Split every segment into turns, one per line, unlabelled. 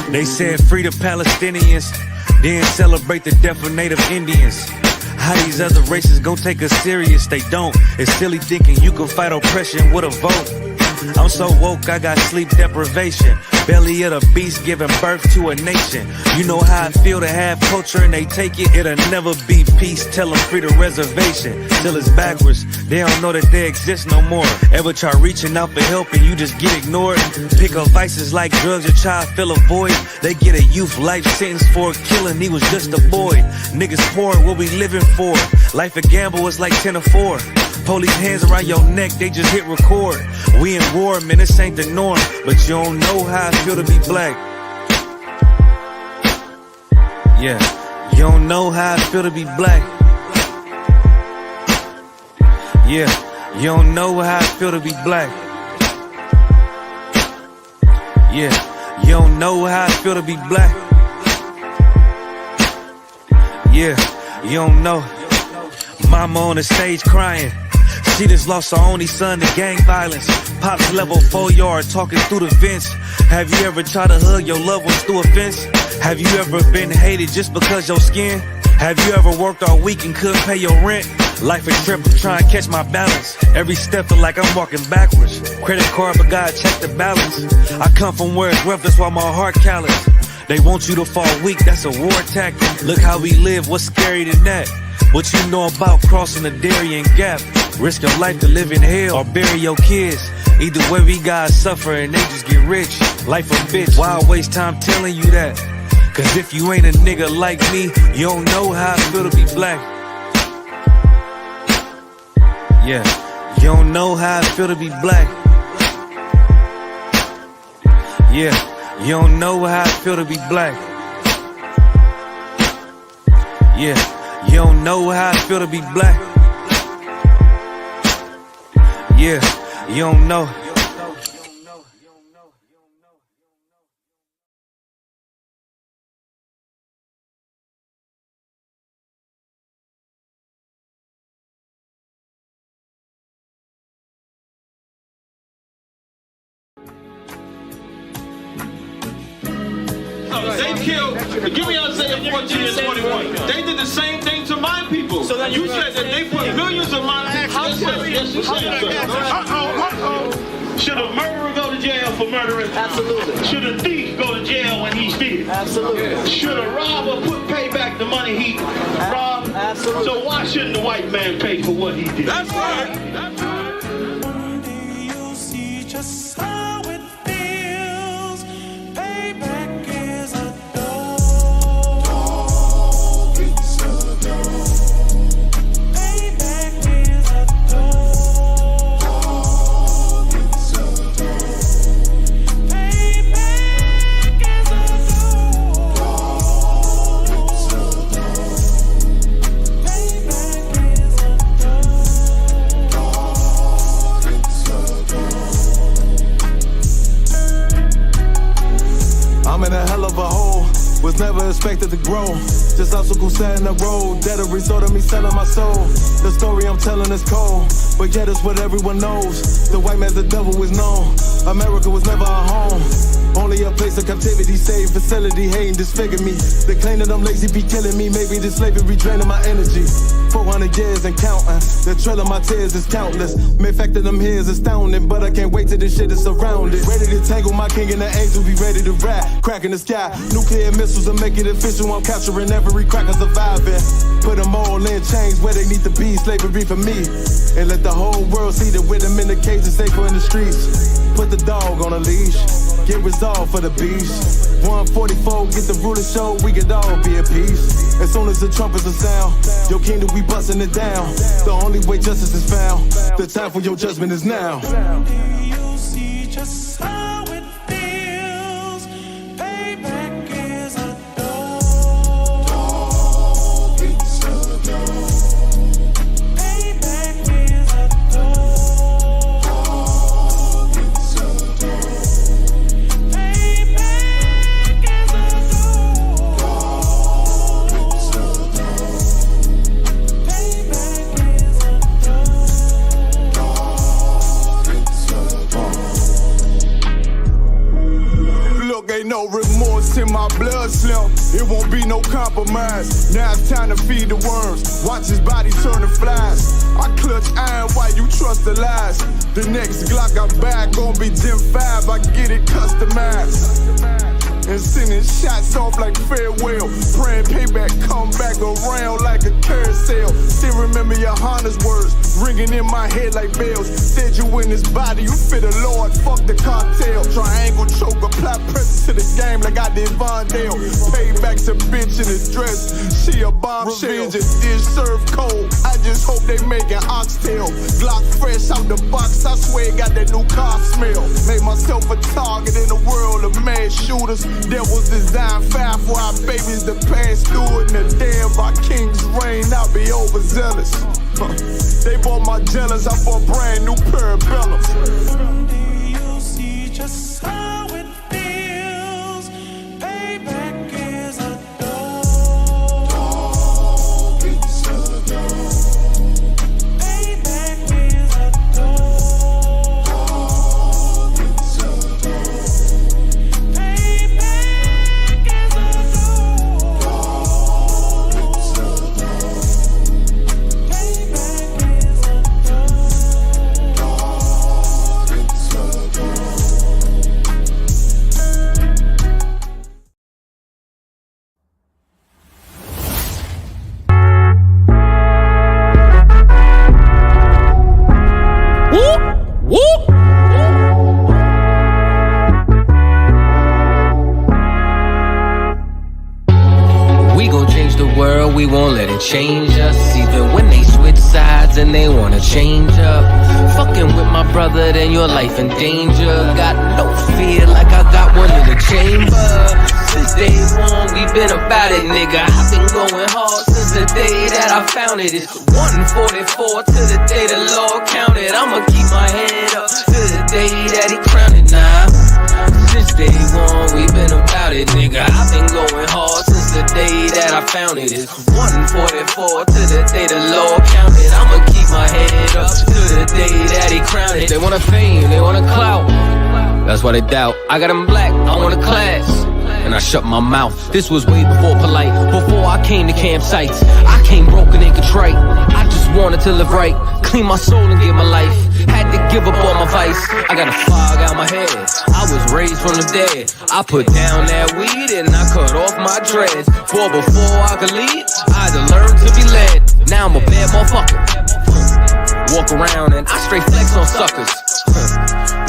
They said free the Palestinians, then celebrate the death of native Indians. How these other races gon' take us serious? They don't. It's silly thinking you can fight oppression with a vote. I'm so woke, I got sleep deprivation. Belly of the beast giving birth to a nation. You know how I feel to have culture and they take it. It'll never be peace, tell them free the reservation. Till it's backwards, they don't know that they exist no more. Ever try reaching out for help and you just get ignored? Pick up vices like drugs, your child fill a void. They get a youth life sentence for a killing, he was just a boy. Niggas poor, what we living for? Life a gamble, it's like 10 or 4. Police hands around your neck, they just hit record. We in war, man, this ain't the norm. But you don't know how I feel to be black. Yeah, you don't know how I feel to be black. Yeah, you don't know how I feel to be black. Yeah, you don't know how I feel to be black. Yeah, you don't know. Mama on the stage crying. She just lost her only son to gang violence. Pops level 4 yard talking through the vents. Have you ever tried to hug your loved ones through a fence? Have you ever been hated just because your skin? Have you ever worked all week and couldn't pay your rent? Life a trip, I'm trying to catch my balance. Every step feel like I'm walking backwards. Credit card, but God check the balance. I come from where it's rough, that's why my heart callous. They want you to fall weak, that's a war tactic. Look how we live, what's scarier than that? What you know about crossing the Darien Gap? Risk your life to live in hell or bury your kids. Either way we gotta suffer and they just get rich. Life a bitch, why I waste time telling you that? Cause if you ain't a nigga like me, you don't know how I feel to be black. Yeah, you don't know how I feel to be black. Yeah, you don't know how I feel to be black. Yeah, you don't know how I feel to be black. Yeah, you don't know.
They killed, give me Isaiah 14 and 21. They did the same thing to my people. So then you said that they put millions of my people. Yes, you said, sir. Should a murderer go to jail for murdering? Absolutely. Should a thief go to jail when he steals? Absolutely. Should a robber pay back the money he robbed? Absolutely. So why shouldn't the white man pay for what he did? That's right. That's right.
One day you'll see just how it feels. Payback is a dog. It's a dog. Payback is a dog. It's a dog. Payback is a dog. It's a dog. Payback is a
I'm in a hell of a hole, was never expected to grow. Just obstacles set in the road, that a result of me selling my soul. The story I'm telling is cold, but yet it's what everyone knows. The white man's the devil is known. America was never our home, only a place of captivity, safe facility, hating, disfigure me. They claim that I'm lazy, be killing me. Maybe this slavery draining my energy. 400 years and counting, the trail of my tears is countless. Main fact that I'm here is astounding, but I can't wait till this shit is surrounded. Ready to tangle my king and the angel, be ready to rap. Cracking the sky, nuclear missiles will make it official. I'm capturing every cracker surviving. Put them all in chains where they need to be, slavery for me. And let the whole world see that with them in the cage and safer in the streets. Put the dog on a leash, get resolved for the beast. 144, get the ruler show, we could all be at peace. As soon as the trumpets are sound, your kingdom we busting it down. The only way justice is found, the time for your judgment is now.
you'll see just how it feels. Payback is a dog. It's a dog. Payback is a dog. It's a dog. Payback is a dog. It's a dog. Payback is a dog. It's a dog.
in my blood slim, it won't be no compromise. Now it's time to feed the worms, watch his body turn to flies. I clutch iron while you trust the lies. The next Glock I buy gon' be Gen 5, I get it customized. And sending shots off like farewell. Praying payback come back around like a carousel. Still remember your Honda's words ringing in my head like bells. Said you in this body, you fit a Lord, fuck the cartel. Triangle choke, apply pressure to the game like I did Vondale. Payback's a bitch in a dress, she a bombshell. Revenge is served cold, I just hope they making oxtail. Glock fresh out the box, I swear it got that new car smell. Made myself a target in the world of mad shooters. Devils design fire for our babies to pass through. In the day of our king's reign, I'll be overzealous. They bought my jealous, I bought brand new parabellums.
Someday you'll see just how it feels. Payback is a dog. It's a dog. Payback is a dog. It's a dog. Payback is a dog. It's a dog. Payback is a
We gon' change the world, we won't let it change us. Even when they switch sides and they wanna change up. Fucking with my brother, then your life in danger. Got no fear like I got one in the chamber. Since day one, we been about it, nigga. I've been going hard since the day that I found it. It's 144 to the day the Lord counted. I'ma keep my head up to the day that he crowned it now. Since day one, we been about it, nigga. I've been going hard since the day that I found it. It's 144 to the day the Lord counted. I'ma keep my head up to the day that he crowned it. They want a fame, they want a clout. That's why they doubt. I got them black, I want a class. And I shut my mouth. This was way before polite, before I came to campsites. I came broken and contrite. I just wanted to live right, clean my soul and give my life. Had to give up all my vice. I got a fog out my head. I was raised from the dead. I put down that weed and I cut off my dreads. For before I could lead, I had to learn to be led. Now I'm a bad motherfucker. Walk around and I straight flex on suckers.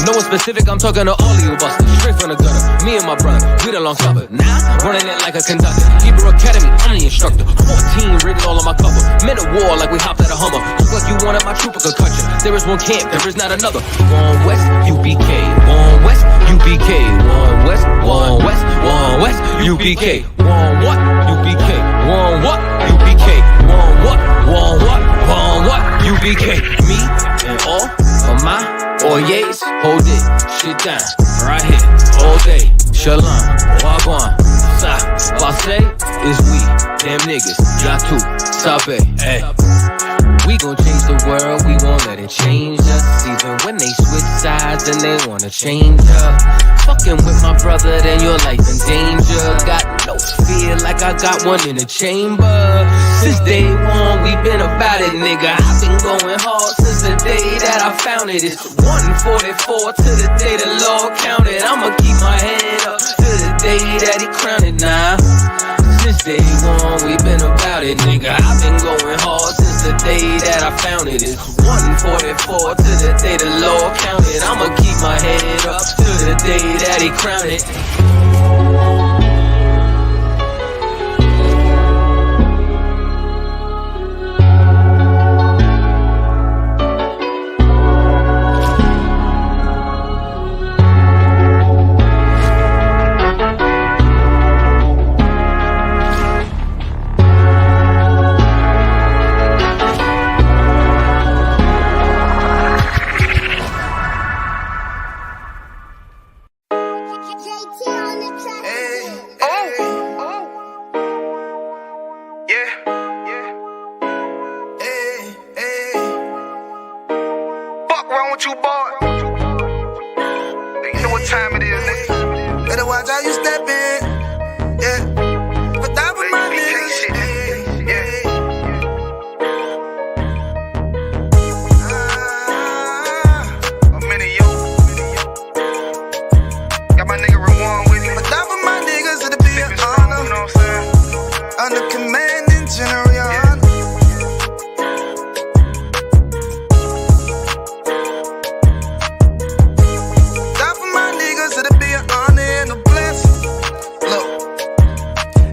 No one specific, I'm talking to all of you busters. Straight from the gutter, me and my brother, we the long suffer. Now, running it like a conductor. Hebrew Academy, I'm the instructor. 14 written all on my cover. Men of war like we hopped at a Hummer. Look like you wanted my trooper could cut you. There is one camp, there is not another. One West, UPK. One West, UPK. One West, one West, one West, UPK. One what? UPK. One what? UPK. One what? One what? One what? UPK. Me and all of my Oyes, hold it, shit down, right here, all day. Shalom, wagwan, sa, passe, is we, damn niggas, yatu, sabe, ay. We gon' change the world, we won't let it change us. Even when they switch sides and they wanna change up. Fucking with my brother, then your life in danger. Got no fear like I got one in the chamber. Since day one, we been about it, nigga. I've been going hard since the day that I found it. It's 144 to the day the Lord counted. I'ma keep my head up to the day that he crowned it now. Since day one, we been about it, nigga. I've been going hard since the day that I found it. It's 144 to the day the Lord counted. I'ma keep my head up to the day that he crowned it.
Time it is, nigga. Better watch how you step in. Yeah. But that was my niggas. A minute, yo. Got my nigga Rewan with me. But that was my niggas, it'll be an honor. You know what I'm saying? Under commanding general, your honor. That for my niggas, it'll be an honor and a blessing. Look,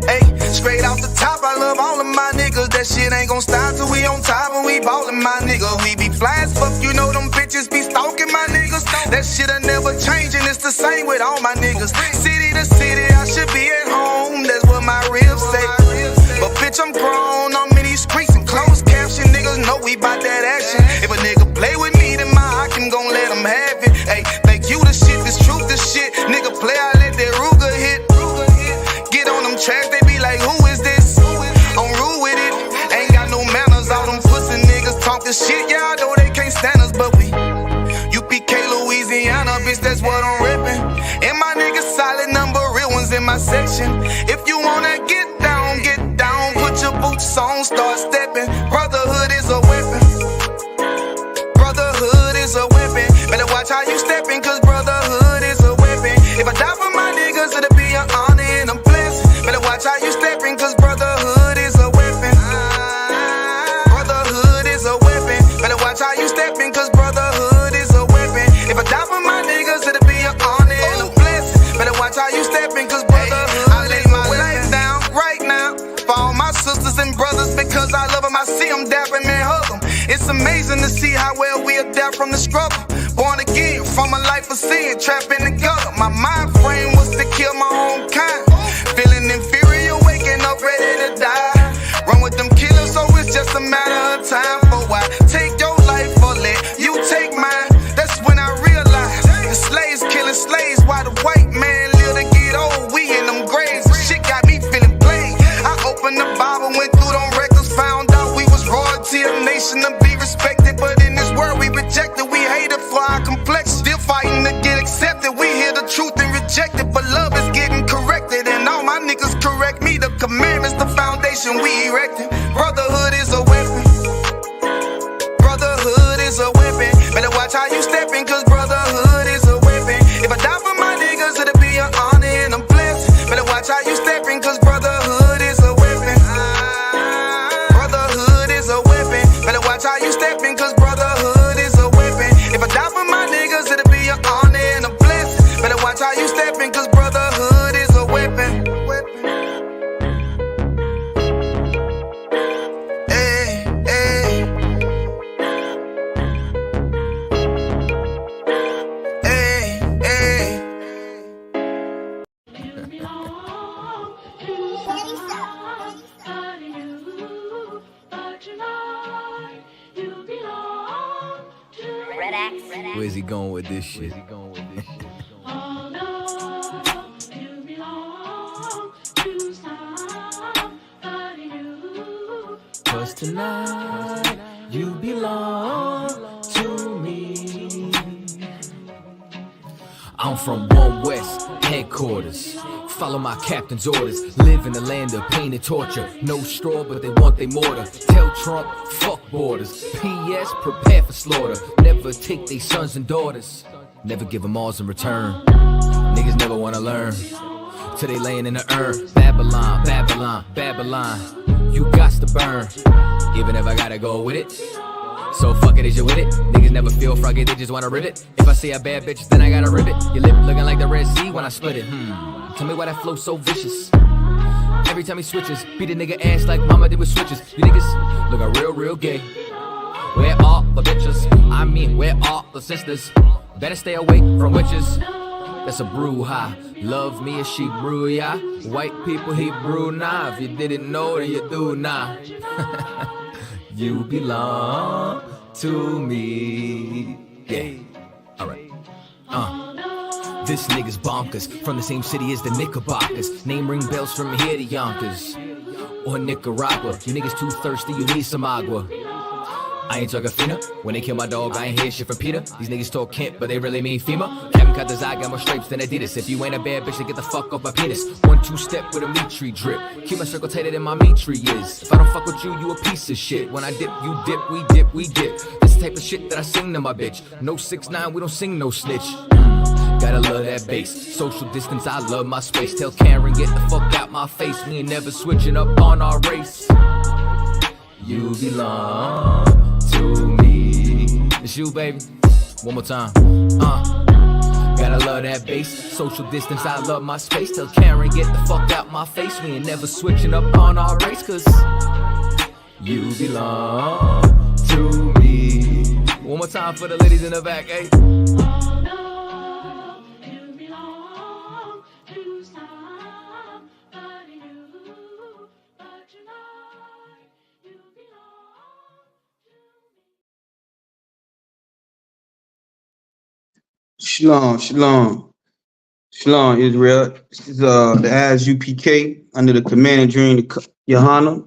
hey, straight off the top, I love all of my niggas. That shit ain't gon' stop till we on top and we ballin', my nigga. We be fly as fuck, you know them bitches be stalking my niggas. That shit'll never change and it's the same with all my niggas. City to city, I should be at home. That's what my ribs say. But bitch, I'm grown, I'm in these streets and closed caption. Niggas know we bout that action. If a nigga play with me, then my Hakim gon' let him have it. Hey, think you the shit, this truth the shit. Nigga play, I let that Ruger hit. Get on them tracks, they be like, who is this? I'm rude with it. Ain't got no manners, all them pussy niggas talking shit. Yeah, I know they can't stand us, but we UPK, Louisiana, bitch, that's what I'm rippin'. And my niggas solid, number real ones in my section. If you wanna get down, put your boots on, start stepping. Brotherhood is a weapon. Brotherhood is a weapon. Better watch how you stepping, cause brotherhood is a weapon. If I die for my niggas, it'll be an honor and a blessing. Better watch how you stepping, cause brotherhood is a weapon. Brotherhood is a weapon. Better watch how you stepping, cause brotherhood is a weapon. If I die for my niggas, it'll be an honor and a blessing. Better watch how you stepping, cause brotherhood I lay my life down right now for all my sisters and brothers, because I love them. I see them dapping and hug them. It's amazing to see how well we adapt from the struggle. Born again from a life of sin, trapped in the gutter. My mind frame was to kill my own kind. Feeling inferior, waking up ready to die. Run with them killers, so it's just a matter of time. For why take your life or let you take mine? That's when I realized the slaves killing slaves while the white man live to get old. We in them graves, the shit got me feeling played. I opened the Bible, went through them records, found out we was royalty, a nation to be respected. But in this world we rejected, we hated for our complexion. Still fighting to get accepted, we hear the truth and reject it. But love is getting corrected, and all my niggas correct me. The commandments, the foundation we erected. Brotherhood is a weapon. Brotherhood is a weapon. Better watch how you stepping, cause brotherhood is a weapon. If I die for my niggas, it'll be an honor and a blessing. Better watch how you stepping, cause brotherhood is a weapon. Brotherhood is a weapon. Better watch how you stepping, cause brotherhood is a weapon. If I die for my niggas, it'll be an honor and a blessing. Better watch how you stepping, cause brotherhood is a weapon. Hey, hey. Hey, hey.
Where's he going with this shit? Cause tonight you belong to me. I'm from One West headquarters. Follow my captain's orders. Live in the land of pain and torture. No straw, but they want they mortar. Tell Trump, fuck borders. P.S. prepare for slaughter. Never take they sons and daughters. Never give them alls in return. Niggas never wanna learn. Till they laying in the urn. Babylon, Babylon, Babylon. You gots to burn. Even if I gotta go with it. So fuck it, is you with it? Niggas never feel froggy, they just wanna rip it. If I see a bad bitch, then I gotta rip it. Your lip looking like the Red Sea when I split it. Tell me why that flow so vicious. Every time he switches, beat a nigga ass like mama did with switches. You niggas looking real, real gay. Where are the bitches? I mean, where are the sisters? Better stay away from witches. That's a brouhaha. Love me as she brew, yeah. White people, he brew now. If you didn't know, then you do now. You belong to me. Yeah. Alright. This nigga's bonkers. From the same city as the Knickerbockers. Name ring bells from here to Yonkers. Or Nicaragua. You niggas too thirsty, you need some agua. I ain't talking Fina. When they kill my dog, I ain't hear shit from Peter. These niggas talk Kent, but they really mean FEMA. Kevin cut his eye, got more stripes than Adidas. If you ain't a bad bitch, then get the fuck off my penis. 1-2 step with a meat tree drip. Keep my circle tighter than my meat tree is. If I don't fuck with you, you a piece of shit. When I dip, you dip, we dip, we dip. This type of shit that I sing to my bitch. No 6ix9ine, we don't sing no snitch. Gotta love that bass. Social distance, I love my space. Tell Karen, get the fuck out my face. We ain't never switching up on our race. You belong to me. It's you, baby. One more time. Gotta love that bass. Social distance, I love my space. Tell Karen, get the fuck out my face. We ain't never switching up on our race, cause you belong to me. One more time for the ladies in the back, hey.
Shalom, shalom, shalom, Israel. This is the ISUPK under the command and Dream Johanna.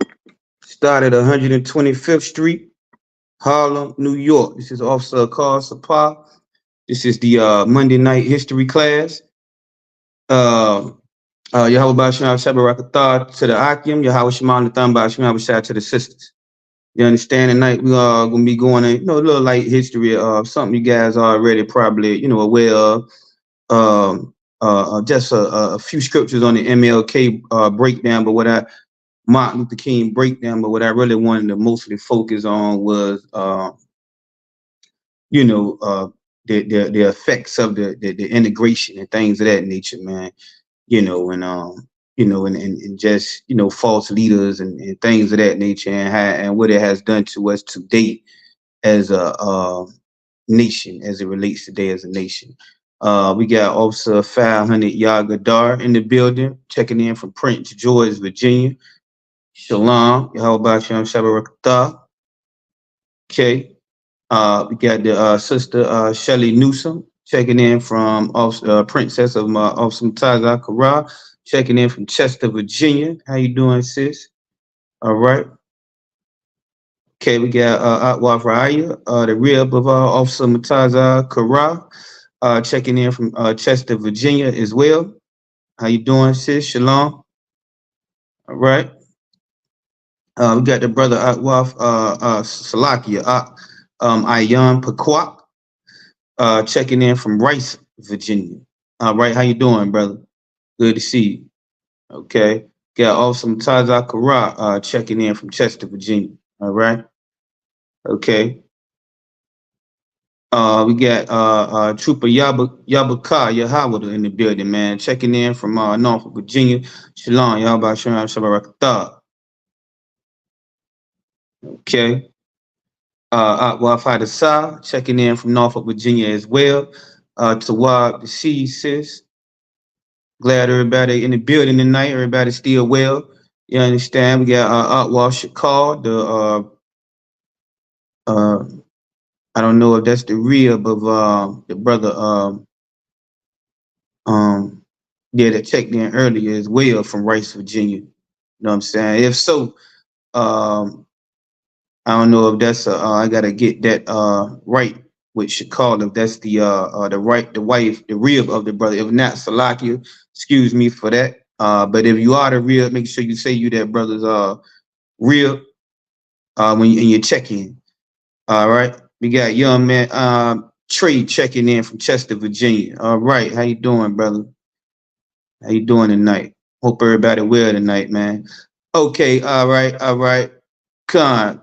Started 125th Street, Harlem, New York. This is Officer Carl Sapar. This is the Monday night history class. Yahweh Basham Shabarakatah to the Akim, Yahweh Shemam Natham Basham Abashad to the sisters. You understand? Tonight we are gonna be going in, a little light history of something you guys are already probably, aware of. Just a few scriptures on the MLK breakdown, but Martin Luther King breakdown, but what I really wanted to mostly focus on was, the effects of the integration and things of that nature, man. And just, false leaders and things of that nature and what it has done to us to date as a nation, as it relates today as a nation. We got Officer 500 Yagadar in the building, checking in from Prince George, Virginia. Shalom, Yahweh Shem Shabarakatah. Okay. We got the sister Shelly Newsom checking in from Princess of Officer Taza Kara, checking in from Chester, Virginia. How you doing, sis? All right. Okay, we got Atwaf Raya, the rib of Officer Mutaza Kara, checking in from Chester, Virginia as well. How you doing, sis? Shalom. All right. We got the brother Atwaf Salakia, Ayan Pakwak, checking in from Rice, Virginia. All right, how you doing, brother? Good to see you. Okay. Got Officer Mutaza Kara, checking in from Chester, Virginia. All right. Okay. We got Trooper Yabaka Yahawada in the building, man. Checking in from Norfolk, Virginia. Shalom, Yahweh Shem Shabarakatah. Okay. Wi-Fi the Sa, checking in from Norfolk, Virginia as well. Tawab the C, sis. Glad everybody in the building tonight. Everybody still well. You understand? We got Atwaf Shakar, I don't know if that's the rib of the brother that checked in earlier as well from Rice, Virginia. You know what I'm saying? If so, I don't know if that's I gotta get that right with Shakal, if that's the wife, the rib of the brother. If not, Salakia, excuse me for that. But if you are the rib, make sure you say you that brother's rib when you check in. All right. We got young man Trey checking in from Chester, Virginia. All right, how you doing, brother? How you doing tonight? Hope everybody well tonight, man. Okay, all right. Con.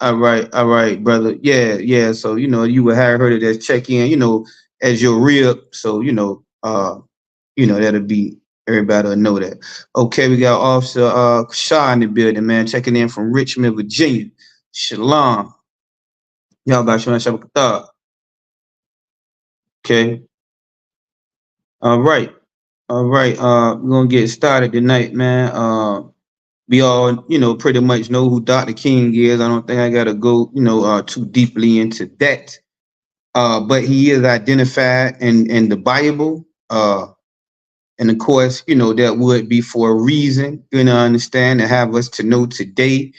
All right, brother. Yeah. So you would have heard of that check in, as your rib. So that'll be everybody will know that. Okay, we got Officer Shaw in the building, man, checking in from Richmond, Virginia. Shalom. Y'all about Shabbat. Okay. All right. We're gonna get started tonight, man. We all, pretty much know who Dr. King is. I don't think I gotta go, too deeply into that. But he is identified in the Bible. And of course, that would be for a reason, understand, to have us to know today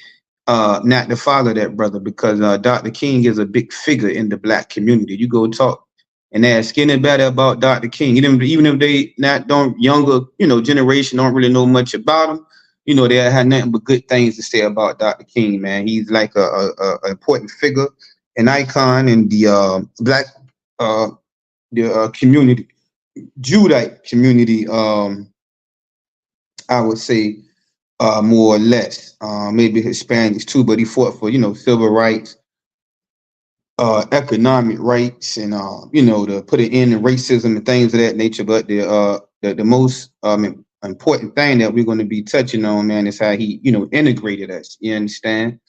not to follow that brother, because Dr. King is a big figure in the black community. You go talk and ask anybody about Dr. King, even if they not don't younger, generation don't really know much about him, they have nothing but good things to say about Dr. King, man. He's like a important figure, an icon in the black community, Judite community. I would say more or less, maybe Hispanics too, but he fought for civil rights, economic rights, and to put an end to racism and things of that nature. But the most important thing that we're going to be touching on, man, is how he integrated us. You understand?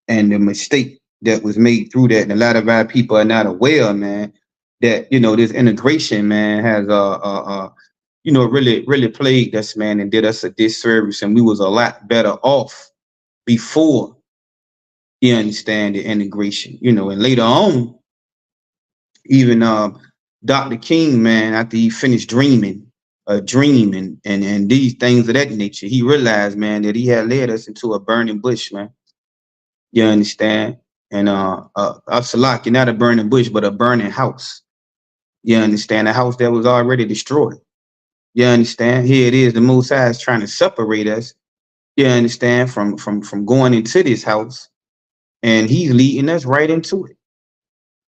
And the mistake that was made through that, and a lot of our people are not aware, man, that this integration, man, has really plagued us, man, and did us a disservice, and we was a lot better off before, you understand, the integration, and later on, even Dr. King, man, after he finished dreaming a dream and these things of that nature, he realized, man, that he had led us into a burning bush, man. You understand? And Salaki, not a burning bush, but a burning house. You understand? A house that was already destroyed. You understand? Here it is, the Most High is trying to separate us, you understand, from going into this house. And he's leading us right into it.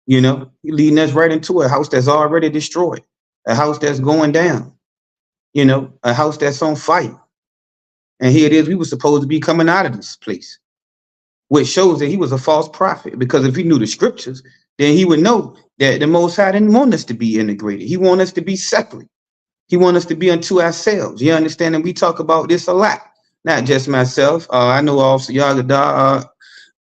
He's leading us right into a house that's already destroyed, a house that's going down, a house that's on fire. And here it is, we were supposed to be coming out of this place, which shows that he was a false prophet, because if he knew the scriptures, then he would know that the Most High didn't want us to be integrated. He wanted us to be separate. He wants us to be unto ourselves. You understand? And we talk about this a lot, not just myself. I know also Yagada,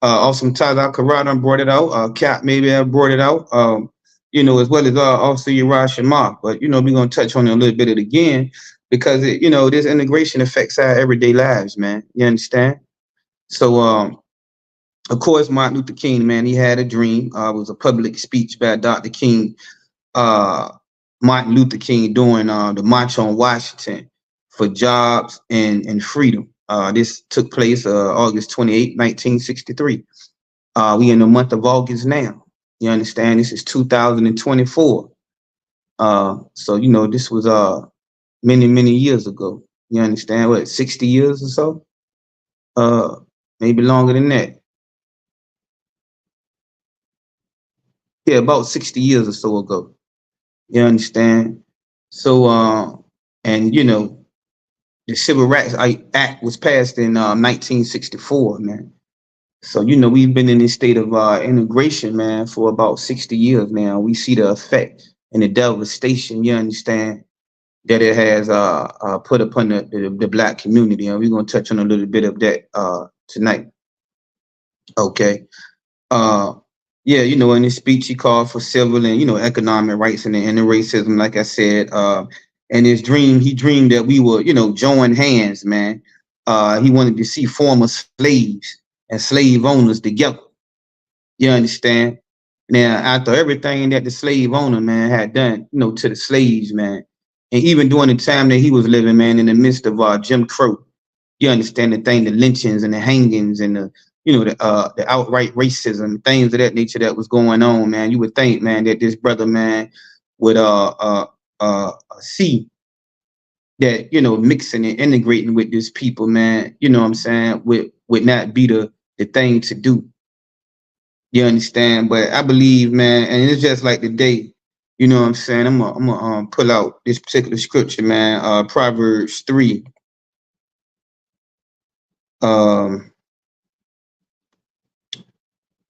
also Tada Karada brought it out. Cap maybe I brought it out. As well as also Urash and Mark. But we're gonna touch on it a little bit of it again, because this integration affects our everyday lives, man. You understand? So of course, Martin Luther King, man, he had a dream. It was a public speech by Dr. King. Martin Luther King during the March on Washington for jobs and freedom. This took place August 28, 1963. We in the month of August now. You understand? This is 2024. So, this was many, many years ago. You understand? What, 60 years or so? Maybe longer than that. Yeah, about 60 years or so ago. You understand? So, and the Civil Rights Act was passed in 1964, man. So, we've been in this state of integration, man, for about 60 years now. We see the effect and the devastation, you understand, that it has put upon the black community. And we're going to touch on a little bit of that tonight. Okay. Yeah, in his speech, he called for civil and, economic rights and the racism, like I said. And his dream, he dreamed that we would, join hands, man. He wanted to see former slaves and slave owners together. You understand? Now, after everything that the slave owner, man, had done, to the slaves, man, and even during the time that he was living, man, in the midst of Jim Crow, you understand the thing, the lynchings and the hangings and the the outright racism, things of that nature that was going on, man. You would think, man, that this brother, man, would see that, mixing and integrating with this people, man, what I'm saying, would not be the thing to do. You understand? But I believe, man, and it's just like today, what I'm saying, I'm gonna pull out this particular scripture, man, Proverbs 3.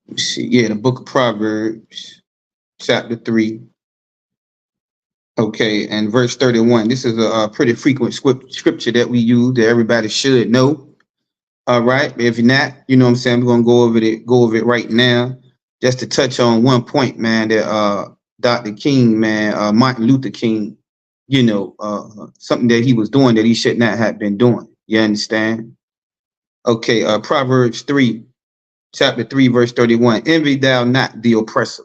Let's see, yeah, the book of Proverbs, chapter 3. Okay, and verse 31. This is a pretty frequent scripture that we use that everybody should know. All right, if you're not, what I'm saying, we're gonna go over it right now, just to touch on one point, man, that Dr. King, man, Martin Luther King, something that he was doing that he should not have been doing. You understand? Okay, Proverbs 3. Chapter 3, verse 31. Envy thou not the oppressor.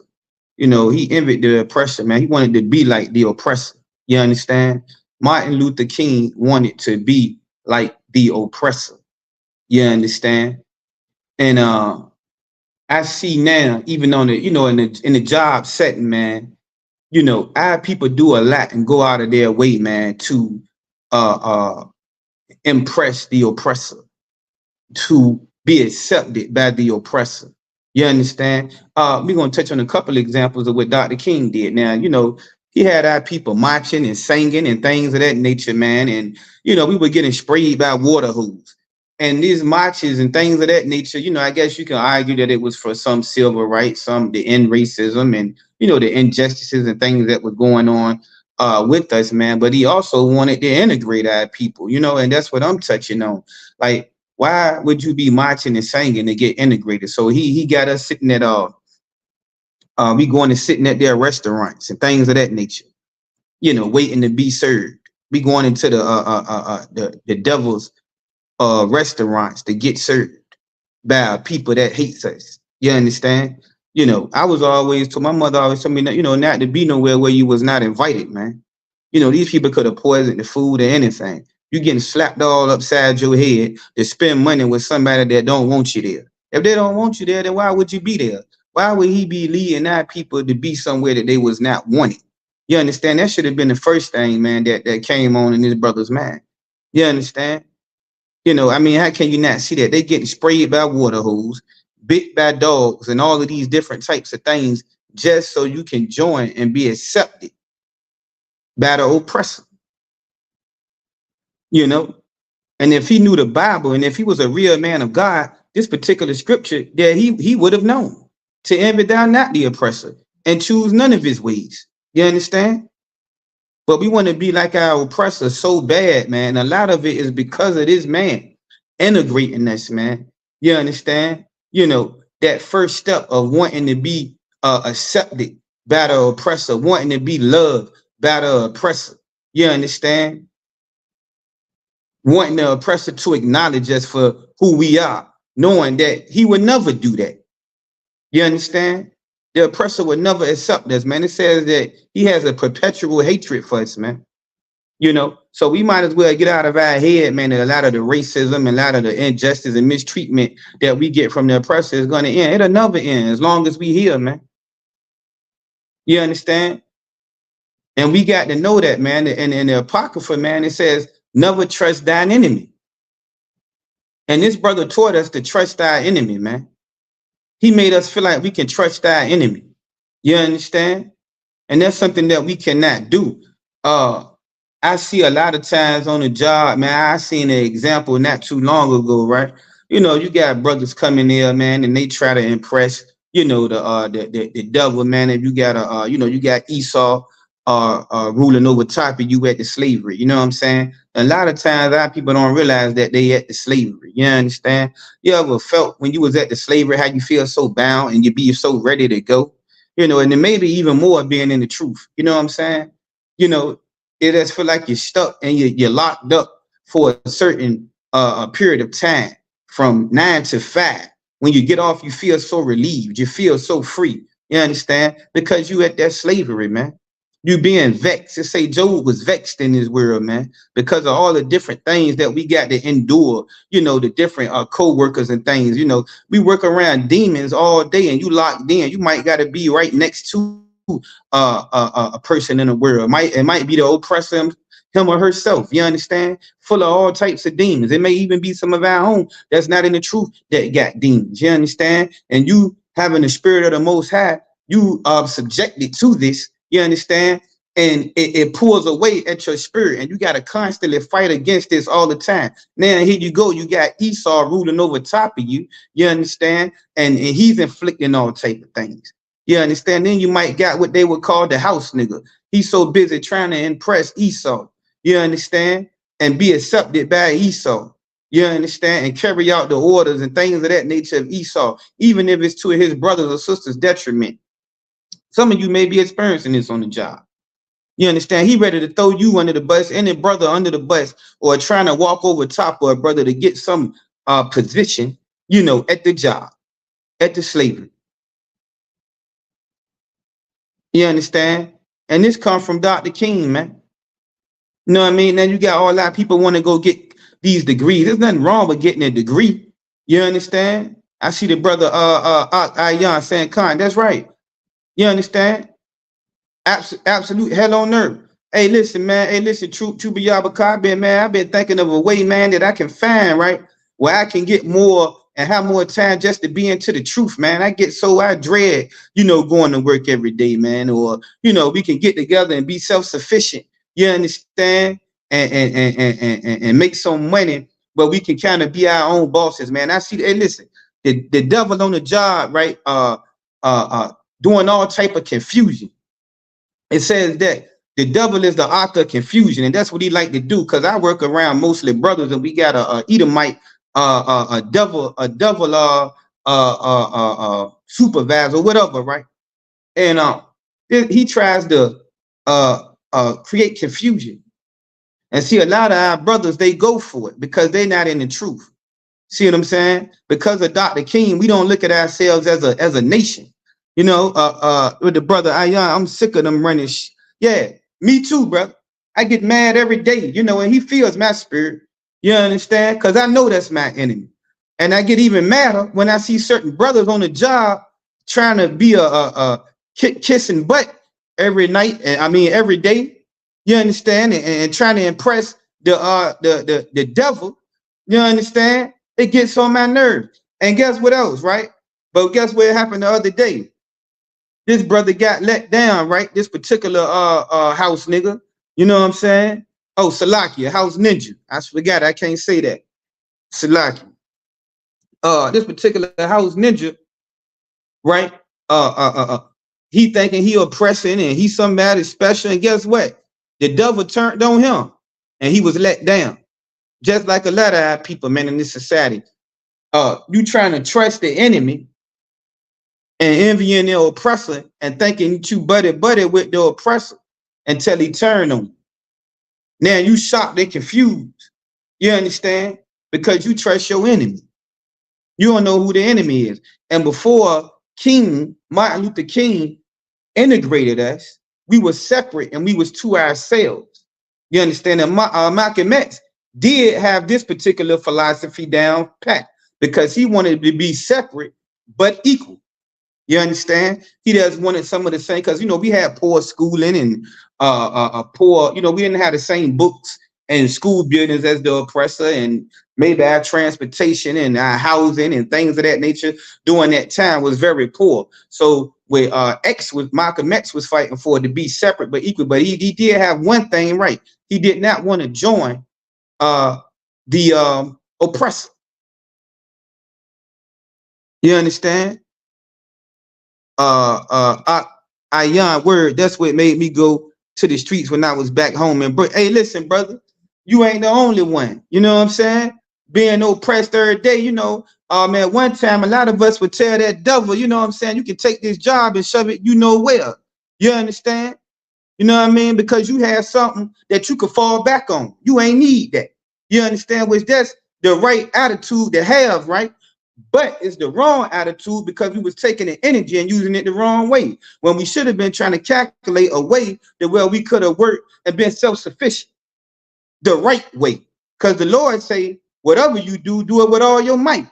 He envied the oppressor, man. He wanted to be like the oppressor. You understand? Martin Luther King wanted to be like the oppressor. You understand? And I see now, even on the, in the job setting, man, our people do a lot and go out of their way, man, to impress the oppressor, to be accepted by the oppressor. You understand? We're gonna touch on a couple examples of what Dr. King did. Now, he had our people marching and singing and things of that nature, man. And we were getting sprayed by water hoses. And these marches and things of that nature, I guess you can argue that it was for some civil rights, some the end racism and the injustices and things that were going on with us, man. But he also wanted to integrate our people, and that's what I'm touching on. Like, why would you be marching and singing to get integrated? So he got us sitting at we going to sitting at their restaurants and things of that nature, waiting to be served. We going into the devil's restaurants to get served by people that hates us. You understand? I was always told, my mother always told me that, not to be nowhere where you was not invited, man. These people could have poisoned the food or anything. You getting slapped all upside your head to spend money with somebody that don't want you there. If they don't want you there, then why would you be there? Why would he be leading our people to be somewhere that they was not wanted? You understand? That should have been the first thing, man, that came on in his brother's mind. You understand? How can you not see that? They getting sprayed by water hoses, bit by dogs, and all of these different types of things just so you can join and be accepted by the oppressor. And if he knew the Bible and if he was a real man of God, this particular scripture that he would have known to envy thou not the oppressor and choose none of his ways. You understand? But we want to be like our oppressor so bad, man. A lot of it is because of this man integrating us, man. You understand? That first step of wanting to be accepted by the oppressor, wanting to be loved by the oppressor. You understand? Wanting the oppressor to acknowledge us for who we are, knowing that he would never do that. You understand? The oppressor would never accept us, man. It says that he has a perpetual hatred for us, man. So we might as well get out of our head, man, that a lot of the racism and a lot of the injustice and mistreatment that we get from the oppressor is going to end. It'll never end as long as we here, man. You understand? And we got to know that, man. And in the Apocrypha, man, it says, never trust thine enemy. And this brother taught us to trust our enemy, man. He made us feel like we can trust our enemy. You understand? And that's something that we cannot do. I see a lot of times on the job, man, I seen an example not too long ago, right? You got brothers coming there, man, and they try to impress, the devil, man. And you got you got Esau ruling over top of you at the slavery. You know what I'm saying? A lot of times our people don't realize that they at the slavery. You understand? You ever felt when you was at the slavery how you feel so bound and you be so ready to go? And then maybe even more being in the truth. You know what I'm saying? It just feel like you're stuck and you're locked up for a certain period of time from 9 to 5. When you get off, you feel so relieved. You feel so free. You understand? Because you at that slavery, man. You being vexed. It say Job was vexed in this world, man, because of all the different things that we got to endure, the different co-workers and things. We work around demons all day and you locked in. You might got to be right next to a person in the world. It might be the oppressor him or herself. You understand? Full of all types of demons. It may even be some of our own that's not in the truth that got demons. You understand? And you having the spirit of the Most High, you are subjected to this. You understand? And it pulls away at your spirit, and you got to constantly fight against this all the time. Now, here you go. You got Esau ruling over top of you. You understand? And he's inflicting all type of things. You understand? Then you might got what they would call the house nigga. He's so busy trying to impress Esau. You understand? And be accepted by Esau. You understand? And carry out the orders and things of that nature of Esau, even if it's to his brothers or sisters' detriment. Some of you may be experiencing this on the job. You understand? He ready to throw you under the bus, any brother under the bus, or trying to walk over top of a brother to get some position, at the job, at the slavery. You understand? And this comes from Dr. King, man. You know what I mean? Now you got all that people want to go get these degrees. There's nothing wrong with getting a degree. You understand? I see the brother Ayan saying, "Khan, that's right." You understand? Absolute hell on earth. Hey, listen, man. Hey, listen, True Yabaka, man. I've been thinking of a way, man, that I can find, right, where I can get more and have more time just to be into the truth, man. I dread, going to work every day, man. Or, we can get together and be self-sufficient. You understand? And make some money, but we can kind of be our own bosses, man. I see. Hey, listen, the devil on the job, right? Doing all type of confusion. It says that the devil is the author of confusion, and that's what he like to do. Because I work around mostly brothers, and we got a Edomite, a devil, supervisor, whatever, right? And he tries to create confusion. And see, a lot of our brothers, they go for it because they're not in the truth. See what I'm saying? Because of Dr. King, we don't look at ourselves as a nation. With the brother Ayan, I'm sick of them running. Yeah, me too, brother. I get mad every day, and he feels my spirit. You understand? Because I know that's my enemy. And I get even madder when I see certain brothers on the job trying to be a kissing butt every night, and I mean every day. You understand? And trying to impress the devil. You understand? It gets on my nerves. And guess what else, right? But guess what happened the other day? This brother got let down, right? This particular house nigga. You know what I'm saying? Oh, Salakia, house ninja. I forgot, I can't say that. Salakia. This particular house ninja, right? He thinking he oppressing and he somebody special. And guess what? The devil turned on him and he was let down. Just like a lot of our people, man, in this society. You trying to trust the enemy and envying the oppressor and thinking you buddy with the oppressor until he turned on you. Now you shocked and confused. You understand? Because you trust your enemy. You don't know who the enemy is. And before Martin Luther King integrated us, we were separate and we was to ourselves. You understand? And Malcolm X did have this particular philosophy down pat because he wanted to be separate but equal. You understand? He does wanted some of the same because we had poor schooling and poor, we didn't have the same books and school buildings as the oppressor, and maybe our transportation and our housing and things of that nature during that time was very poor. So where Malcolm X was fighting for to be separate but equal, but he did have one thing right. He did not want to join the oppressor. You understand? Ayan word, that's what made me go to the streets when I was back home. And hey, listen, brother, you ain't the only one. You know what I'm saying? Being oppressed every day, man, one time a lot of us would tell that devil, you know what I'm saying, you can take this job and shove it where. You understand? You know what I mean? Because you have something that you could fall back on. You ain't need that. You understand? Which that's the right attitude to have, right? But it's the wrong attitude because we was taking the energy and using it the wrong way when we should have been trying to calculate a way that we could have worked and been self-sufficient the right way. Because the Lord say, whatever you do, do it with all your might.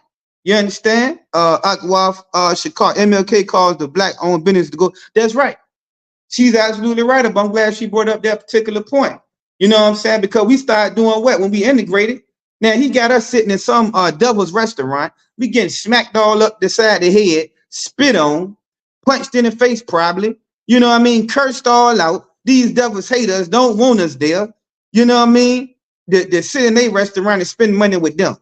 You understand? Akwaf Shakar, MLK calls the black-owned business to go. That's right. She's absolutely right. I'm glad she brought up that particular point. You know what I'm saying? Because we started doing what? When we integrated. Now, he got us sitting in some devil's restaurant. We getting smacked all up the side of the head, spit on, punched in the face probably. You know what I mean? Cursed all out. These devils hate us, don't want us there. You know what I mean? They sit in their restaurant and spend money with them.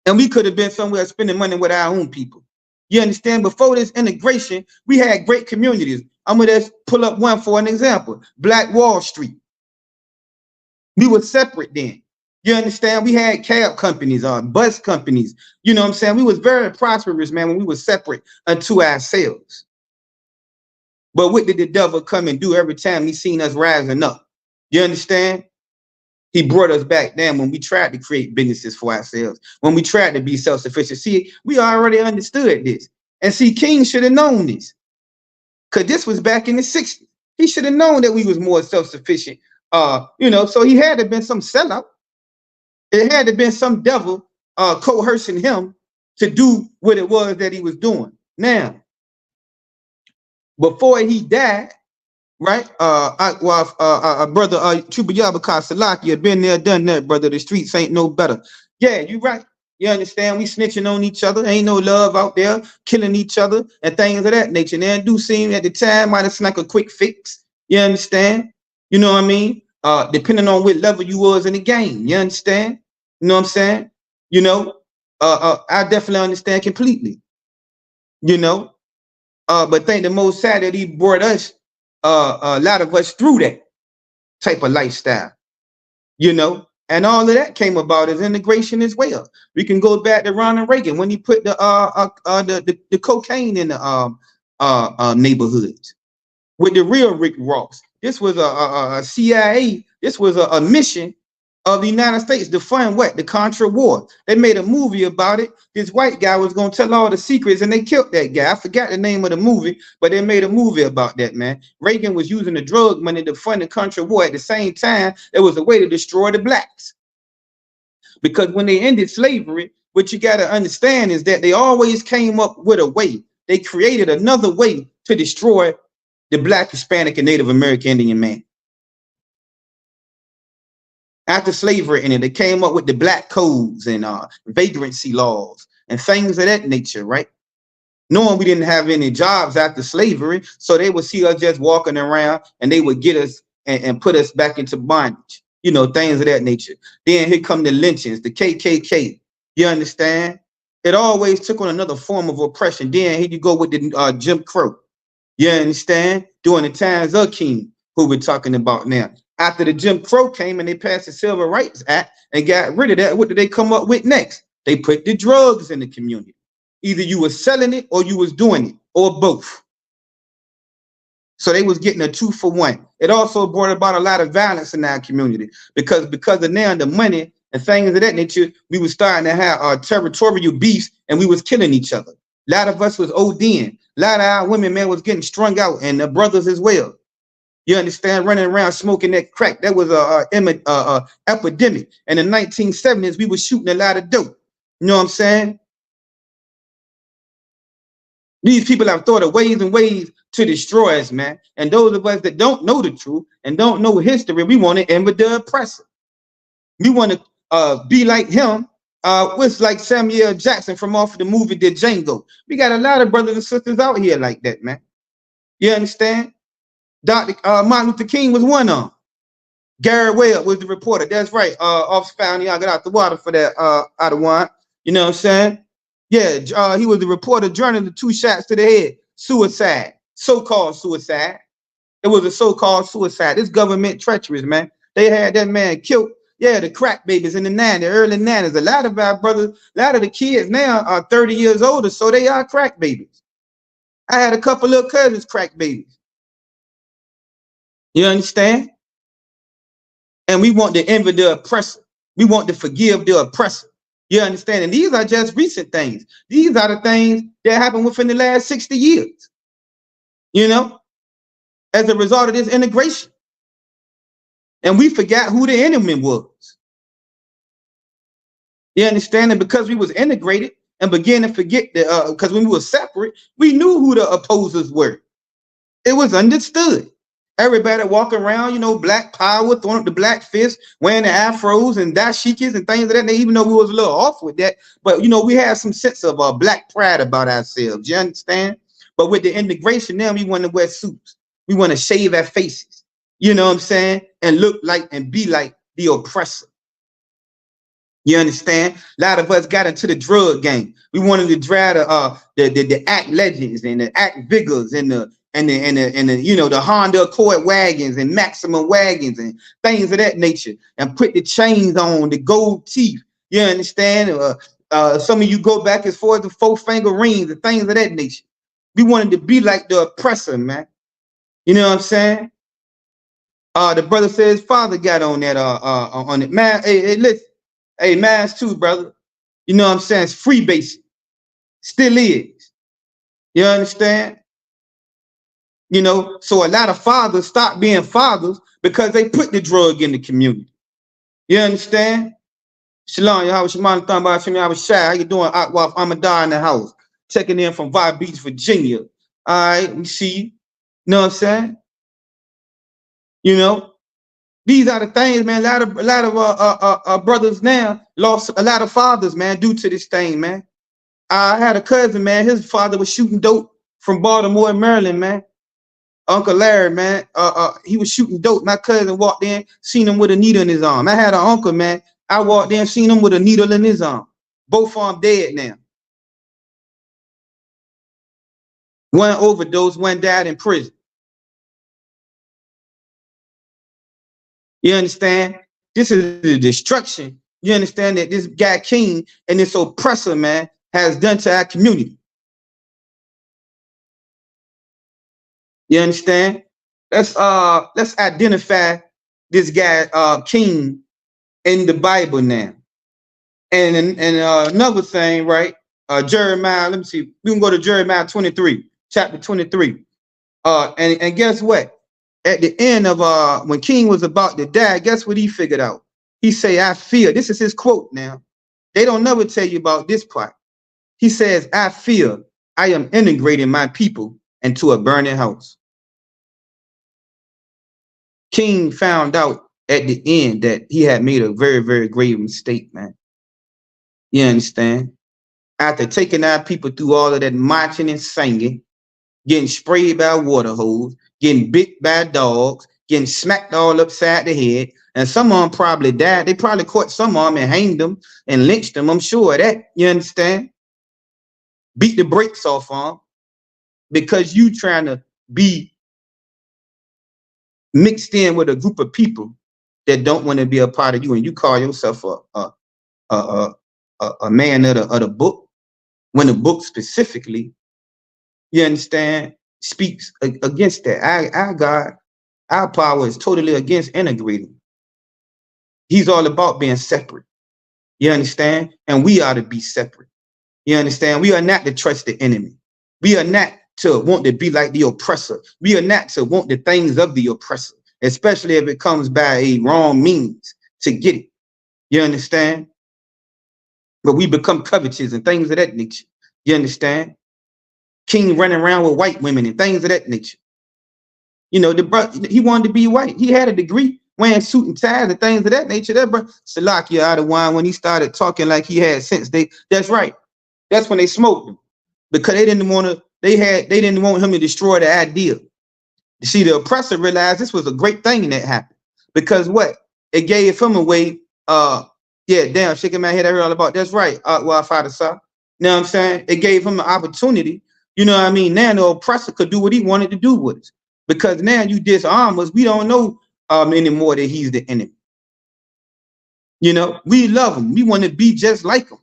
And we could have been somewhere spending money with our own people. You understand? Before this integration, we had great communities. I'm going to just pull up one for an example. Black Wall Street. We were separate then. You understand? We had cab companies, bus companies. You know what I'm saying? We was very prosperous, man, when we were separate unto ourselves. But what did the devil come and do every time he seen us rising up? You understand? He brought us back down when we tried to create businesses for ourselves, when we tried to be self-sufficient. See, we already understood this. And see, King should have known this. Because this was back in the 60s. He should have known that we was more self-sufficient. So he had to have been some sellout. It had to have been some devil coercing him to do what it was that he was doing. Now, before he died, right? Brother Chubayabaka Salaki had been there, done that, brother. The streets ain't no better. Yeah, you right. You understand? We snitching on each other. Ain't no love out there, killing each other and things of that nature. And it do seem at the time might have snuck a quick fix. You understand? You know what I mean? Depending on what level you was in the game. You understand? You know what I'm saying? You know, I definitely understand completely. You know, but think the most sad that he brought us, a lot of us through that type of lifestyle, you know, and all of that came about as integration as well. We can go back to Ronald Reagan when he put the cocaine in the neighborhoods with the real Rick Ross. This was a CIA. This was a mission of the United States to fund what? The Contra War. They made a movie about it. This white guy was going to tell all the secrets, and they killed that guy. I forgot the name of the movie, but they made a movie about that, man. Reagan was using the drug money to fund the Contra War. At the same time, it was a way to destroy the blacks. Because when they ended slavery, what you got to understand is that they always came up with a way. They created another way to destroy the Black, Hispanic, and Native American Indian man. After slavery ended, they came up with the black codes and vagrancy laws and things of that nature, right? Knowing we didn't have any jobs after slavery, so they would see us just walking around and they would get us and put us back into bondage, you know, things of that nature. Then here come the lynchings, the KKK. You understand? It always took on another form of oppression. Then here you go with the Jim Crow. You understand? During the times of King, who we're talking about now. After the Jim Crow came and they passed the Civil Rights Act and got rid of that, what did they come up with next? They put the drugs in the community. Either you were selling it or you was doing it, or both. So they was getting a 2-for-1. It also brought about a lot of violence in our community because of now the money and things of that nature, we was starting to have territorial beefs and we was killing each other. A lot of us was ODing. A lot of our women, man, was getting strung out, and the brothers as well. You understand? Running around smoking that crack. That was a epidemic. And in the 1970s, we were shooting a lot of dope. You know what I'm saying? These people have thought of ways and ways to destroy us, man. And those of us that don't know the truth and don't know history, we want to envy the oppressor. We want to be like him. What's like Samuel Jackson from off of the movie The Django. We got a lot of brothers and sisters out here like that, man. You understand? Dr. Martin Luther King was one of them. Gary Webb was the reporter. That's right. Officer found I got out the water for that out of wine. You know what I'm saying? Yeah, he was the reporter journalist, 2 shots to the head. Suicide. So-called suicide. It was a so-called suicide. This government treacherous, man. They had that man killed. Yeah, the crack babies in the 90s, early 90s. A lot of our brothers, a lot of the kids now are 30 years older, so they are crack babies. I had a couple little cousins crack babies. You understand? And we want to envy the oppressor. We want to forgive the oppressor. You understand? And these are just recent things. These are the things that happened within the last 60 years. You know, as a result of this integration. And we forgot who the enemy was. You understand? And because we was integrated and began to forget that, because when we were separate, we knew who the opposers were. It was understood. Everybody walking around, you know, black power, throwing up the black fist, wearing the afros and dashikis and things like that. Even though we was a little off with that, but you know, we had some sense of black pride about ourselves. You understand? But with the integration now, we want to wear suits. We want to shave our faces. You know what I'm saying? And look like and be like the oppressor. You understand? A lot of us got into the drug game. We wanted to drive the act legends and the act vigors and the you know, the Honda Accord wagons and Maximum wagons and things of that nature, and put the chains on, the gold teeth. You understand? Some of you go back as far as the 4-finger rings and things of that nature. We wanted to be like the oppressor, man. You know what I'm saying? The brother says father got on that on it. Man, hey, listen. Hey, man's too, brother. You know what I'm saying? It's free basic. Still is. You understand? You know, so a lot of fathers stopped being fathers because they put the drug in the community. You understand? Shalom, Yahweh Shemana Thamba Hashem Yahweh Shai. How you doing? Akwaf Amadar in the house. Checking in from Vibe Beach, Virginia. All right, we see you. Know what I'm saying? You know, these are the things, man. A lot of brothers now lost a lot of fathers, man, due to this thing, man. I had a cousin, man. His father was shooting dope from Baltimore, Maryland, man. Uncle Larry, man. He was shooting dope. My cousin walked in, seen him with a needle in his arm. I had an uncle, man. I walked in, seen him with a needle in his arm. Both of them dead now. One overdosed, one died in prison. You understand? This is the destruction. You understand that this guy King and this oppressor, man, has done to our community. You understand? Let's identify this guy King in the Bible now. And another thing, right? Jeremiah, let me see. We can go to Jeremiah 23, chapter 23. And guess what? At the end of when King was about to die, guess what he figured out? He say, I fear. This is his quote now. They don't never tell you about this part. He says, I fear I am integrating my people into a burning house. King found out at the end that he had made a very, very grave mistake, man. You understand? After taking our people through all of that marching and singing, getting sprayed by water hose, getting bit by dogs, getting smacked all upside the head, and some of them probably died. They probably caught some of them and hanged them and lynched them. I'm sure of that. You understand? Beat the brakes off them because you trying to be mixed in with a group of people that don't want to be a part of you, and you call yourself a man of the book, when the book specifically, you understand, speaks against that. Our God, our power is totally against integrating. He's all about being separate. You understand? And we are to be separate. You understand? We are not to trust the enemy. We are not to want to be like the oppressor. We are not to want the things of the oppressor, especially if it comes by a wrong means to get it. You understand? But we become covetous and things of that nature. You understand? King running around with white women and things of that nature. You know, the brother, he wanted to be white. He had a degree, wearing suit and ties and things of that nature. That brother, Salakia out of wine, when he started talking like he had sense, that's right. That's when they smoked him, because they didn't want him to destroy the idea. You see, the oppressor realized this was a great thing that happened, because what? It gave him a way. Yeah, damn, shaking my head, I heard all about. That's right. Well, Father saw. You know what I'm saying? It gave him an opportunity. You know what I mean? Now the oppressor could do what he wanted to do with us, because now you disarm us. We don't know anymore that he's the enemy. You know, we love him. We want to be just like him.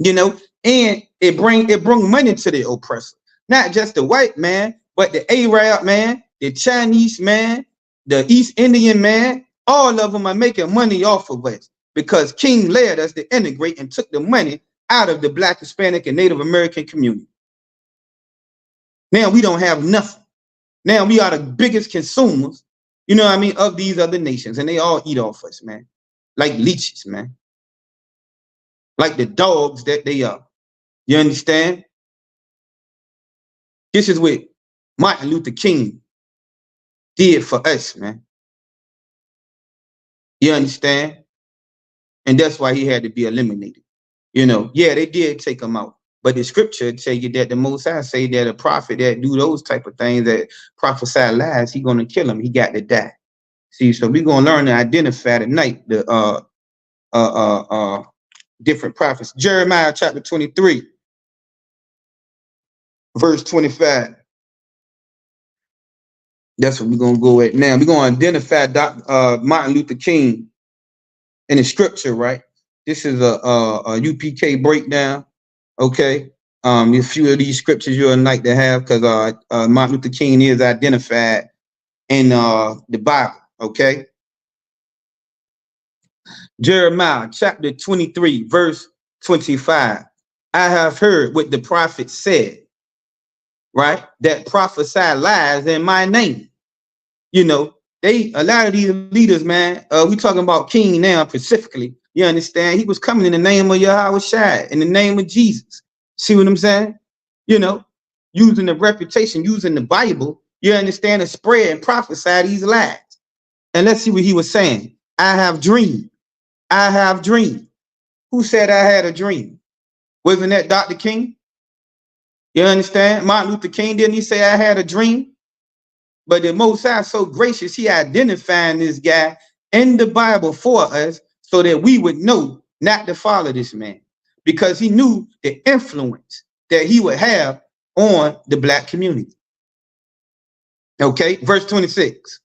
You know, and it bring money to the oppressor, not just the white man, but the Arab man, the Chinese man, the East Indian man. All of them are making money off of us, because King led us to integrate and took the money out of the Black, Hispanic, and Native American community. Now we don't have nothing. Now we are the biggest consumers, you know what I mean, of these other nations, and they all eat off us, man, like leeches, man, like the dogs that they are. You understand? This is what Martin Luther King did for us, man. You understand? And that's why he had to be eliminated. You know, yeah, they did take him out, but the scripture tell you that the Most High say that a prophet that do those type of things, that prophesy lies, he gonna kill him. He got to die. See, so we're gonna learn to identify tonight the different prophets. Jeremiah chapter 23, verse 25. That's what we're gonna go at now. We're gonna identify Martin Luther King in the scripture, right? This is a UPK breakdown. Okay. A few of these scriptures you'll like to have, because Martin Luther King is identified in the Bible. Okay. Jeremiah chapter 23, verse 25. I have heard what the prophet said, right? That prophesy lies in my name. You know, a lot of these leaders, man, we talking about King now specifically. You understand? He was coming in the name of Yahweh Shai, in the name of Jesus. See what I'm saying? You know, using the reputation, using the Bible, you understand, to spread and prophesy these lies. And let's see what he was saying. I have dreamed. I have dreamed. Who said I had a dream? Wasn't that Dr. King? You understand? Martin Luther King, didn't he say I had a dream? But the Most High is so gracious, he identifying this guy in the Bible for us so that we would know not to follow this man, because he knew the influence that he would have on the black community. Okay, verse 26.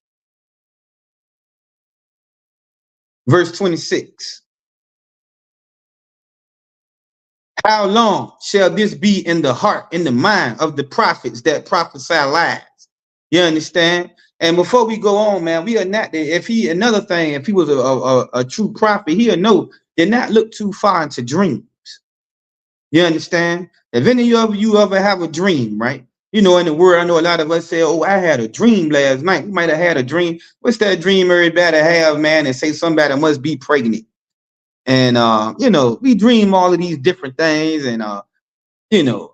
Verse 26. How long shall this be in the heart, in the mind of the prophets that prophesy lies? You understand? And before we go on, man, we are not, if he, another thing, if he was a true prophet, he'll know, did not look too far into dreams. You understand? If any of you ever have a dream, right? You know, in the world, I know a lot of us say, oh, I had a dream last night. You might have had a dream. What's that dream everybody have, man? And say somebody must be pregnant. And, you know, we dream all of these different things. And, you know,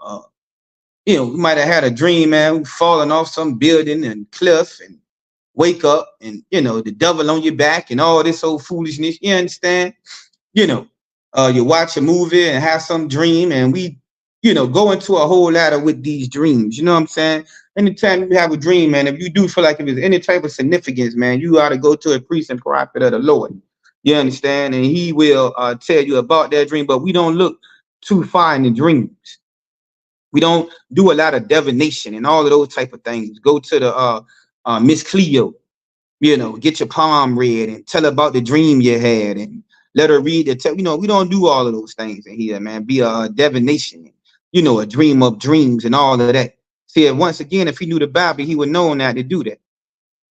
we might have had a dream, man, falling off some building and cliff and wake up and, you know, the devil on your back and all this old foolishness. You understand? You know, you watch a movie and have some dream, and we, you know, go into a whole lot of with these dreams. You know what I'm saying? Anytime you have a dream, man, if you do feel like if there's any type of significance, man, you ought to go to a priest and prophet of the Lord. You understand? And he will tell you about that dream, but we don't look too far in the dreams. We don't do a lot of divination and all of those type of things. Go to the Miss Cleo, you know, get your palm read and tell her about the dream you had and let her read the you know, we don't do all of those things in here, man. Be a divination, you know, a dream of dreams and all of that. See, once again, if he knew the Bible, he would know not to do that.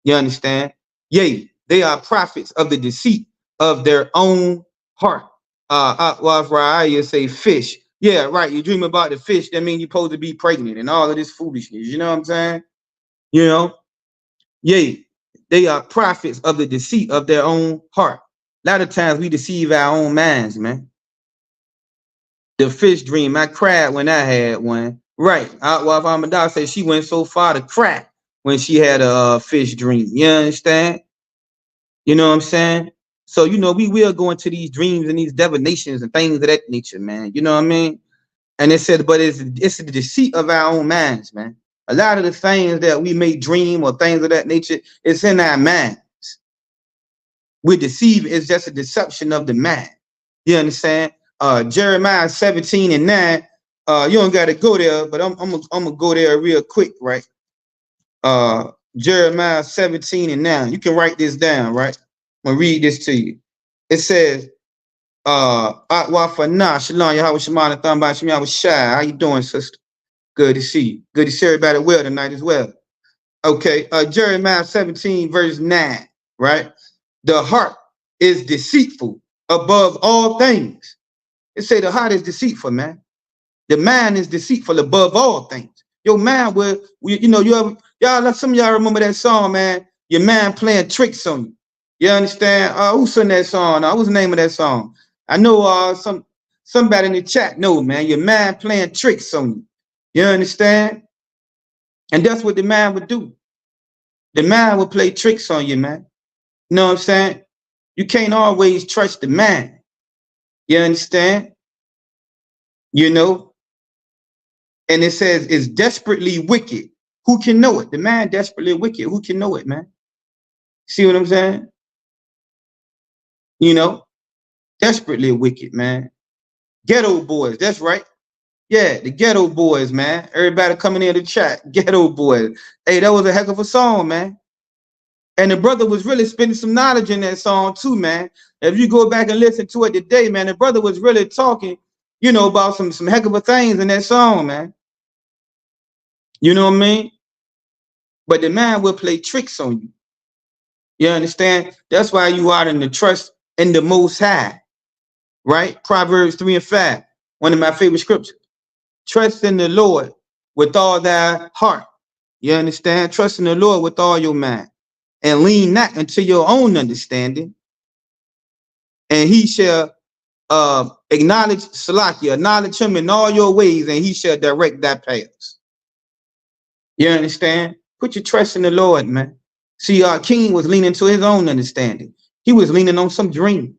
You understand? Yea, they are prophets of the deceit of their own heart. I say fish. Yeah, right. You dream about the fish, that means you're supposed to be pregnant and all of this foolishness. You know what I'm saying? You know? Yea, they are prophets of the deceit of their own heart. A lot of times we deceive our own minds, man. The fish dream, I cried when I had one. Right. Ahmad said she went so far to cry when she had a fish dream. You understand? You know what I'm saying? So, you know, we will go into these dreams and these divinations and things of that nature, man. You know what I mean? And it said, but it's the deceit of our own minds, man. A lot of the things that we may dream or things of that nature, it's in our minds. We deceive, it's just a deception of the mind. You understand? Jeremiah 17:9. You don't got to go there, but I'm gonna go there real quick, right? Jeremiah 17:9. You can write this down, right? I'm gonna read this to you. It says, shalom, Yahweh Shemana Thamba Shem Yahweh Shai. How you doing, sister? Good to see you. Good to see everybody well tonight as well. Okay, Jeremiah 17, verse 9, right? The heart is deceitful above all things. It say the heart is deceitful, man. The mind is deceitful above all things. Your mind will, you know, y'all, some of y'all remember that song, man. Your mind playing tricks on you. You understand? Who sang that song? What's the name of that song? I know somebody in the chat know, man. Your mind playing tricks on you. You understand? And that's what the mind would do. The mind will play tricks on you, man. You know what I'm saying? You can't always trust the mind. You understand? You know? And it says it's desperately wicked. Who can know it? The mind desperately wicked. Who can know it, man? See what I'm saying? You know? Desperately wicked, man. Ghetto boys, that's right. Yeah, the ghetto boys, man. Everybody coming in the chat. Ghetto boys. Hey, that was a heck of a song, man. And the brother was really spending some knowledge in that song too, man. If you go back and listen to it today, man, the brother was really talking, you know, about some heck of a things in that song, man. You know what I mean? But the man will play tricks on you. You understand? That's why you ought to trust in the Most High, right? Proverbs 3:5, one of my favorite scriptures. Trust in the Lord with all thy heart. You understand? Trust in the Lord with all your mind. and lean not unto your own understanding, and he shall acknowledge Salakia, acknowledge him in all your ways, and he shall direct thy paths. You understand? Put your trust in the Lord, man. See, King was leaning to his own understanding. He was leaning on some dream.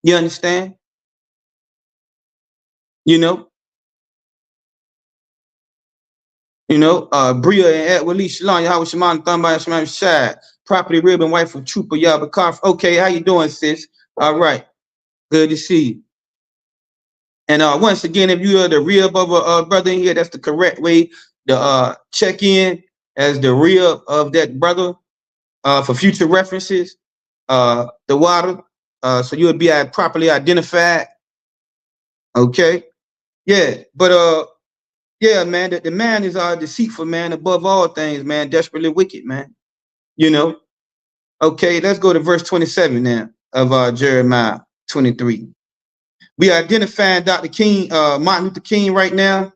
You understand? You know, Bria and Ed Wali Shalom, Yahweh Shemon, Thumba, Shemon Shad, property rib and wife of Trooper Yabakar. Okay, how you doing, sis? All right. Good to see you. And once again, if you are the rib of a brother in here, that's the correct way to check in as the rib of that brother for future references. The water, so you'll be properly identified. Okay. Yeah, but yeah, man, the man is deceitful, man, above all things, man, desperately wicked, man. You know. Okay, let's go to verse 27 now of Jeremiah 23. We identifying Dr. King, Martin Luther King right now.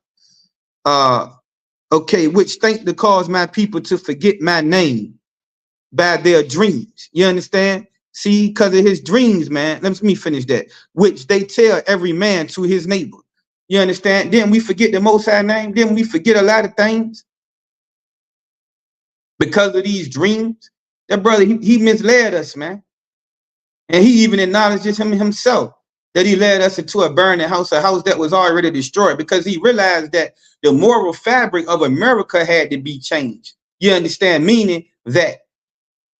Okay, which think to cause my people to forget my name by their dreams. You understand? See, because of his dreams, man. Let me finish that. Which they tell every man to his neighbor. You understand? Then we forget the Most High name. Then we forget a lot of things because of these dreams. That brother, he misled us, man. And he even acknowledges himself that he led us into a burning house, a house that was already destroyed, because he realized that the moral fabric of America had to be changed. You understand? Meaning that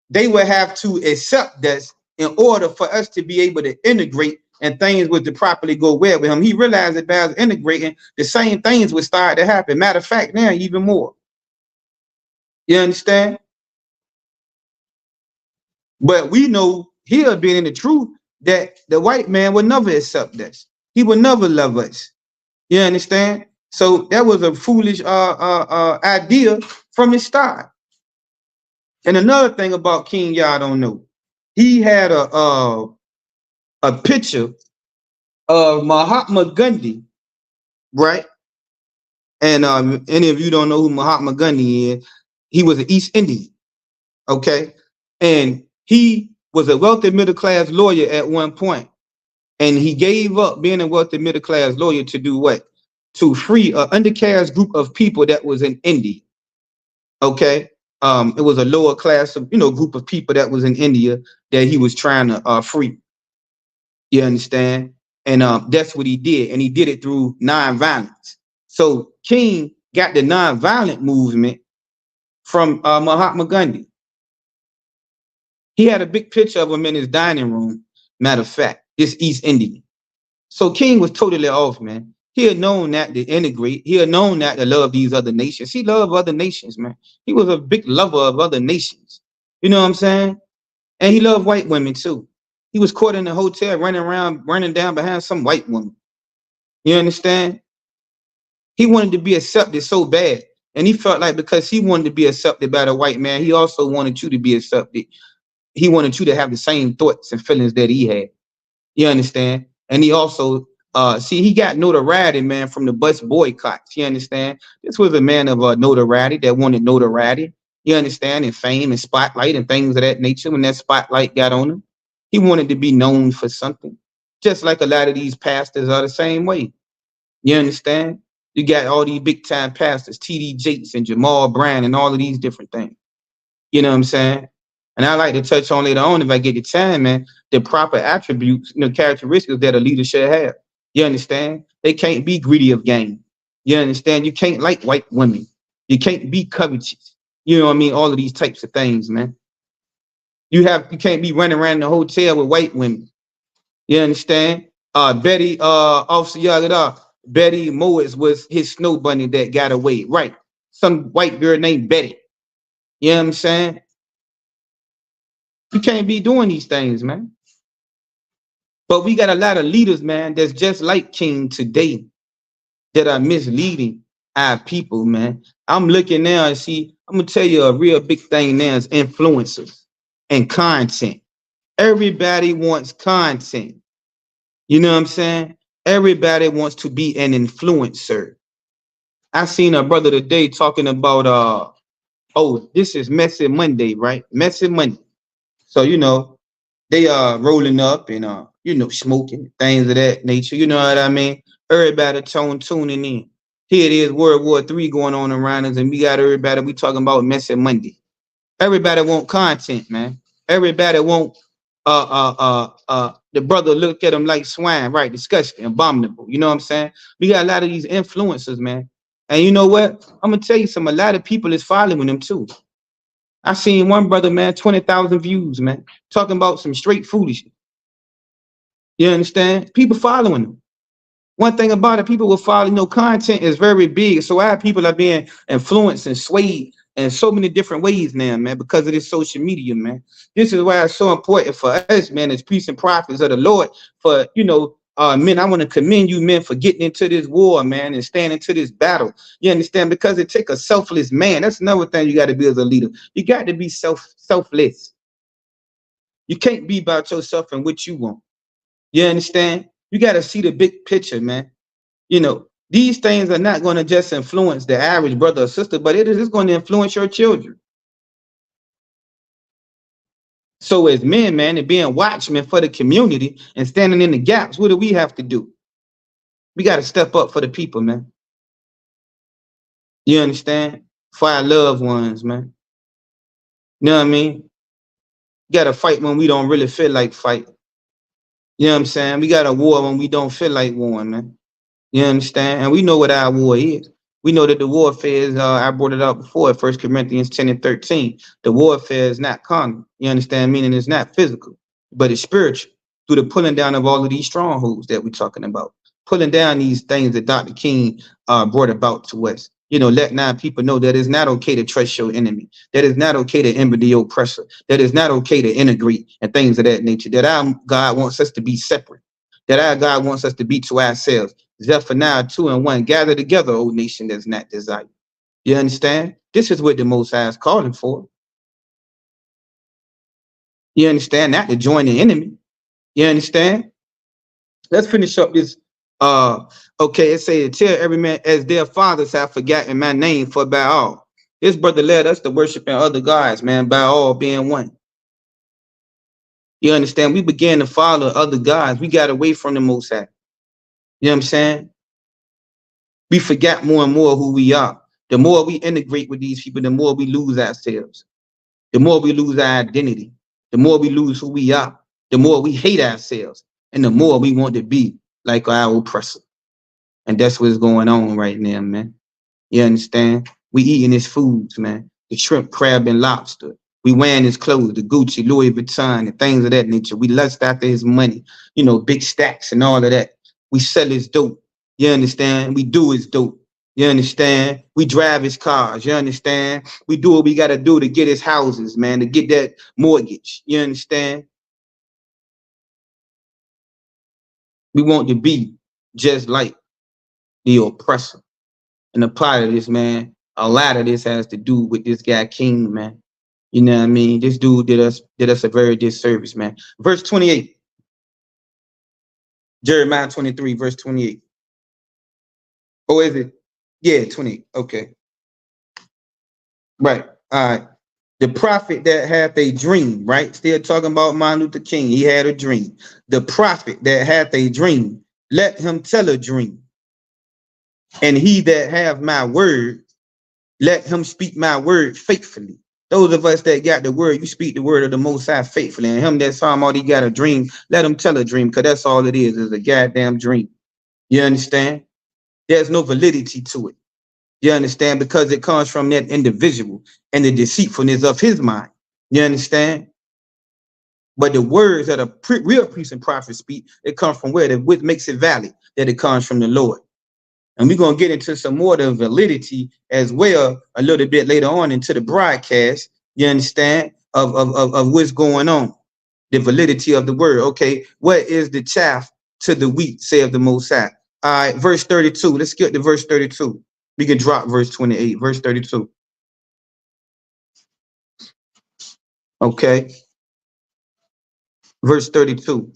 they would have to accept us in order for us to be able to integrate and things would to properly go well with him. He realized that by integrating, the same things would start to happen. Matter of fact, now even more. You understand? But we know here, being in the truth, that the white man would never accept us. He would never love us. You understand? So that was a foolish idea from his start. And another thing about King, y'all don't know, he had a picture of Mahatma Gandhi, right? And any of you don't know who Mahatma Gandhi is, he was an East Indian, okay? And he was a wealthy middle-class lawyer at one point. And he gave up being a wealthy middle-class lawyer to do what? To free an underclass group of people that was in India, okay? It was a lower class of, group of people that was in India that he was trying to free. You understand? And that's what he did. And he did it through nonviolence. So King got the nonviolent movement from Mahatma Gandhi. He had a big picture of him in his dining room. Matter of fact, this East Indian. So King was totally off, man. He had known that to integrate. He had known that to love these other nations. He loved other nations, man. He was a big lover of other nations. You know what I'm saying? And he loved white women too. He was caught in a hotel running down behind some white woman. You understand? He wanted to be accepted so bad. And he felt like because he wanted to be accepted by the white man, he also wanted you to be accepted. He wanted you to have the same thoughts and feelings that he had. You understand? And he also, he got notoriety, man, from the bus boycotts. You understand? This was a man of notoriety that wanted notoriety. You understand? And fame and spotlight and things of that nature. When that spotlight got on him, he wanted to be known for something. Just like a lot of these pastors are the same way. You understand? You got all these big time pastors, T.D. Jakes and Jamal Brown and all of these different things. You know what I'm saying? And I like to touch on later on, if I get the time, man, the proper attributes, characteristics that a leader should have. You understand? They can't be greedy of gain. You understand? You can't like white women. You can't be covetous. You know what I mean? All of these types of things, man. You can't be running around the hotel with white women. You understand? Betty, Officer Yagada, Betty Moitz was his snow bunny that got away. Right. Some white girl named Betty. You know what I'm saying? You can't be doing these things, man. But we got a lot of leaders, man, that's just like King today that are misleading our people, man. I'm looking now and see, I'm going to tell you a real big thing now is influencers and content. Everybody wants content. You know what I'm saying? Everybody wants to be an influencer. I seen a brother today talking about Oh, this is Messy Monday, right? Messy Monday. So, they are rolling up and smoking, things of that nature. You know what I mean? Everybody tuning in. Here it is, World War III going on around us, and we got everybody. We talking about Messy Monday. Everybody want content, man. Everybody want the brother look at them like swine, right? Disgusting, abominable. You know what I'm saying? We got a lot of these influencers, man. And you know what? I'm gonna tell you something. A lot of people is following them too. I seen one brother, man, 20,000 views, man, talking about some straight foolishness. You understand? People following them. One thing about it, people will follow, content is very big. So our people are being influenced and swayed in so many different ways now, man, because of this social media, man. This is why it's so important for us, man, as priests and prophets of the Lord, for, men, I want to commend you, men, for getting into this war, man, and standing to this battle. You understand? Because it takes a selfless man. That's another thing you got to be as a leader. You got to be selfless. You can't be about yourself and what you want. You understand? You got to see the big picture, man. These things are not going to just influence the average brother or sister, but it is going to influence your children. So as men, man, and being watchmen for the community and standing in the gaps, what do we have to do? We got to step up for the people, man. You understand? For our loved ones, man. You know what I mean? Got to fight when we don't really feel like fight. You know what I'm saying? We got to war when we don't feel like warring, man. You understand? And we know what our war is. We know that the warfare is, I brought it up before, 1 Corinthians 10 and 13. The warfare is not carnal. You understand? Meaning it's not physical, but it's spiritual through the pulling down of all of these strongholds that we're talking about. Pulling down these things that Dr. King brought about to us. Let now people know that it's not okay to trust your enemy. That it's not okay to envy the oppressor. That it's not okay to integrate and things of that nature. That our God wants us to be separate. That our God wants us to be to ourselves. Zephaniah 2:1, gather together, O nation that's not desired. You understand? This is what the Most High is calling for. You understand? Not to join the enemy. You understand? Let's finish up this. Okay, it says, tell every man as their fathers have forgotten my name for Baal. This brother led us to worshiping other gods, man, Baal being one. You understand? We began to follow other gods. We got away from the Most High. You know what I'm saying? We forgot more and more who we are. The more we integrate with these people, the more we lose ourselves. The more we lose our identity. The more we lose who we are. The more we hate ourselves. And the more we want to be like our oppressor. And that's what's going on right now, man. You understand? We eating his foods, man. The shrimp, crab, and lobster. We wearing his clothes, the Gucci, Louis Vuitton, and things of that nature. We lust after his money, big stacks and all of that. We sell his dope. You understand? We do his dope. You understand? We drive his cars. You understand? We do what we got to do to get his houses, man, to get that mortgage. You understand? We want to be just like the oppressor. And a part of this, man, a lot of this has to do with this guy King, man. You know what I mean? This dude did us a very disservice, man. Verse 28. Jeremiah 23, verse 28. Oh, is it? Yeah, 28. Okay. Right. All right. The prophet that hath a dream, right? Still talking about Martin Luther King. He had a dream. The prophet that hath a dream, let him tell a dream. And he that have my word, let him speak my word faithfully. Those of us that got the word, you speak the word of the Most High faithfully. And him that saw him all he got a dream, let him tell a dream, because that's all it is a goddamn dream. You understand? There's no validity to it. You understand? Because it comes from that individual and the deceitfulness of his mind. You understand? But the words that a real priest and prophet speak, it comes from where? What makes it valid? That it comes from the Lord. And we're going to get into some more of the validity as well a little bit later on into the broadcast, you understand, of what's going on. The validity of the word. Okay, what is the chaff to the wheat, saith the Most High? All right, verse 32. Let's get to verse 32. We can drop verse 28, verse 32. Okay. Verse 32.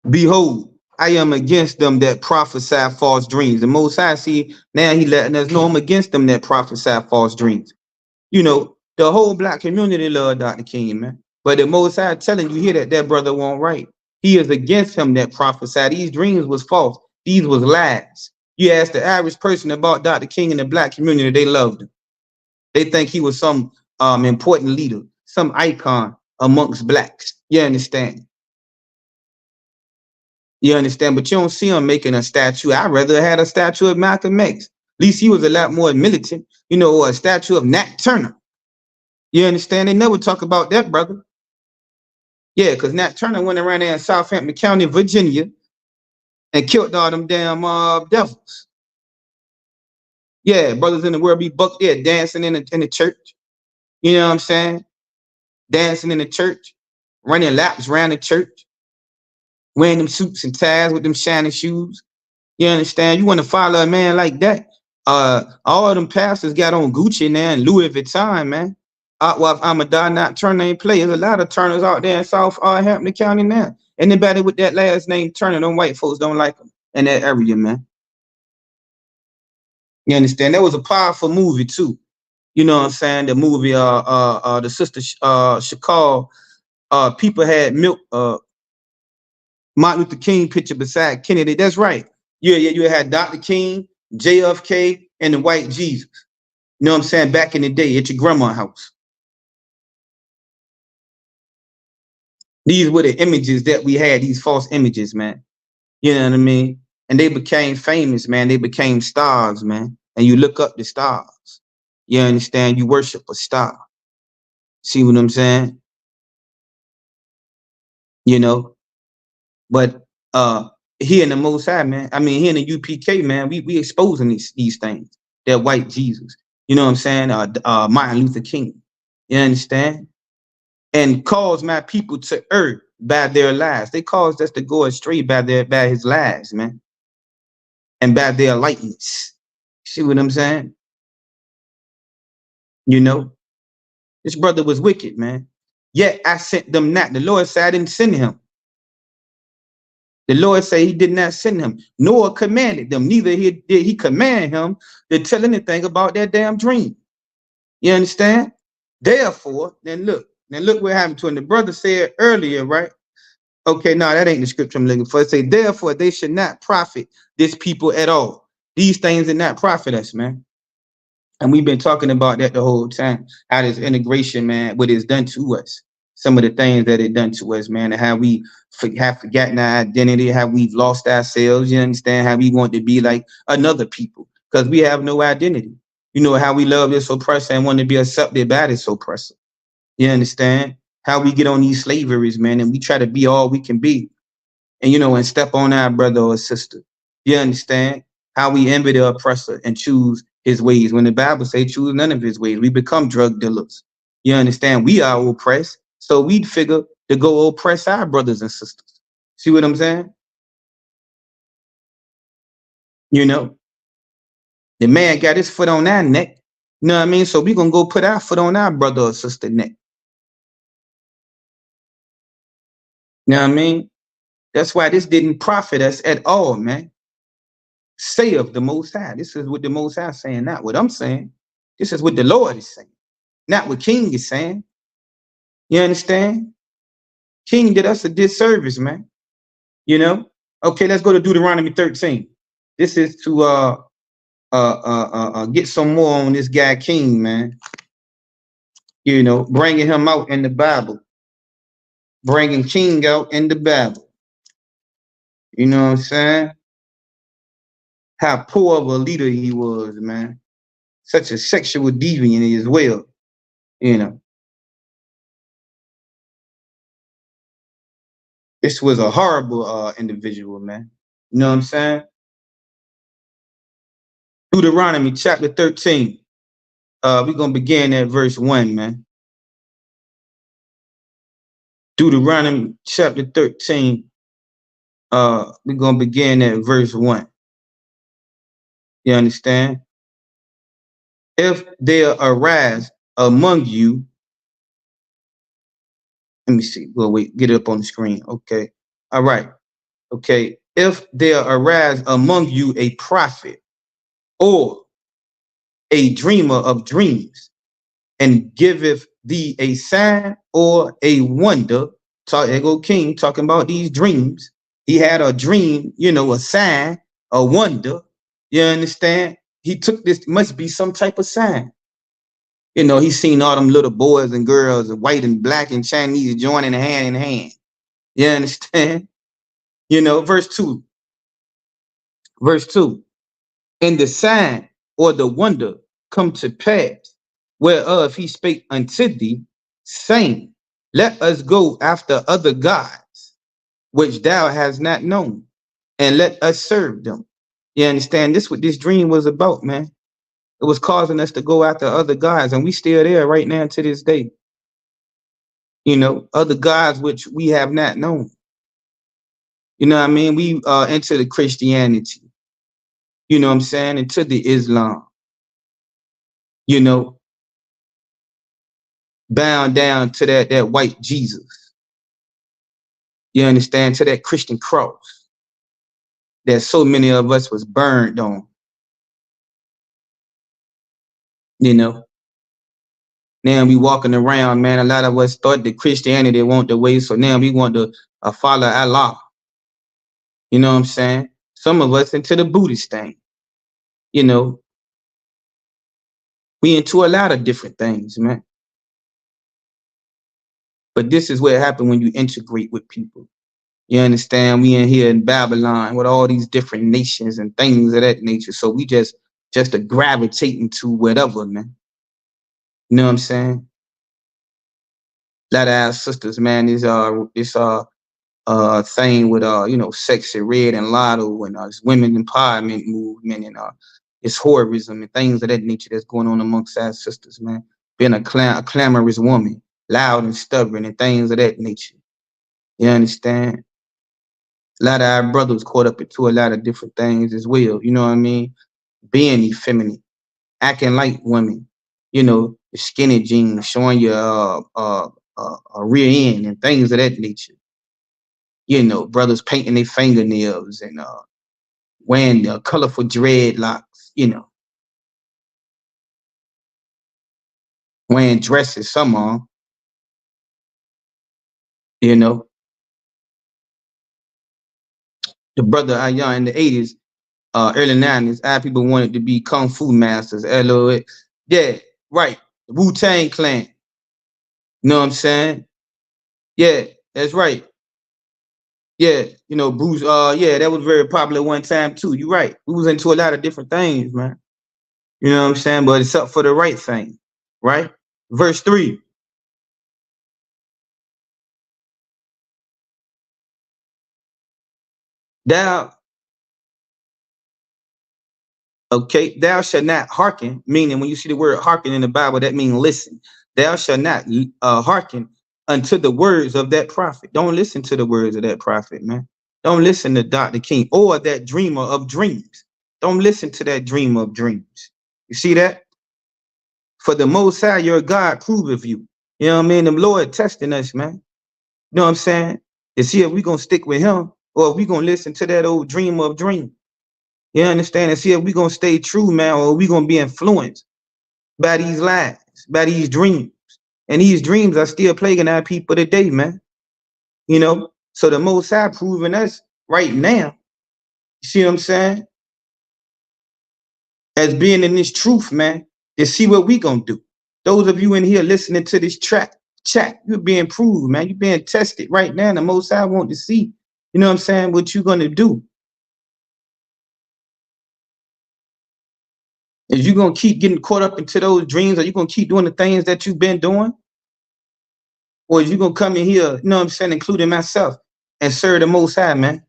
Behold, I am against them that prophesy false dreams. The Most High, see, now he letting us know I'm against them that prophesy false dreams. You know, the whole black community love Dr. King, man. But the Most High telling you here that that brother won't right. He is against him that prophesy. These dreams was false. These was lies. You ask the average person about Dr. King in the black community, they loved him. They think he was some important leader, some icon amongst blacks. You understand? You understand? But you don't see him making a statue. I'd rather had a statue of Malcolm X. At least he was a lot more militant, you know, or a statue of Nat Turner. You understand? They never talk about that, brother. Yeah, because Nat Turner went around there in Southampton County, Virginia, and killed all them damn devils. Yeah, brothers in the world be buck there dancing in the church. You know what I'm saying? Dancing in the church, running laps around the church, wearing them suits and ties with them shiny shoes. You understand? You want to follow a man like that? All of them pastors got on Gucci now and Louis Vuitton, man. Well, if I'm a die not Turner ain't play. There's a lot of Turners out there in Southampton County now. Anybody with that last name Turner, them white folks don't like them in that area, man. You understand? That was a powerful movie too. You know what I'm saying? The movie, the sister Shakal, people had milk, Martin Luther King picture beside Kennedy. That's right. Yeah, you had Dr. King, JFK, and the white Jesus. You know what I'm saying? Back in the day at your grandma's house. These were the images that we had, these false images, man. You know what I mean? And they became famous, man. They became stars, man. And you look up the stars. You understand? You worship a star. See what I'm saying? You know? But here in the Most High, man, I mean, here in the UPK, man, we exposing these things. That white Jesus. You know what I'm saying? Martin Luther King. You understand? And cause my people to err by their lies. They caused us to go astray by his lies, man. And by their lightness. See what I'm saying? You know? This brother was wicked, man. Yet I sent them not. The Lord said I didn't send him. The Lord said he did not send him, nor commanded them. Neither did he command him to tell anything about that damn dream. You understand? Therefore, then look what happened to him. The brother said earlier, right? Okay, no, that ain't the scripture I'm looking for. It say, therefore, they should not profit this people at all. These things did not profit us, man. And we've been talking about that the whole time. How this integration, man, what it's done to us. Some of the things that it done to us, man, and how we have forgotten our identity, how we've lost ourselves. You understand? How we want to be like another people because we have no identity. You know how we love this oppressor and want to be accepted by this oppressor. You understand? How we get on these slaveries, man, and we try to be all we can be. And, you know, and step on our brother or sister. You understand? How we envy the oppressor and choose his ways. When the Bible says choose none of his ways, we become drug dealers. You understand? We are oppressed. So we'd figure to go oppress our brothers and sisters. See what I'm saying? You know, the man got his foot on our neck. You know what I mean? So we're going to go put our foot on our brother or sister neck. You know what I mean? That's why this didn't profit us at all, man. Say of the Most High. This is what the Most High is saying, not what I'm saying. This is what the Lord is saying, not what King is saying. You understand? King did us a disservice, man. You know? Okay, let's go to Deuteronomy 13. This is to get some more on this guy King, man. You know, bringing him out in the Bible. Bringing King out in the Bible. You know what I'm saying? How poor of a leader he was, man. Such a sexual deviant as well, you know. This was a horrible individual, man. You know what I'm saying? Deuteronomy chapter 13. We're going to begin at verse 1, man. Deuteronomy chapter 13. We're going to begin at verse 1. You understand? If there arise among you, let me see. Well, wait, get it up on the screen. Okay. All right. Okay. if there arise among you a prophet or a dreamer of dreams, and giveth thee a sign or a wonder. There go King talking about these dreams. He had a dream, you know, a sign, a wonder. You understand? He took this, must be some type of sign. You know, he seen all them little boys and girls, white and black and Chinese, joining hand in hand. You understand? You know, verse 2. Verse 2. And the sign or the wonder come to pass, whereof he spake unto thee, saying, let us go after other gods, which thou hast not known, and let us serve them. You understand? This what this dream was about, man. It was causing us to go after other gods, and we still there right now to this day. You know, other gods which we have not known. You know what I mean? We into the Christianity. You know what I'm saying? Into the Islam. You know, bound down to that white Jesus. You understand? To that Christian cross that so many of us was burned on. You know, now we walking around, man. A lot of us thought that Christianity want the way, so now we want to follow Allah. You know what I'm saying? Some of us into the Buddhist thing. You know, we into a lot of different things, man. But this is what happened when you integrate with people. You understand? We in here in Babylon with all these different nations and things of that nature. So we just are gravitating to whatever, man. You know what I'm saying? A lot of our sisters, man, this thing with you know, Sexy Red and Lotto and this women empowerment movement and it's horrorism and things of that nature that's going on amongst our sisters, man. Being a clamorous woman, loud and stubborn and things of that nature. You understand? A lot of our brothers caught up into a lot of different things as well. You know what I mean? Being effeminate, acting like women. You know, the skinny jeans, showing your a rear end and things of that nature. You know, brothers painting their fingernails and wearing colorful dreadlocks. You know, wearing dresses. Some on. You know, the brother Ayan in the 80s, early 90s, our people wanted to be kung fu masters. LOA. Yeah, right. Wu-Tang Clan. You know what I'm saying? Yeah, that's right. Yeah, you know, Bruce, yeah, that was very popular one time too. You're right. We was into a lot of different things, man. You know what I'm saying? But it's up for the right thing, right? Verse 3. Thou shalt not hearken, meaning when you see the word hearken in the Bible, that means listen. Thou shalt not hearken unto the words of that prophet. Don't listen to the words of that prophet, man. Don't listen to Dr. King or that dreamer of dreams. Don't listen to that dreamer of dreams. You see that? For the Most High, your God, proveth you. You know what I mean? The Lord testing us, man. You know what I'm saying? To see if we gonna stick with him or if we gonna listen to that old dreamer of dreams. You understand? And see if we gonna stay true, man, or we gonna be influenced by these lies, by these dreams. And these dreams are still plaguing our people today, man. You know? So the Most High proving us right now. You see what I'm saying? As being in this truth, man, to see what we gonna do. Those of you in here listening to this chat, you're being proved, man. You're being tested right now. The Most High want to see, you know what I'm saying, what you gonna do. Is you gonna keep getting caught up into those dreams? Are you gonna keep doing the things that you've been doing? Or is you gonna come in here, you know what I'm saying, including myself, and serve the Most High, man?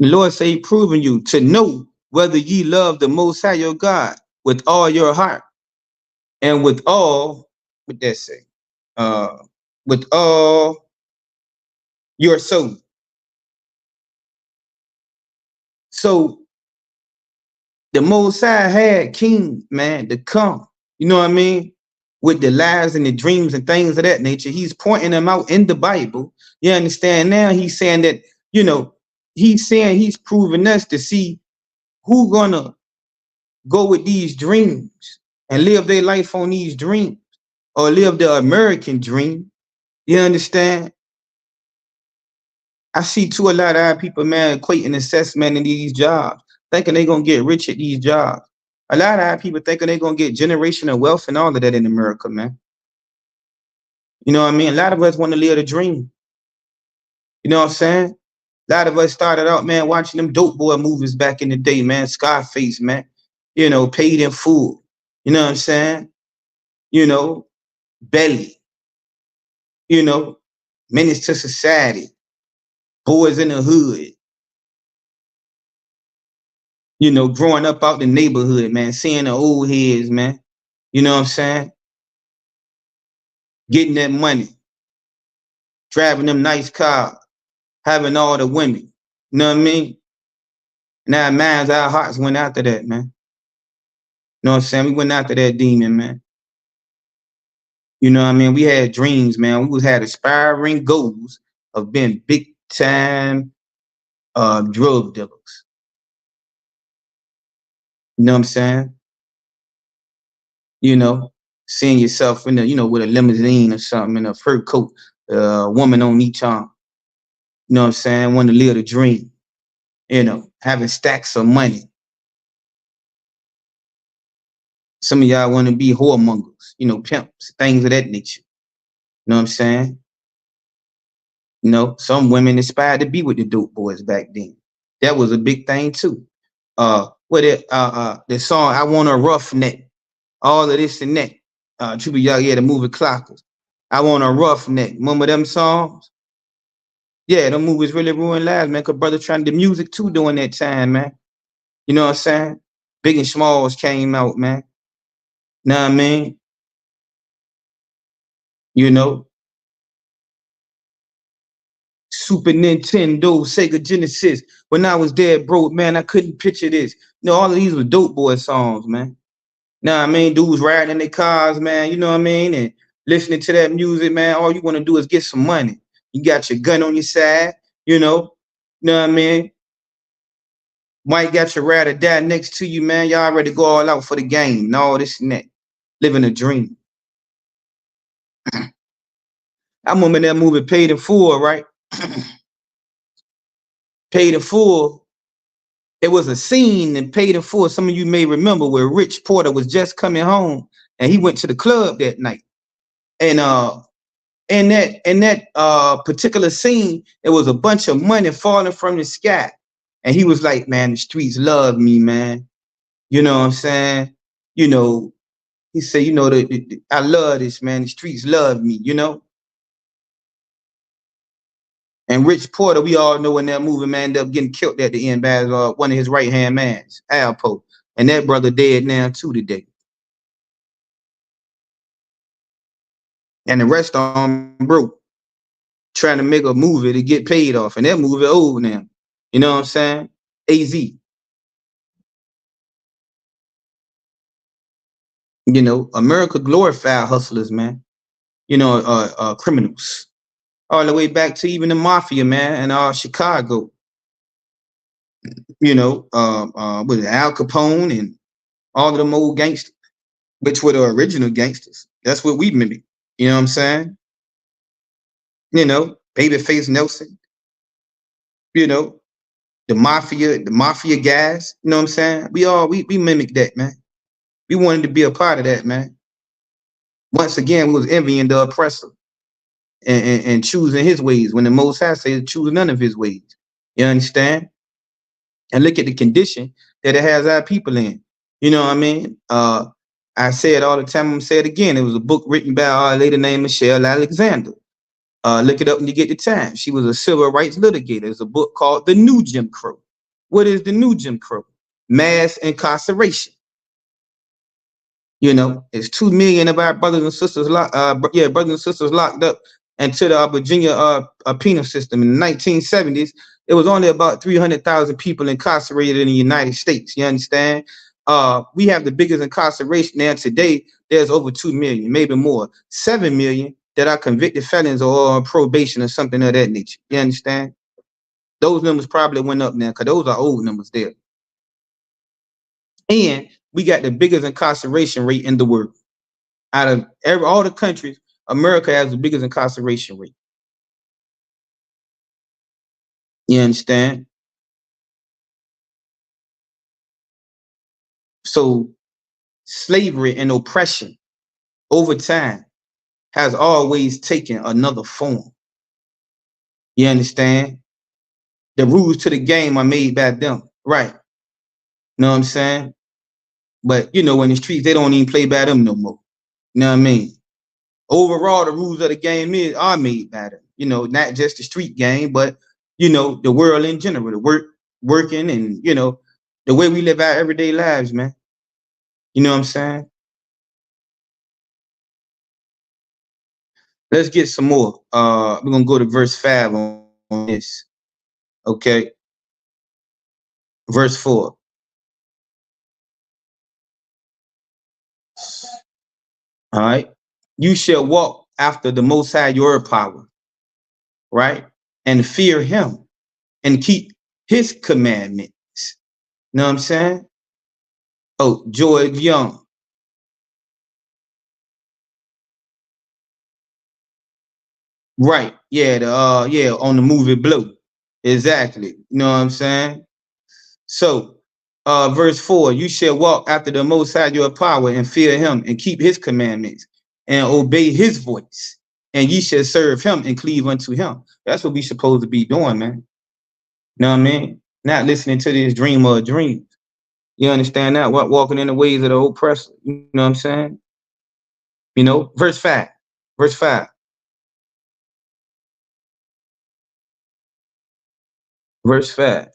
The Lord say he proving you to know whether ye love the Most High your God with all your heart and with all, what that say? With all your soul. So the Most High had King, man, to come, you know what I mean, with the lies and the dreams and things of that nature. He's pointing them out in the Bible. You understand? Now he's saying that, you know, he's saying he's proving us to see who gonna go with these dreams and live their life on these dreams or live the American dream. You understand? I see too a lot of our people, man, equating assessment in these jobs, thinking they're gonna get rich at these jobs. A lot of our people thinking they're gonna get generational wealth and all of that in America, man. You know what I mean? A lot of us want to live the dream. You know what I'm saying? A lot of us started out, man, watching them dope boy movies back in the day, man. Scarface, man. You know, Paid in Full. You know what I'm saying? You know, Belly. You know, Menace to Society. Boys in the Hood. You know, growing up out the neighborhood, man. Seeing the old heads, man. You know what I'm saying? Getting that money. Driving them nice cars. Having all the women. You know what I mean? And our minds, our hearts went after that, man. You know what I'm saying? We went after that demon, man. You know what I mean? We had dreams, man. We had aspiring goals of being big time drug dealers. You know what I'm saying? You know, seeing yourself in the, you know, with a limousine or something in a fur coat, woman on each arm. You know what I'm saying? Want to live the dream. You know, having stacks of money. Some of y'all want to be whoremongers, you know, pimps, things of that nature. You know what I'm saying? You know, some women aspired to be with the dope boys back then. That was a big thing too. The song "I Want a Roughneck," all of this and that. Triple Y'all, yeah, the movie Clockers. "I Want a Roughneck." Remember them songs? Yeah, them movies really ruined lives, man. Cause brother trying to do music too during that time, man. You know what I'm saying? Big and Smalls came out, man. Know what I mean? You know, Super Nintendo, Sega Genesis. When I was dead broke, man, I couldn't picture this. You know, all of these were dope boy songs, man. Know what I mean? Dudes riding in their cars, man, you know what I mean? And listening to that music, man, all you want to do is get some money. You got your gun on your side, you know what I mean? Might got your ride or die next to you, man. Y'all ready to go all out for the game and all this and that. Living a dream. I remember that movie Paid in Full, right? Paid in Full. It was a scene in Paid in Full. Some of you may remember where Rich Porter was just coming home and he went to the club that night. And in that particular scene, it was a bunch of money falling from the sky. And he was like, man, the streets love me, man. You know what I'm saying? You know, he said, you know, I love this, man. The streets love me, you know? And Rich Porter, we all know in that movie, man, ended up getting killed at the end by one of his right-hand mans, Alpo. And that brother dead now too today. And the rest of them broke, trying to make a movie to get paid off. And that movie old now. You know what I'm saying? AZ. You know, America glorified hustlers, man. You know, criminals. All the way back to even the mafia, man, and Chicago. You know, with Al Capone and all of them old gangsters, which were the original gangsters. That's what we mimic. You know what I'm saying? You know, Babyface Nelson. You know, the mafia guys. You know what I'm saying? We mimic that, man. We wanted to be a part of that, man. Once again, we was envying the oppressor and choosing his ways when the Most High says choose none of his ways. You understand? And look at the condition that it has our people in. You know what I mean? I say it all the time. I'm gonna say it again. It was a book written by a lady named Michelle Alexander. Look it up when you get the time. She was a civil rights litigator. There's a book called The New Jim Crow. What is the new Jim Crow? Mass incarceration. You know, it's 2 million of our brothers and sisters locked up into the Virginia penal system. In the 1970s, it was only about 300,000 people incarcerated in the United States. You understand? We have the biggest incarceration now today. There's over 2 million, maybe more, 7 million that are convicted felons or on probation or something of that nature. You understand? Those numbers probably went up now because those are old numbers there. And we got the biggest incarceration rate in the world. Out of all the countries, America has the biggest incarceration rate. You understand? So slavery and oppression over time has always taken another form. You understand? The rules to the game are made by them, right? Know what I'm saying? But you know, in the streets, they don't even play by them no more. You know what I mean? Overall, the rules of the game are made by them. You know, not just the street game, but you know, the world in general, the working, and you know, the way we live our everyday lives, man. You know what I'm saying? Let's get some more. We're gonna go to verse 5 on this. Okay. Verse 4. All right. You shall walk after the Most High your power, right? And fear him and keep his commandments. Know what I'm saying? Oh, George Young. Right. Yeah, on the movie Blue. Exactly. You know what I'm saying? So verse 4, you shall walk after the Most High your power and fear him and keep his commandments and obey his voice. And ye shall serve him and cleave unto him. That's what we supposed to be doing, man. You know what I mean? Not listening to this dreamer of dreams. You understand that? Walking in the ways of the oppressor. You know what I'm saying? You know, verse 5. Verse 5. Verse 5.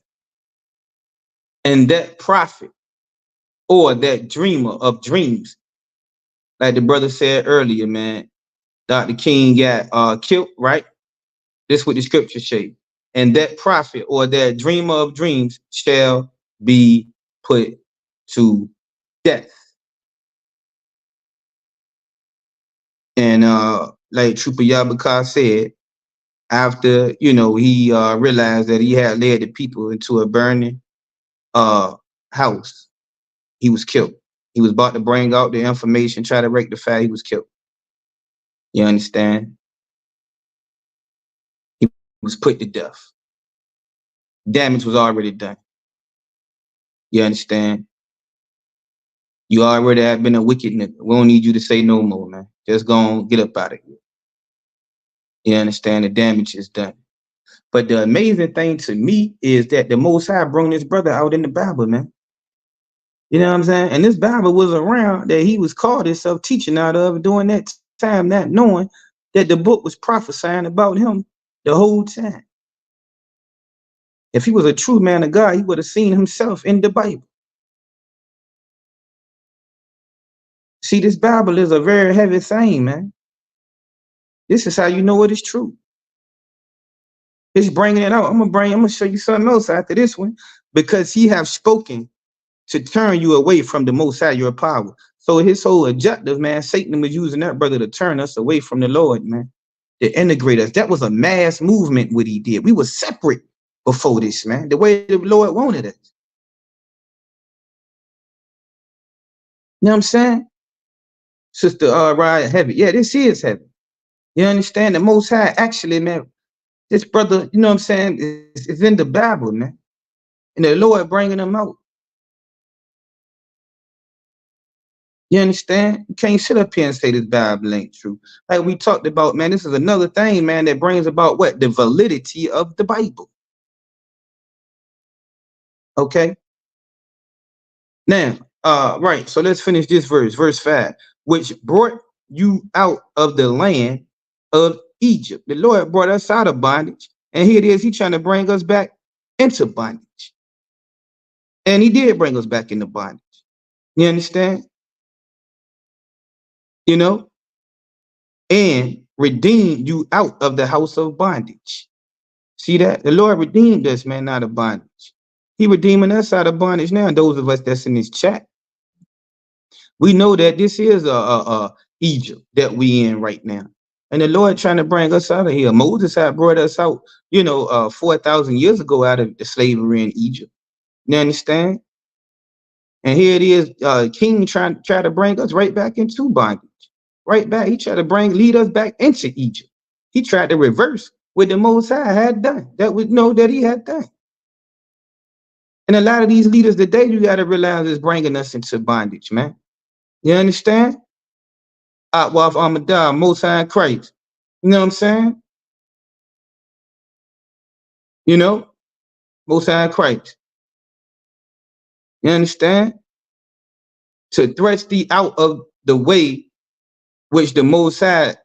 And that prophet or that dreamer of dreams, like the brother said earlier, man, Dr. King got killed, right? This is what the scriptures say. And that prophet or that dreamer of dreams shall be put to death. And like Trooper Yabaka said, after, you know, he realized that he had led the people into a burning house, he was killed. He was about to bring out the information, try to rectify, he was killed. You understand? He was put to death. Damage was already done. You understand? You already have been a wicked nigga. We don't need you to say no more, man. Just go on, get up out of here. You understand? The damage is done. But the amazing thing to me is that the Most High brought this brother out in the Bible, man. You know what I'm saying? And this Bible was around that he was called himself teaching out of during that time, not knowing that the book was prophesying about him the whole time. If he was a true man of God, he would have seen himself in the Bible. See, this Bible is a very heavy thing, man. This is how you know it is true. It's bringing it out. I'm gonna show you something else after this one, because he have spoken to turn you away from the Most High, your power. So his whole objective, man, Satan was using that brother to turn us away from the Lord, man, to integrate us. That was a mass movement, what he did. We were separate before this, man, the way the Lord wanted us. You know what I'm saying? Sister Ryan Heavy. Yeah, this is heavy. You understand? The Most High actually, man, this brother, you know what I'm saying, is in the Bible, man. And the Lord bringing them out. You understand? You can't sit up here and say this Bible ain't true. Like we talked about, man, this is another thing, man, that brings about what? The validity of the Bible. Okay? Now, right, so let's finish this verse, verse 5, which brought you out of the land of Egypt. The Lord brought us out of bondage, and here it is, he trying to bring us back into bondage. And he did bring us back into bondage. You understand? You know? And redeem you out of the house of bondage. See that? The Lord redeemed us, man, out of bondage. He redeeming us out of bondage now. Those of us that's in this chat, We know that this is a Egypt that we in right now. And the Lord trying to bring us out of here. Moses had brought us out, 4,000 years ago out of the slavery in Egypt. You understand? And here it is, King try to bring us right back into bondage. Right back. He tried to lead us back into Egypt. He tried to reverse what the Most High had done. That we know that he had done. And a lot of these leaders today, you got to realize, is bringing us into bondage, man. You understand? Atwaf Amadah, Most High Christ. You know what I'm saying? You know, Most High Christ. You understand? To thrust thee out of the way which the Most High,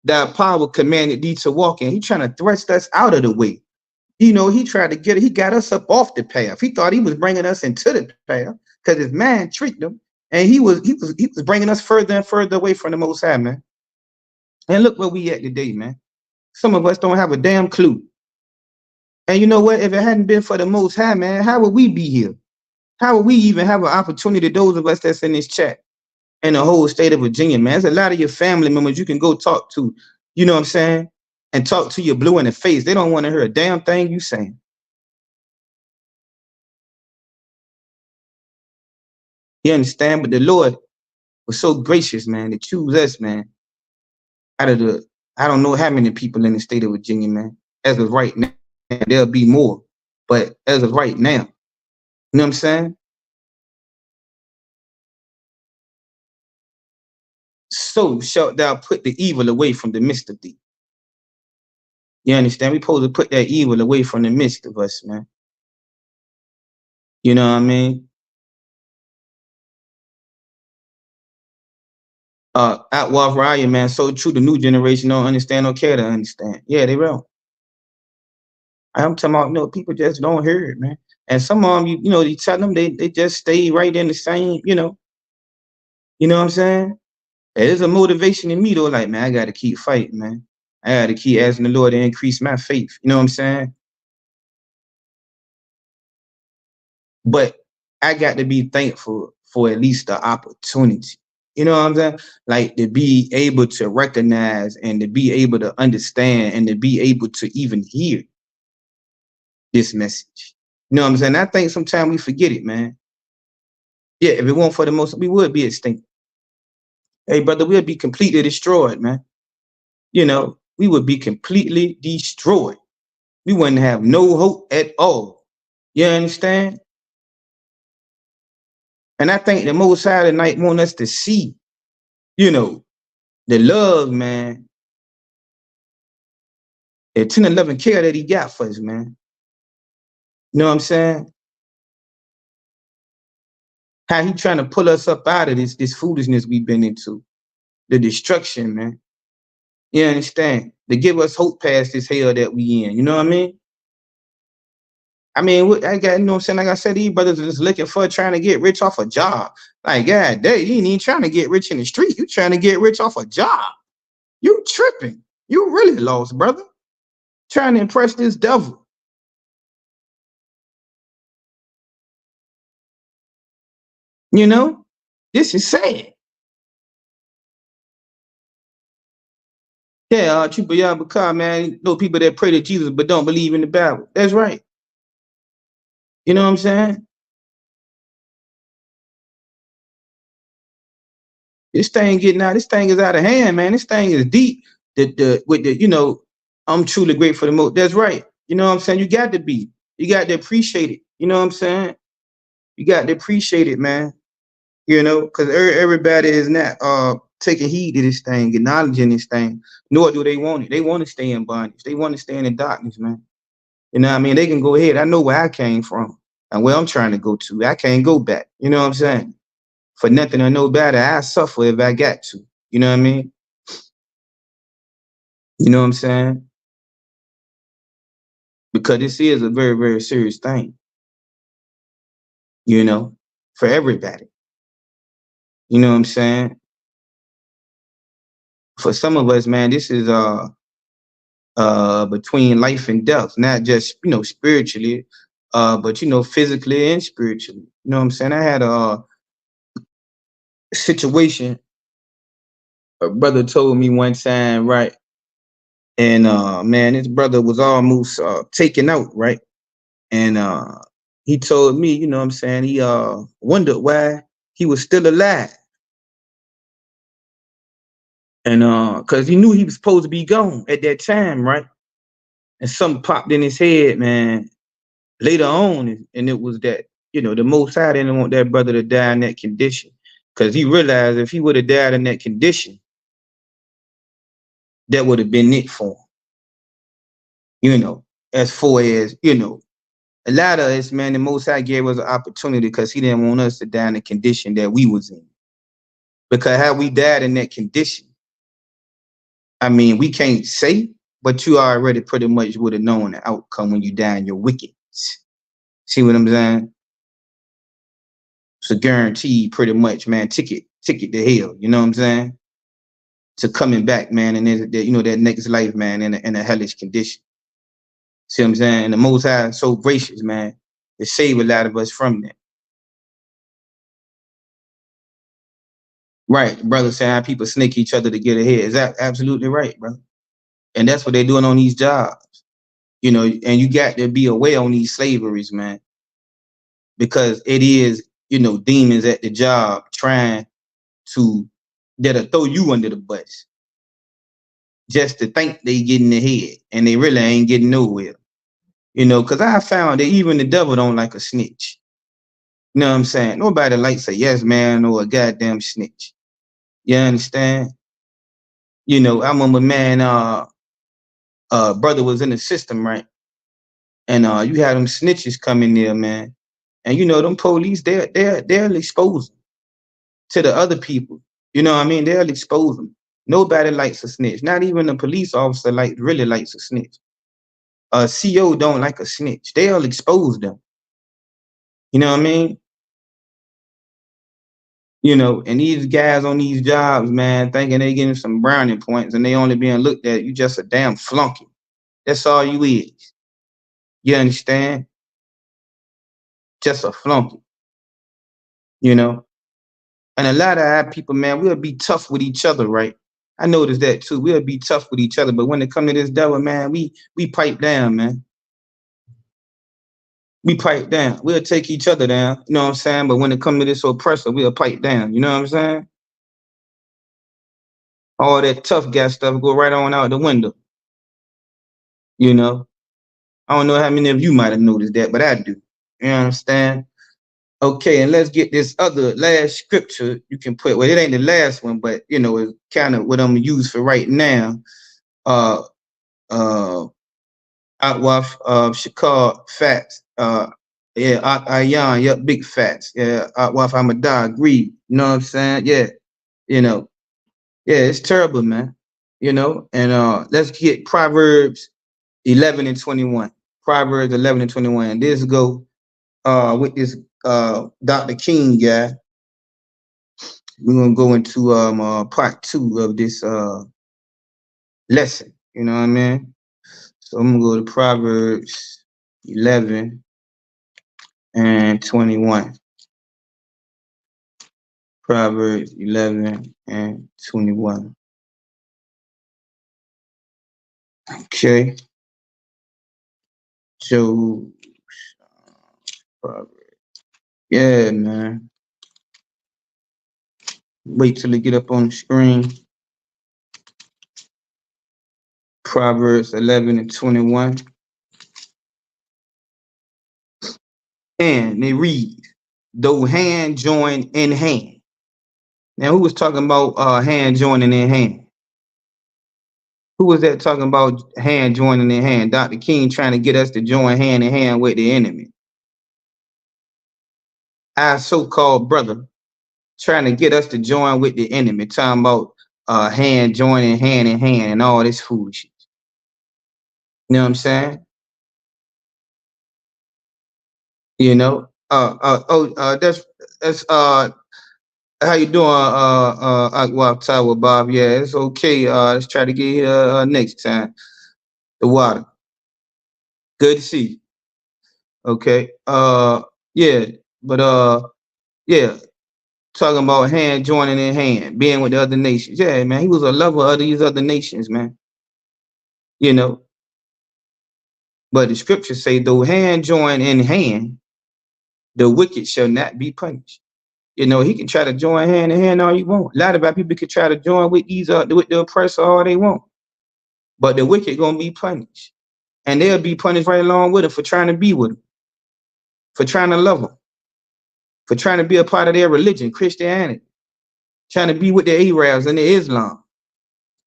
that power commanded thee to walk in. He trying to thrust us out of the way. He tried to he got us up off the path. He thought he was bringing us into the path because his man tricked him, and he was bringing us further and further away from the Most High, man. And look where we at today, man. Some of us don't have a damn clue. And you know what? If it hadn't been for the Most High, man, how would we be here? How would we even have an opportunity, those of us that's in this chat, in the whole state of Virginia, man? There's a lot of your family members you can go talk to, you know what I'm saying? And talk to you blue in the face. They don't want to hear a damn thing you saying. You understand? But the Lord was so gracious, man, to choose us, man, out of the, I don't know how many people in the state of Virginia, man. As of right now, there'll be more. But as of right now, you know what I'm saying? So shalt thou put the evil away from the midst of thee. You understand? We supposed to put that evil away from the midst of us, man. You know what I mean? Atwaf Raya, man, so true. The new generation don't understand or care to understand. Yeah, they will. I'm talking about, people just don't hear it, man. And some of them, you tell them they just stay right in the same, You know what I'm saying? There's a motivation in me, though, like, man, I got to keep fighting, man. I got to keep asking the Lord to increase my faith. You know what I'm saying? But I got to be thankful for at least the opportunity. You know what I'm saying? Like, to be able to recognize and to be able to understand and to be able to even hear this message. You know what I'm saying? I think sometimes we forget it, man. Yeah, if it weren't for the most, we would be extinct. Hey, brother, we'd be completely destroyed, man. We would be completely destroyed. We wouldn't have no hope at all. You understand? And I think the Most High tonight want us to see, the love, man, the 10 and 11 care that he got for us, man. You know what I'm saying? How he trying to pull us up out of this foolishness we've been into. The destruction, man. You understand? To give us hope past this hell that we in. You know what I mean? I got, you know what I'm saying? Like I said, these brothers are just looking for trying to get rich off a job. Like, God, you ain't even trying to get rich in the street. You trying to get rich off a job. You tripping. You really lost, brother. Trying to impress this devil. This is sad. Yeah, ISUPK, man, people that pray to Jesus but don't believe in the Bible. That's right. You know what I'm saying? This thing is out of hand, man. This thing is deep. I'm truly grateful for the most. That's right. You know what I'm saying? You got to be. You got to appreciate it. You know what I'm saying? You got to appreciate it, man. Because everybody is not taking heed to this thing, acknowledging this thing, nor do they want it. They want to stay in bondage. They want to stay in the darkness, man. You know what I mean? They can go ahead. I know where I came from and where I'm trying to go to. I can't go back. You know what I'm saying? For nothing or no better, I suffer if I got to. You know what I mean? You know what I'm saying? Because this is a very, very serious thing. For everybody. You know what I'm saying? For some of us, man, this is between life and death, not just, spiritually, but, physically and spiritually. You know what I'm saying? I had situation a brother told me one time, right? And man, his brother was almost taken out, right? And he told me, you know what I'm saying, he wondered why he was still alive. And cause he knew he was supposed to be gone at that time, right? And something popped in his head, man, later on, and it was that, you know, the Most High didn't want that brother to die in that condition. Cause he realized if he would have died in that condition, that would have been it for him. You know, as far as, you know, a lot of us, man, the Most High gave us an opportunity because he didn't want us to die in the condition that we was in. Because how we died in that condition, I mean, we can't say, but you already pretty much would have known the outcome when you die in your wickedness. See what I'm saying? It's a guarantee, pretty much, man. Ticket to hell. You know what I'm saying? To coming back, man, and then you know that next life, man, in a hellish condition. See what I'm saying? And the Most High is so gracious, man, to save a lot of us from that. Right, brother, saying how people snake each other to get ahead. Is that absolutely right, brother? And that's what they're doing on these jobs. You know, and you got to be aware on these slaveries, man, because it is, you know, demons at the job trying to that'll throw you under the bus just to think they getting ahead, and they really ain't getting nowhere. You know, because I found that even the devil don't like a snitch. You know what I'm saying? Nobody likes a yes man or a goddamn snitch. You understand? You know, I remember, man, brother was in the system, right? And you had them snitches come in there, man. And you know, them police, they'll expose them to the other people. You know what I mean? They'll expose them. Nobody likes a snitch. Not even a police officer really likes a snitch. A CO don't like a snitch. They'll expose them. You know what I mean? You know, and these guys on these jobs, man, thinking they getting some brownie points and they only being looked at, you just a damn flunky. That's all you is. You understand? Just a flunky. You know? And a lot of our people, man, we'll be tough with each other, right? I noticed that too. We'll be tough with each other, but when it come to this devil, man, we pipe down, man. We pipe down. We'll take each other down, you know what I'm saying? But when it come to this oppressor, we'll pipe down, you know what I'm saying? All that tough guy stuff go right on out the window. You know? I don't know how many of you might have noticed that, but I do. You understand? Okay, and let's get this other last scripture you can put. Well, it ain't the last one, but you know, it's kind of what I'm gonna use for right now. Atwaf Shakar Fats. Yeah, Ayan, yep, big fats. Yeah, Atwaf Hamadah, agreed. You know what I'm saying? Yeah, you know, yeah, it's terrible, man. You know, and let's get Proverbs 11 and 21. Proverbs 11 and 21. And this go with this Dr. King guy. We're gonna go into part 2 of this lesson. You know what I mean? So I'm gonna go to Proverbs 11 and 21. Proverbs 11 and 21. Okay. So Proverbs. Yeah, man. Wait till it get up on the screen. Proverbs 11 and 21. And they read, though hand join in hand. Now, who was talking about hand joining in hand? Who was that talking about hand joining in hand? Dr. King trying to get us to join hand in hand with the enemy. Our so-called brother trying to get us to join with the enemy, talking about hand joining hand in hand and all this foolishness. You know what I'm saying? You know, that's how you doing, Akwab Tower, Bob? Yeah, it's okay. Let's try to get here next time. The water. Good to see you. Okay. Yeah, but yeah. Talking about hand joining in hand, being with the other nations. Yeah, man, he was a lover of these other nations, man. You know, but the scriptures say, though hand join in hand, the wicked shall not be punished. You know, he can try to join hand in hand all you want. A lot of bad people can try to join with these with the oppressor all they want. But the wicked gonna be punished. And they'll be punished right along with it for trying to be with them, for trying to love them, for trying to be a part of their religion, Christianity, trying to be with the Arabs and the Islam,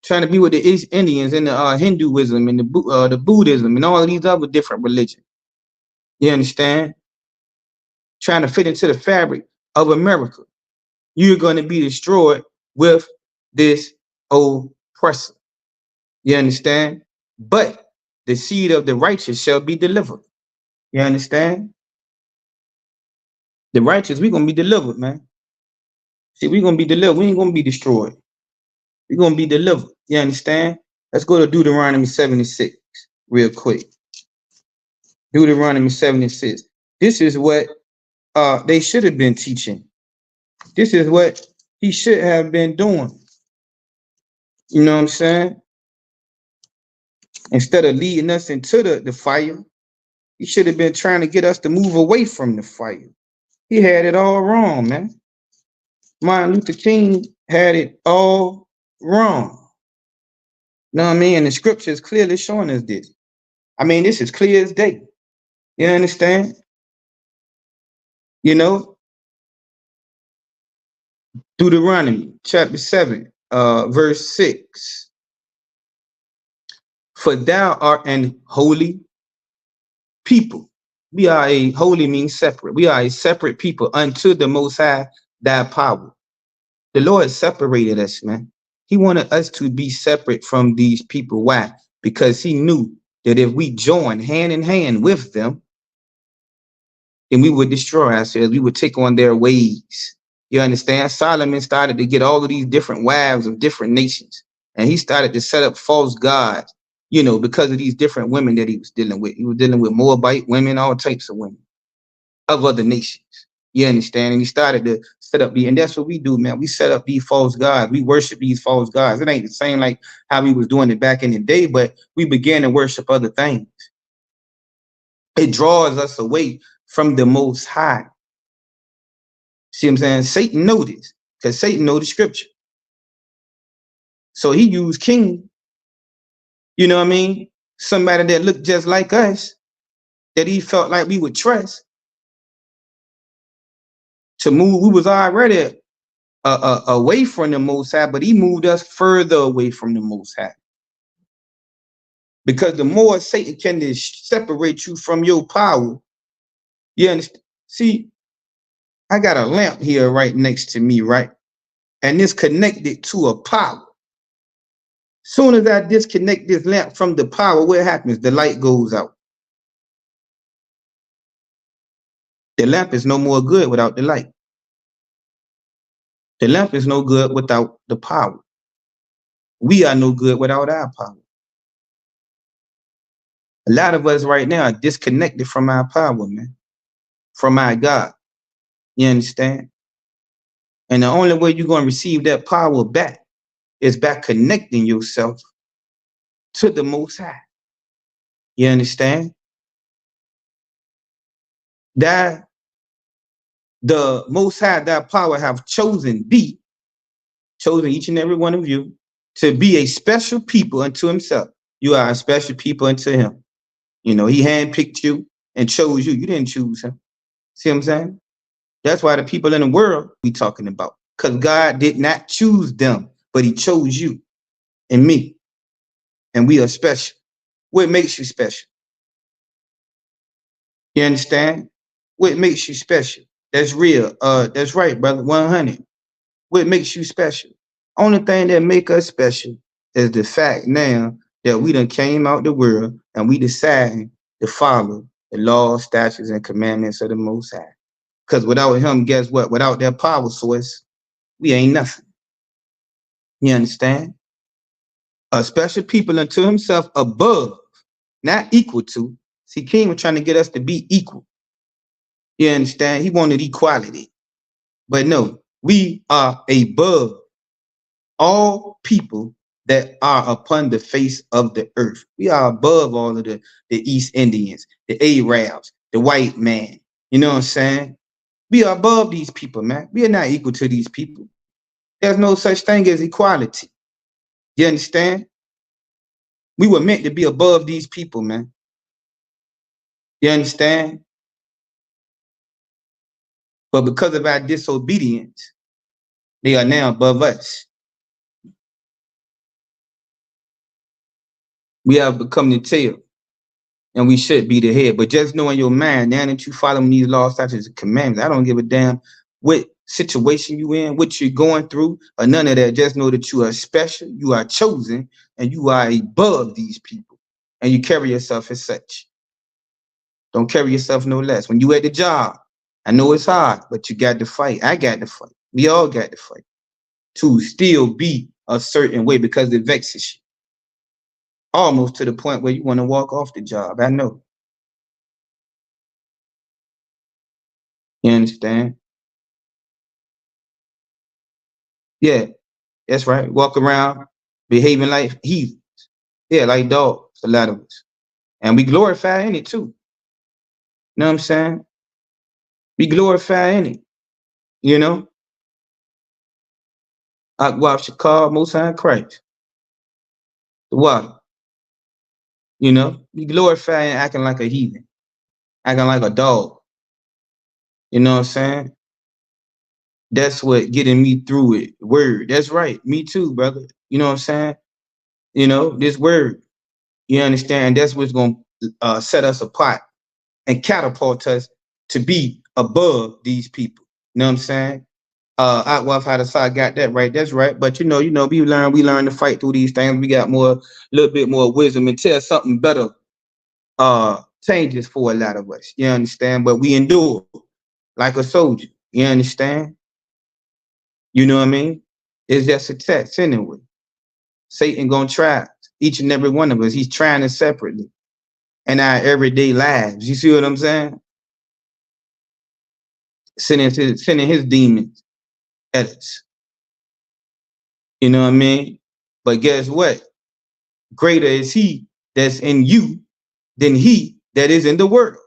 trying to be with the East Indians and the Hinduism and the Buddhism and all of these other different religions. You understand? Trying to fit into the fabric of America. You're going to be destroyed with this oppressor. You understand? But the seed of the righteous shall be delivered. You understand? The righteous, we're going to be delivered, man. See, we're going to be delivered. We ain't going to be destroyed. We're going to be delivered. You understand? Let's go to Deuteronomy 76 real quick. Deuteronomy 76. This is what they should have been teaching. This is what he should have been doing. You know what I'm saying? Instead of leading us into the fire, he should have been trying to get us to move away from the fire. He had it all wrong, man. Martin Luther King had it all wrong. You know what I mean? And the scripture is clearly showing us this. I mean, this is clear as day. You understand? You know? Deuteronomy chapter 7, verse 6. For thou art an holy people. We are a holy means separate. We are a separate people unto the Most High, thy power. The Lord separated us, man. He wanted us to be separate from these people. Why? Because he knew that if we join hand in hand with them, then we would destroy ourselves. We would take on their ways. You understand? Solomon started to get all of these different wives of different nations. And he started to set up false gods, you know, because of these different women that he was dealing with. He was dealing with Moabite women, all types of women of other nations. You understand? And he started to set up and that's what we do, man. We set up these false gods. We worship these false gods. It ain't the same like how we was doing it back in the day, but we began to worship other things. It draws us away from the Most High. See what I'm saying? Satan knows this because Satan knows the scripture. So he used King, you know what I mean? Somebody that looked just like us, that he felt like we would trust to move. We was already away from the Most High, but he moved us further away from the Most High. Because the more Satan can separate you from your power, you understand? See, I got a lamp here right next to me, right? And it's connected to a power. Soon as I disconnect this lamp from the power, what happens? The light goes out. The lamp is no more good without the light. The lamp is no good without the power. We are no good without our power. A lot of us right now are disconnected from our power, man, from our God. You understand? And the only way you're going to receive that power back is by connecting yourself to the Most High. You understand? That the Most High, that power have chosen thee, chosen each and every one of you to be a special people unto himself. You are a special people unto him. You know, he handpicked you and chose you. You didn't choose him. See what I'm saying? That's why the people in the world we talking about. Because God did not choose them, but he chose you and me. And we are special. What makes you special? You understand? What makes you special? That's real. That's right, brother. 100. What makes you special? Only thing that make us special is the fact now that we done came out the world and we decided to follow the laws, statutes, and commandments of the Most High. Because without him, guess what? Without that power source, we ain't nothing. You understand? A special people unto himself above, not equal to. See, King was trying to get us to be equal. You understand? He wanted equality. But no, We are above all people that are upon the face of the earth. We are above all of the East Indians, the Arabs, the white man. You know what I'm saying? We are above these people, man. We are not equal to these people. There's no such thing as equality. You understand? We were meant to be above these people, man. You understand? But because of our disobedience, they are now above us. We have become the tail, and we should be the head. But just know in your mind, now that you follow these laws, statutes, and commandments, I don't give a damn what situation you in, what you're going through, or none of that. Just know that you are special, you are chosen, and you are above these people, and you carry yourself as such. Don't carry yourself no less. When you at the job, I know it's hard, but you got to fight. I got to fight. We all got to fight to still be a certain way because it vexes you. Almost to the point where you want to walk off the job. I know. You understand? Yeah, that's right. Walk around behaving like heathens. Yeah, like dogs, a lot of us. And we glorify in it too. You know what I'm saying? We glorify in it. You know? Akbar Shakar, Most High Christ. The water. You know? We glorify and acting like a heathen. Acting like a dog. You know what I'm saying? That's what getting me through it. Word. That's right. Me too, brother. You know what I'm saying? You know, this word. You understand? That's what's going to set us apart and catapult us to be above these people. You know what I'm saying? Atwaf Hadasai got that right. That's right. But we learn to fight through these things. We got little bit more wisdom until something better changes for a lot of us. You understand? But we endure like a soldier. You understand? You know what I mean? It's just a test anyway. Satan gonna try each and every one of us. He's trying us separately in our everyday lives. You see what I'm saying? Sending his demons at us. You know what I mean? But guess what? Greater is he that's in you than he that is in the world.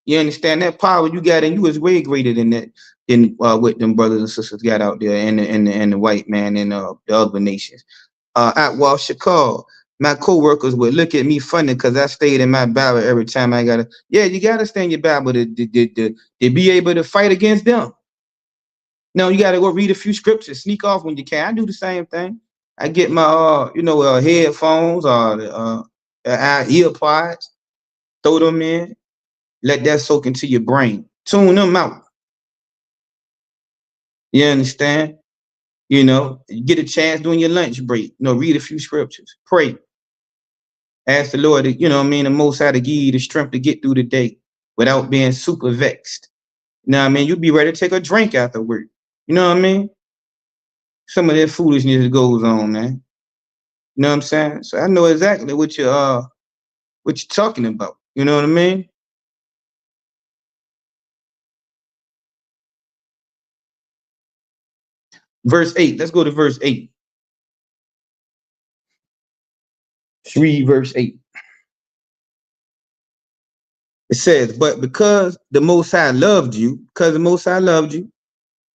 You understand? That power you got in you is way greater than that, than what them brothers and sisters got out there and the white man and the other nations. At Wall Shakar, my co-workers would look at me funny because I stayed in my Bible every time I gotta. Yeah, you gotta stay in your Bible to be able to fight against them. No, you gotta go read a few scriptures, sneak off when you can. I do the same thing. I get my headphones or ear pods, throw them in, let that soak into your brain, tune them out. You understand? You know, you get a chance during your lunch break, read a few scriptures, pray. Ask the Lord, the Most High to give you the strength to get through the day without being super vexed. You know what I mean? You'll be ready to take a drink after work. You know what I mean? Some of that foolishness goes on, man. You know what I'm saying? So I know exactly what you're talking about. You know what I mean? Verse 8. Let's go to verse 8. Let's read verse 8. It says, but because the Most High loved you,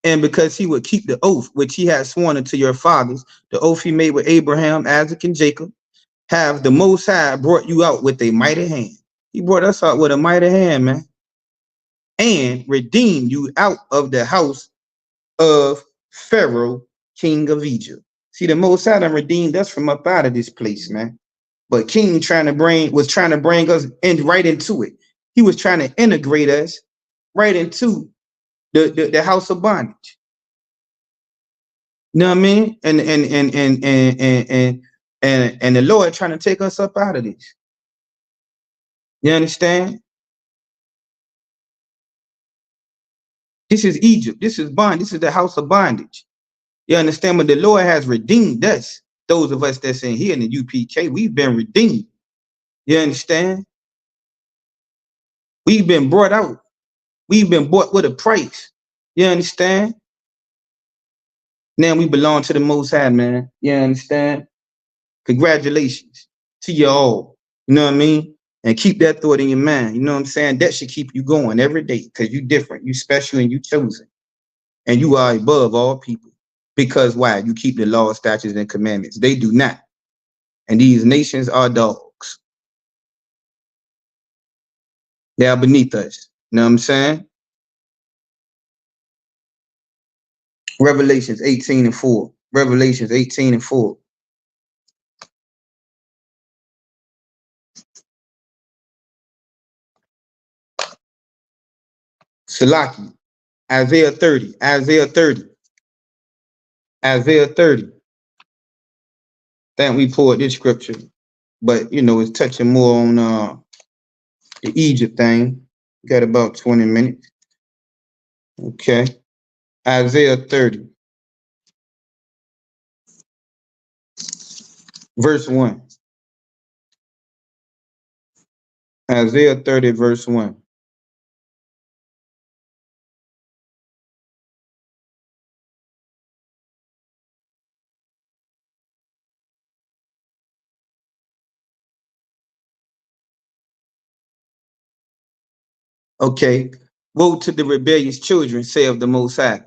and because he would keep the oath which he had sworn unto your fathers, the oath he made with Abraham, Isaac, and Jacob, have the Most High brought you out with a mighty hand. He brought us out with a mighty hand, man. And redeemed you out of the house of Pharaoh, king of Egypt. See, the Most High done redeemed us from up out of this place, man. But King was trying to bring us right into it. He was trying to integrate us right into the house of bondage. You know what I mean? And the Lord trying to take us up out of this. You understand? This is Egypt. This is bondage. This is the house of bondage. You understand? But the Lord has redeemed us. Those of us that's in here in the UPK, we've been redeemed. You understand? We've been brought out. We've been bought with a price. You understand? Now we belong to the Most High, man. You understand? Congratulations to you all. You know what I mean? And keep that thought in your mind. You know what I'm saying? That should keep you going every day because you different, you special, and you chosen. And you are above all people. Because why? You keep the law, statutes, and commandments. They do not. And these nations are dogs. They are beneath us. You know what I'm saying? Revelations 18:4. Revelations 18:4. Salaki. Isaiah 30. Isaiah 30. Isaiah 30. Then we pulled this scripture, but you know, it's touching more on the Egypt thing. Got about 20 minutes. Okay. Isaiah 30. Verse 1. Isaiah 30, verse 1. Okay. Woe to the rebellious children, say of the Most High,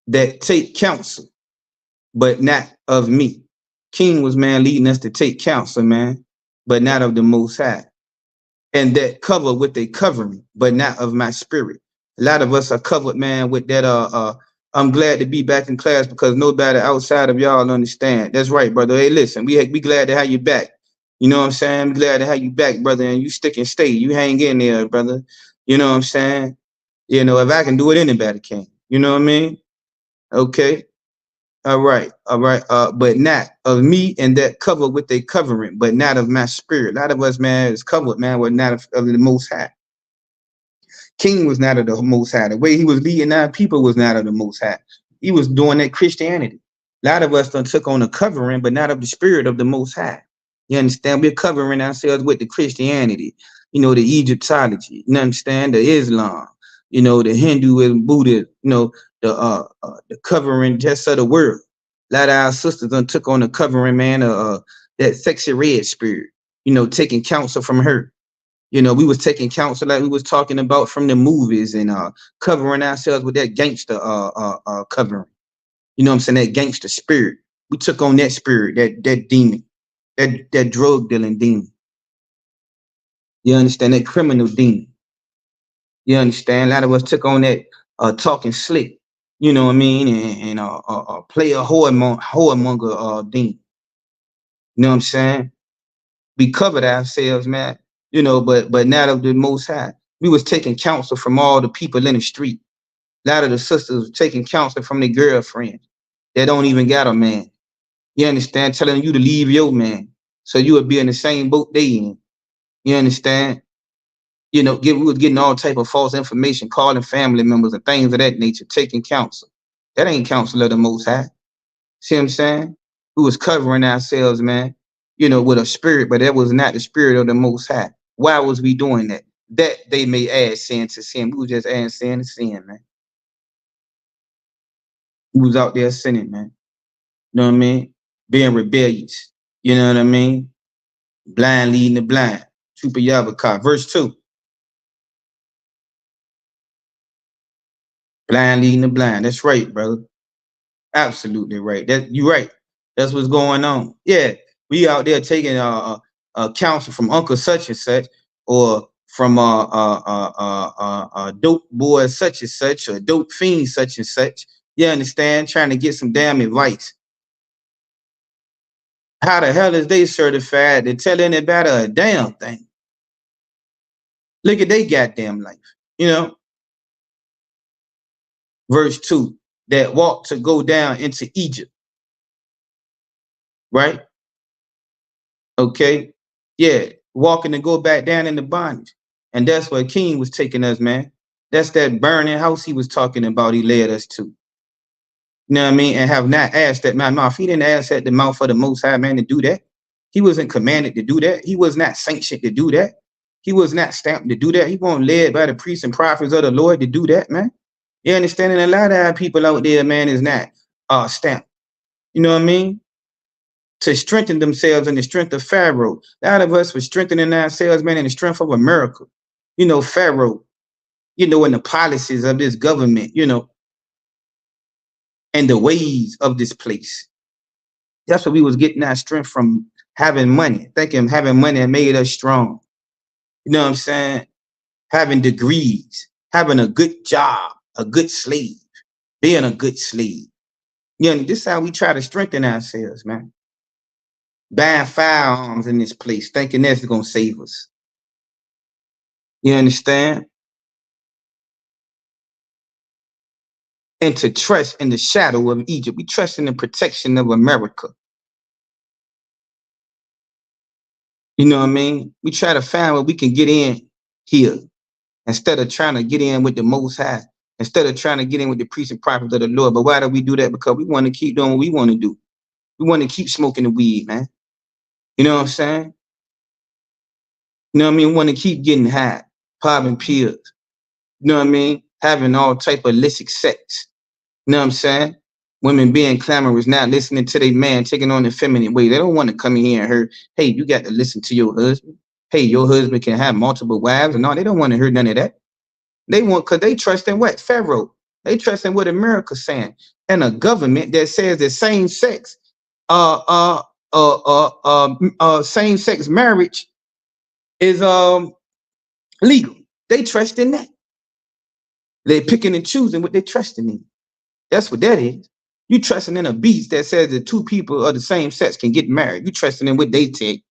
that take counsel, but not of me. King was, man, leading us to take counsel, man, but not of the Most High. And that cover with a covering, but not of my spirit. A lot of us are covered, man, with that. I'm glad to be back in class because nobody outside of y'all understand. That's right, brother. Hey, listen, we glad to have you back. You know what I'm saying? I'm glad to have you back, brother. And you stick and stay. You hang in there, brother. You know what I'm saying? You know, if I can do it, anybody can. You know what I mean? Okay. All right. But not of me, and that cover with a covering, but not of my spirit. A lot of us, man, is covered, man, with not of the Most High. King was not of the Most High. The way he was leading our people was not of the Most High. He was doing that Christianity. A lot of us done took on a covering, but not of the spirit of the Most High. You understand? We're covering ourselves with the Christianity, you know, the Egyptology, you understand? The Islam, you know, the Hinduism, Buddhism, you know, the covering just of the world. A lot of our sisters done took on the covering, man, that sexy red spirit, you know, taking counsel from her. You know, we was taking counsel like we was talking about from the movies and covering ourselves with that gangster covering. You know what I'm saying? That gangster spirit. We took on that spirit, that demon, that drug dealing demon. You understand? That criminal demon. You understand? A lot of us took on that talking slick. You know what I mean? And play a whoremonger demon. You know what I'm saying? We covered ourselves, man. You know, but not of the Most High. We was taking counsel from all the people in the street. A lot of the sisters was taking counsel from their girlfriends that don't even got a man. You understand? Telling you to leave your man so you would be in the same boat they in. You understand? You know, we was getting all type of false information, calling family members and things of that nature, taking counsel. That ain't counsel of the Most High. See what I'm saying? We was covering ourselves, man, you know, with a spirit, but that was not the spirit of the Most High. Why was we doing that? That they may add sin to sin. We was just adding sin to sin, man. We was out there sinning, man. You know what I mean? Being rebellious. You know what I mean? Blind leading the blind. Super Yabaka. Verse 2. Blind leading the blind. That's right, brother. Absolutely right. You're right. That's what's going on. Yeah, we out there taking counsel from Uncle such and such, or from dope boy such and such, or dope fiend such and such. You understand? Trying to get some damn advice. How the hell is they certified to tell anybody a damn thing? Look at they goddamn life. You know. Verse 2, that walked to go down into Egypt. Right? Okay. Yeah. Walking to go back down into bondage. And that's where King was taking us, man. That's that burning house he was talking about. He led us to. You know what I mean? And have not asked that man mouth. He didn't ask at the mouth of the Most High, man, to do that. He wasn't commanded to do that. He was not sanctioned to do that. He was not stamped to do that. He wasn't led by the priests and prophets of the Lord to do that, man. You understand? And a lot of our people out there, man, is not stamp. You know what I mean? To strengthen themselves in the strength of Pharaoh. A lot of us were strengthening ourselves, man, in the strength of America. You know, Pharaoh, you know, and the policies of this government, you know, and the ways of this place. That's what we was getting our strength from, having money, thinking having money made us strong. You know what I'm saying? Having degrees, having a good job, a good slave, being a good slave. You know, this is how we try to strengthen ourselves, man. Buying firearms in this place, thinking that's gonna save us. You understand? And to trust in the shadow of Egypt. We trust in the protection of America. You know what I mean? We try to find where we can get in here instead of trying to get in with the Most High, instead of trying to get in with the priests and prophets of the Lord. But why do we do that? Because we want to keep doing what we want to do. We want to keep smoking the weed, man. You know what I'm saying? You know what I mean? We want to keep getting high, popping pills. You know what I mean? Having all type of illicit sex. You know what I'm saying? Women being clamorous, not listening to their man, taking on the feminine way. They don't want to come in here and hear, hey, you got to listen to your husband. Hey, your husband can have multiple wives. And all. They don't want to hear none of that. They want, because they trust in what? Pharaoh. They trust in what America's saying. And a government that says that same-sex same-sex marriage is legal. They trust in that. They're picking and choosing what they're trusting in. That's what that is. You trusting in a beast that says that two people of the same sex can get married. You trusting in what they take.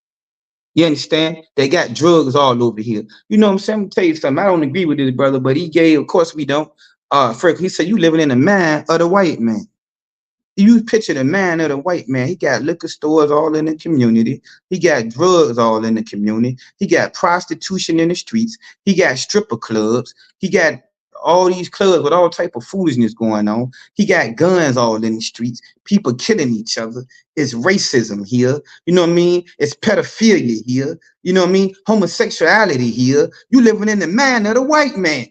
You understand? They got drugs all over here. You know what I'm saying? I'm gonna tell you something. I don't agree with this brother, but he gave, of course we don't. Frick, he said, you living in the mind of the white man. You picture the man of the white man. He got liquor stores all in the community. He got drugs all in the community. He got prostitution in the streets. He got stripper clubs. He got all these clubs with all type of foolishness going on. He got guns all in the streets. People killing each other. It's racism here. You know what I mean? It's pedophilia here. You know what I mean? Homosexuality here. You living in the mind of the white man.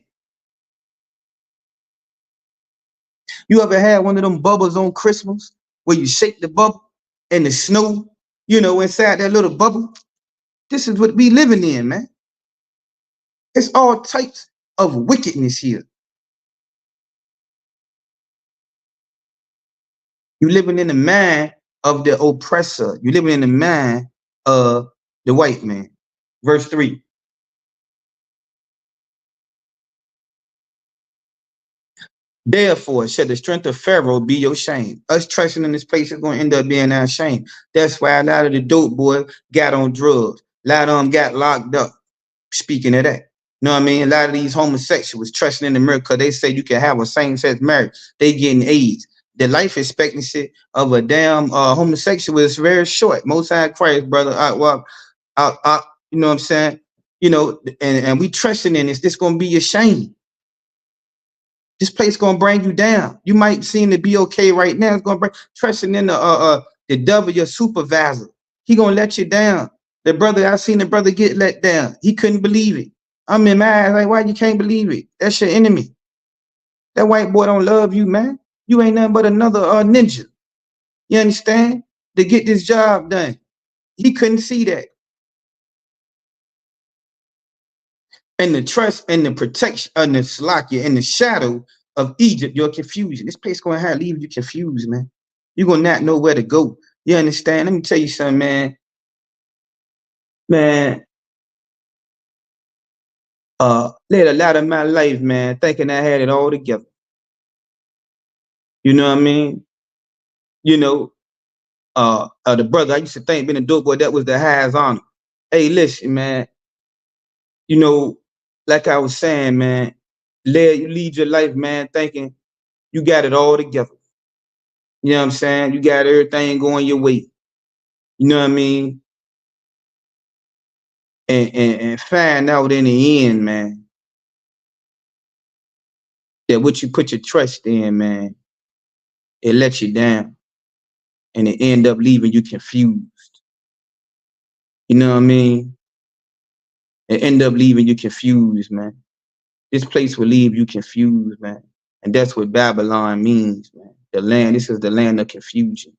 You ever had one of them bubbles on Christmas where you shake the bubble and the snow, you know, inside that little bubble? This is what we living in, man. It's all types of wickedness here. You living in the mind of the oppressor. You living in the mind of the white man. Verse 3. Therefore, shall the strength of Pharaoh be your shame. Us trusting in this place is going to end up being our shame. That's why a lot of the dope boys got on drugs. A lot of them got locked up. Speaking of that. You know what I mean? A lot of these homosexuals trusting in America, they say you can have a same-sex marriage. They getting AIDS. The life expectancy of a damn homosexual is very short. Most High Christ, brother. You know what I'm saying? You know, and we trusting in this. This going to be your shame. This place gonna bring you down. You might seem to be okay right now. It's gonna bring trusting in the devil, your supervisor. He gonna let you down. The brother, I seen the brother get let down. He couldn't believe it. I'm in my eyes like, why you can't believe it? That's your enemy. That white boy don't love you, man. You ain't nothing but another ninja. You understand? To get this job done. He couldn't see that. And the trust and the protection and the slakia and the shadow of Egypt, your confusion. This place gonna have leave you confused, man. You're gonna not know where to go. You understand? Let me tell you something, man. Man, led a lot of my life, man, thinking I had it all together. You know what I mean? You know, the brother I used to think being a dope boy, that was the highest honor. Hey, listen, man. You know, like I was saying, man, you lead your life, man, thinking you got it all together. You know what I'm saying? You got everything going your way. You know what I mean? And find out in the end, man, that what you put your trust in, man, it lets you down. And it end up leaving you confused. You know what I mean? It end up leaving you confused, man. This place will leave you confused, man. And that's what Babylon means, man. The land, this is the land of confusion.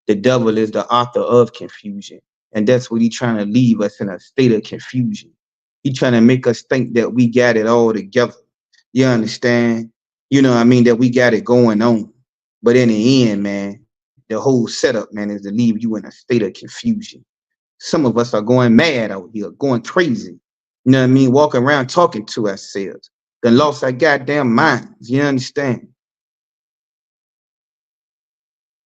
The devil is the author of confusion. And that's what he's trying to leave us in a state of confusion. He's trying to make us think that we got it all together. You understand? You know what I mean? That we got it going on. But in the end, man, the whole setup, man, is to leave you in a state of confusion. Some of us are going mad out here, going crazy. You know what I mean? Walking around talking to ourselves. Then lost our goddamn minds. You understand?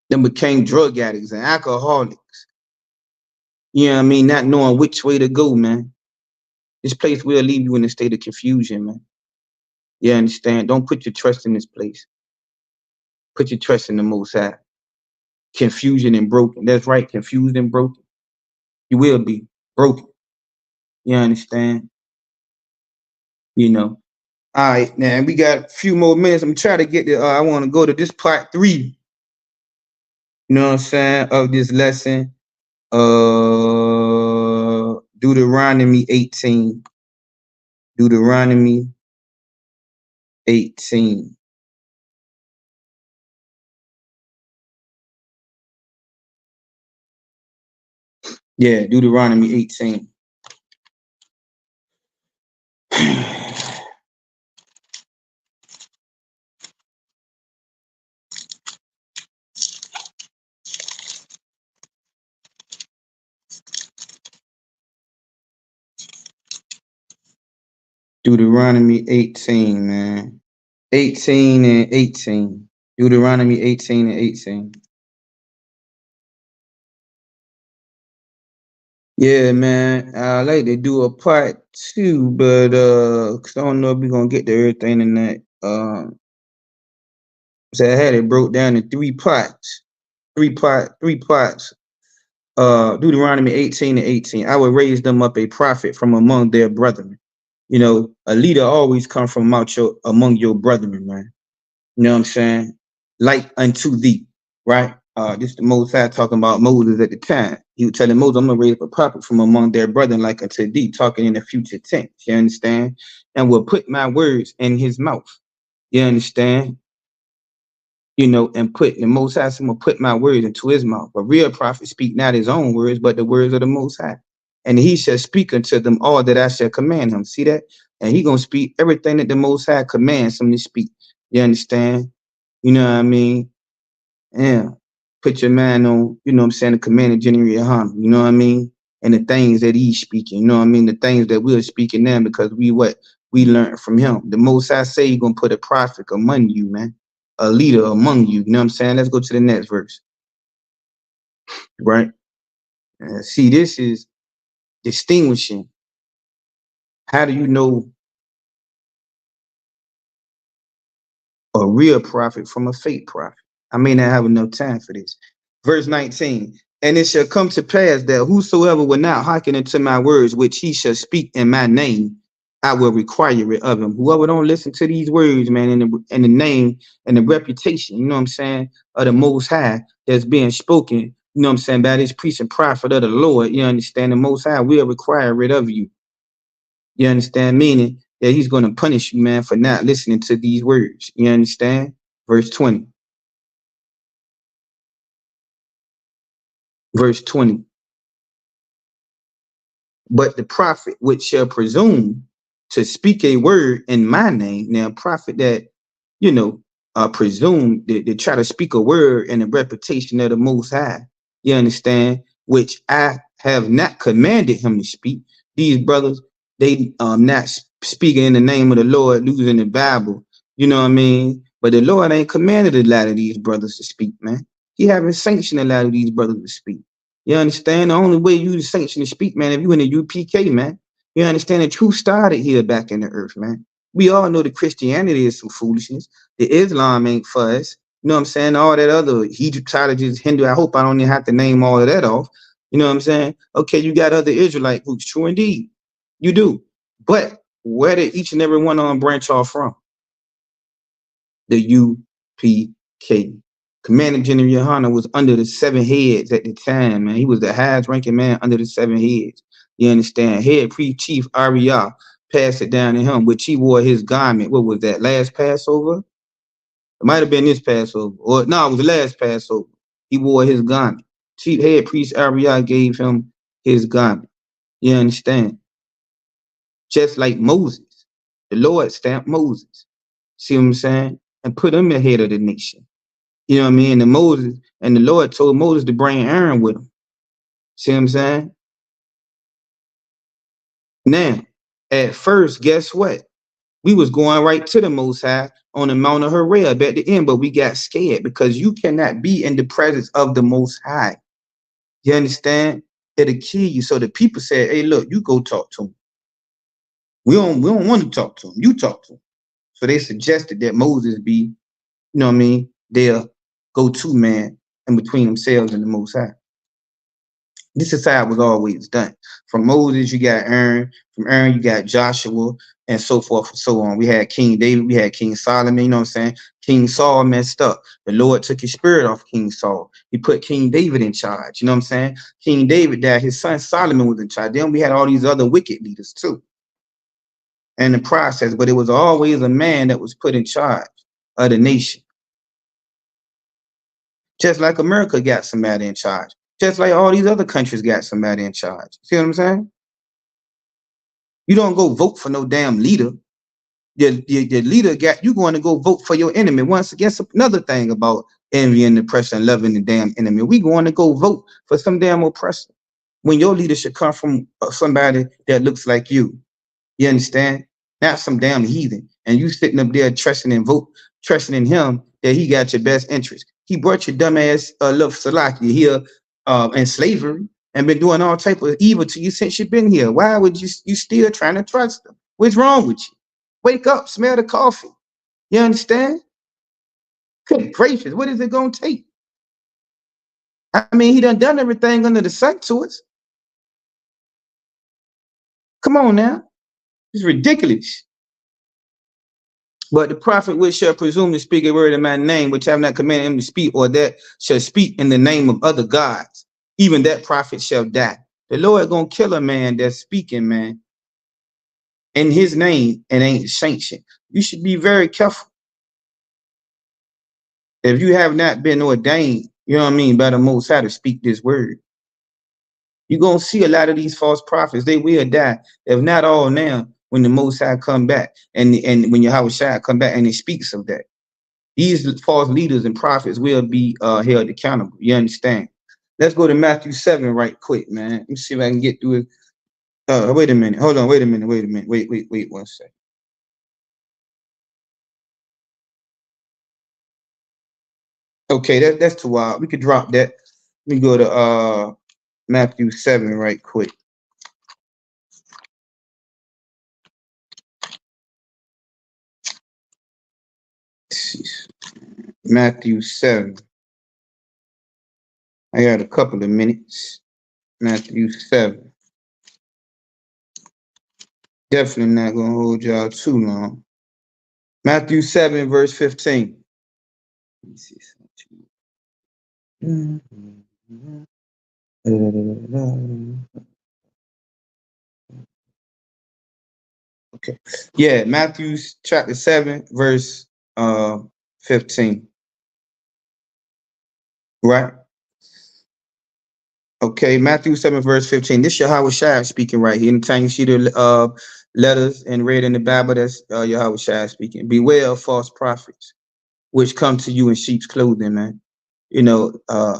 Then became drug addicts and alcoholics. You know what I mean? Not knowing which way to go, man. This place will leave you in a state of confusion, man. You understand? Don't put your trust in this place. Put your trust in the Most High. Confusion and broken. That's right, confused and broken. You will be broken. You understand? You know. All right, now we got a few more minutes. I'm trying to get to, I want to go to this part 3. You know what I'm saying? Of this lesson. Deuteronomy 18. Deuteronomy 18. Yeah, Deuteronomy 18. Deuteronomy 18, man. 18 and 18. Deuteronomy 18 and 18. Yeah, man. I like to do a part 2, but cause I don't know if we're gonna get to everything in that. So I had it broke down in 3 parts. 3 parts. Deuteronomy 18 and 18. I will raise them up a prophet from among their brethren. You know, a leader always comes from among your brethren, man. You know what I'm saying? Like unto thee, right? This is the Most High talking about Moses at the time. He was telling Moses, I'm gonna raise up a prophet from among their brethren like unto thee, talking in the future tense. You understand? And will put my words in his mouth. You understand? You know, and put the Most High, I'm gonna put my words into his mouth. A real prophet speak not his own words, but the words of the Most High. And he shall speak unto them all that I shall command him. See that? And he gonna speak everything that the Most High commands him to speak. You understand? You know what I mean? Yeah. Put your mind on, you know what I'm saying, the command of General Yohana, you know what I mean? And the things that he's speaking, you know what I mean? The things that we're speaking now because we learned from him. The Most High say he's gonna put a prophet among you, man. A leader among you. You know what I'm saying? Let's go to the next verse. Right? See, this is distinguishing. How do you know a real prophet from a fake prophet? I may not have enough time for this. Verse 19. And it shall come to pass that whosoever will not hearken unto my words, which he shall speak in my name, I will require it of him. Whoever don't listen to these words, man, in the name and the reputation, you know what I'm saying, of the Most High that's being spoken, you know what I'm saying, by this priest and prophet of the Lord, you understand, the Most High will require it of you. You understand? Meaning that he's going to punish you, man, for not listening to these words. You understand? Verse 20. Verse 20. But the prophet which shall presume to speak a word in my name. Now, a prophet that, you know, presume they try to speak a word in the reputation of the Most High. You understand? Which I have not commanded him to speak. These brothers, they not speaking in the name of the Lord, losing the Bible. You know what I mean? But the Lord ain't commanded a lot of these brothers to speak, man. He haven't sanctioned a lot of these brothers to speak. You understand? The only way you sanction to speak, man, if you in the UPK, man. You understand? The truth started here back in the earth, man. We all know that Christianity is some foolishness. The Islam ain't for us. You know what I'm saying? All that other Egyptologists, Hindu, I hope I don't even have to name all of that off. You know what I'm saying? Okay, you got other Israelite groups. True indeed. You do. But where did each and every one of them branch off from? The UPK. Commander General Yohana was under the 7 heads at the time, man. He was the highest ranking man under the 7 heads. You understand? Head Chief Ariyah passed it down to him, which he wore his garment. What was that, last Passover? It might have been this Passover, or no, it was the last Passover. He wore his garment. Chief head priest Ariah gave him his garment. You understand? Just like Moses, the Lord stamped Moses. See what I'm saying? And put him ahead of the nation. You know what I mean? And the Lord told Moses to bring Aaron with him. See what I'm saying? Now, at first, guess what? We was going right to the Most High on the Mount of Horeb at the end, but we got scared because you cannot be in the presence of the Most High. You understand? It'll kill you. So the people said, "Hey, look, you go talk to him. We don't want to talk to him. You talk to him." So they suggested that Moses be, you know what I mean, their go-to man in between themselves and the Most High. This is how it was always done. From Moses, you got Aaron. From Aaron, you got Joshua, and so forth and so on. We had King David. We had King Solomon. You know what I'm saying? King Saul messed up. The Lord took his spirit off King Saul. He put King David in charge. You know what I'm saying? King David died. His son Solomon was in charge. Then we had all these other wicked leaders too in the process. But it was always a man that was put in charge of the nation. Just like America got somebody in charge. Just like all these other countries got somebody in charge. See what I'm saying? You don't go vote for no damn leader. Your leader got you going to go vote for your enemy. Once again, another thing about envy and depression, loving the damn enemy. We going to go vote for some damn oppressor when your leader should come from somebody that looks like you. You understand? Not some damn heathen. And you sitting up there trusting in him that he got your best interest. He brought your dumb ass little Salaki here in slavery and been doing all type of evil to you since you've been here. Why would you still trying to trust him? What's wrong with you? Wake up, smell the coffee. You understand? Good gracious, what is it gonna take? I mean, he done everything under the sun to us. Come on now. It's ridiculous. But the prophet which shall presume to speak a word in my name, which I have not commanded him to speak, or that shall speak in the name of other gods, even that prophet shall die. The Lord gonna kill a man that's speaking, man, in his name and ain't sanctioned. You should be very careful. If you have not been ordained, you know what I mean, by the Most High to speak this word, you're gonna see a lot of these false prophets. They will die, if not all now, when the Most High come back, and when Yahweh Shai come back and he speaks of that. These false leaders and prophets will be held accountable. You understand? Let's go to Matthew 7 right quick, man. Let me see if I can get through it. Wait a minute. Hold on. Wait a minute. Wait 1 second. Okay, that's too wild. We could drop that. Let me go to Matthew 7 right quick. Matthew 7. I got a couple of minutes. Matthew 7. Definitely not gonna hold y'all too long. Matthew 7, verse 15. Let me see something. Okay. Yeah, Matthew chapter 7, verse 15. Right? Okay, Matthew 7, verse 15. This Yahweh Shai speaking right here. Anytime you see the letters and read in the Bible, that's Yahweh Shai speaking. Beware of false prophets, which come to you in sheep's clothing, man. You know,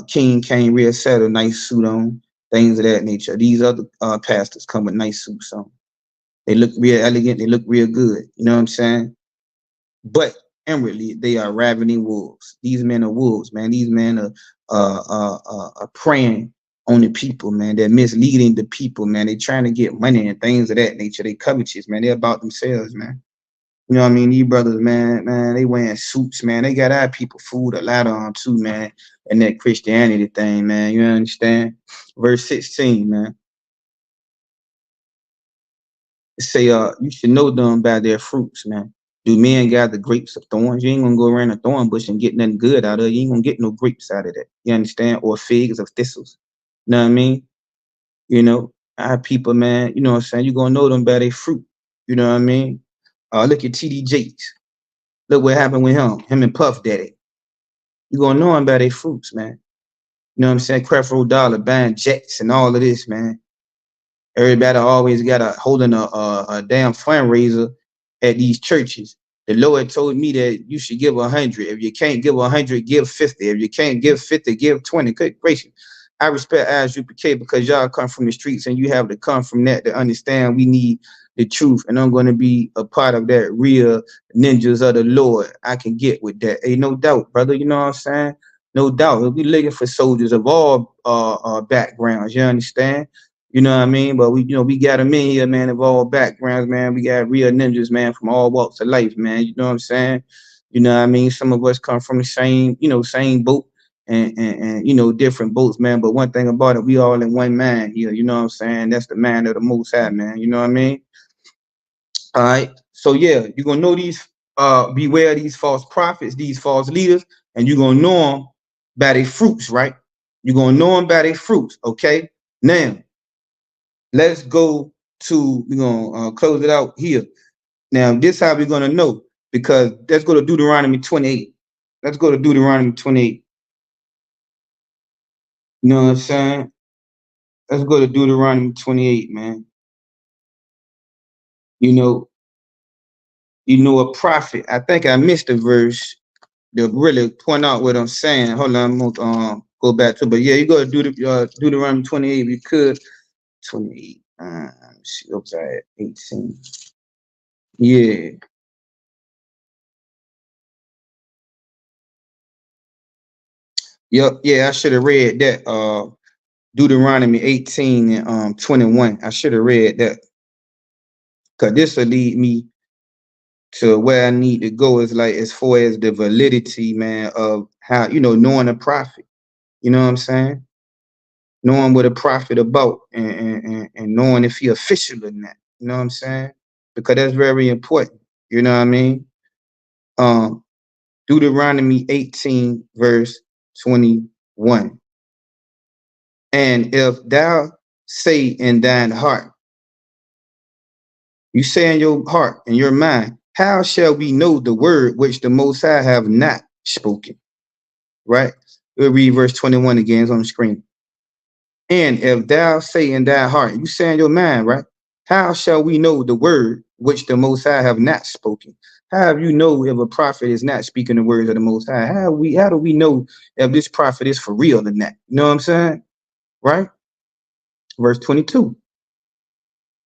king came real set, a nice suit on, things of that nature. These other pastors come with nice suits on. They look real elegant. They look real good. You know what I'm saying? But inwardly, they are ravening wolves. These men are wolves, man. These men are preying on the people, man. They're misleading the people, man. They're trying to get money and things of that nature. They covetous, man. They're about themselves, man. You know what I mean? These brothers, man, they wearing suits, man. They got our people fooled a lot on too, man. And that Christianity thing, man. You understand? Verse 16, man. It say, you should know them by their fruits, man. Do men gather grapes of thorns? You ain't gonna go around a thorn bush and get nothing good out of it. You ain't gonna get no grapes out of that. You understand? Or figs of thistles. You know what I mean? You know, our people, man, you know what I'm saying? You're gonna know them by their fruit. You know what I mean? Look at TD Jakes. Look what happened with him and Puff Daddy. You gonna know him by their fruits, man. You know what I'm saying? Creflo Dollar buying jets and all of this, man. Everybody always got holding a damn fundraiser at these churches. The Lord told me that you should give 100. If you can't give 100, give 50. If you can't give 50, give 20. Good gracious. I respect ISUPK because y'all come from the streets and you have to come from that to understand we need the truth. And I'm going to be a part of that real ninjas of the Lord. I can get with that. Ain't no doubt, brother. You know what I'm saying? No doubt. We looking for soldiers of all backgrounds. You understand? You know what I mean? But we got them in here, man, of all backgrounds, man. We got real ninjas, man, from all walks of life, man. You know what I'm saying? You know what I mean? Some of us come from the same boat and different boats, man. But one thing about it, we all in one mind here. You know what I'm saying? That's the man of the Most High, man. You know what I mean? All right. So yeah, you're gonna know these. Beware these false prophets, these false leaders, and you're gonna know them by their fruits, right? You're gonna know them by their fruits. Okay. Now, let's go to, we're going to close it out here. Now, this how we're going to know, because let's go to Deuteronomy 28. Let's go to Deuteronomy 28. You know what I'm saying? Let's go to Deuteronomy 28, man. You know, a prophet. I think I missed a verse to really point out what I'm saying. Hold on, I'm going to go back to it. But yeah, you go to Deuteronomy 28 if you could. 28. Let's see, what's that? 18. Yeah. Yep, yeah, I should have read that. Deuteronomy 18 and 21. I should have read that. Cause this will lead me to where I need to go, is like as far as the validity, man, of how, knowing a prophet. You know what I'm saying? Knowing what a prophet about and knowing if he official or not. You know what I'm saying? Because that's very important. You know what I mean? Deuteronomy 18, verse 21. And if thou say in thine heart, you say in your heart and your mind, how shall we know the word which the Most High have not spoken? Right? We'll read verse 21 again. It's on the screen. And if thou say in thy heart, you say in your mind, right? How shall we know the word which the Most High have not spoken? How do you know if a prophet is not speaking the words of the Most High? How do we know if this prophet is for real or not? You know what I'm saying? Right? Verse 22.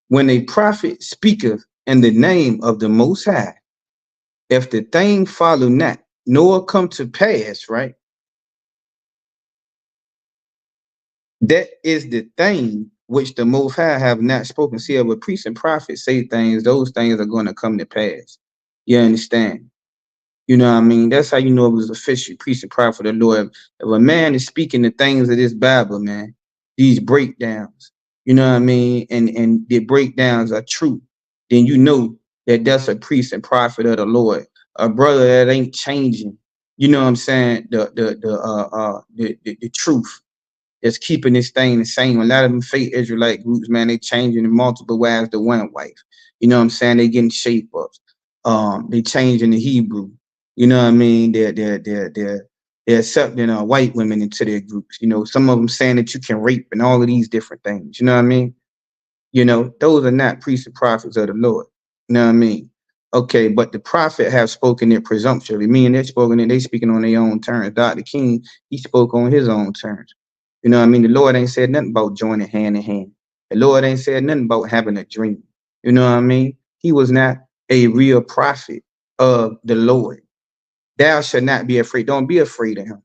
When a prophet speaketh in the name of the Most High, if the thing follow not, nor come to pass, right? That is the thing which the Most High have not spoken. See, if a priest and prophet say things, those things are going to come to pass. You understand? You know what I mean? That's how you know it was official priest and prophet of the Lord. If a man is speaking the things of this Bible, man, these breakdowns, you know what I mean, and the breakdowns are true, then you know that that's a priest and prophet of the Lord, a brother that ain't changing. You know what I'm saying? The truth that's keeping this thing the same. A lot of them fake Israelite groups, man, they changing in multiple wives to one wife. You know what I'm saying? They getting shape ups. They changing the Hebrew. You know what I mean? They're accepting white women into their groups. You know, some of them saying that you can rape and all of these different things. You know what I mean? You know, those are not priests and prophets of the Lord. You know what I mean? Okay, but the prophet have spoken it presumptuously, meaning they speaking on their own terms. Dr. King, he spoke on his own terms. You know what I mean? The Lord ain't said nothing about joining hand in hand. The Lord ain't said nothing about having a dream. You know what I mean? He was not a real prophet of the Lord. Thou shalt not be afraid. Don't be afraid of him.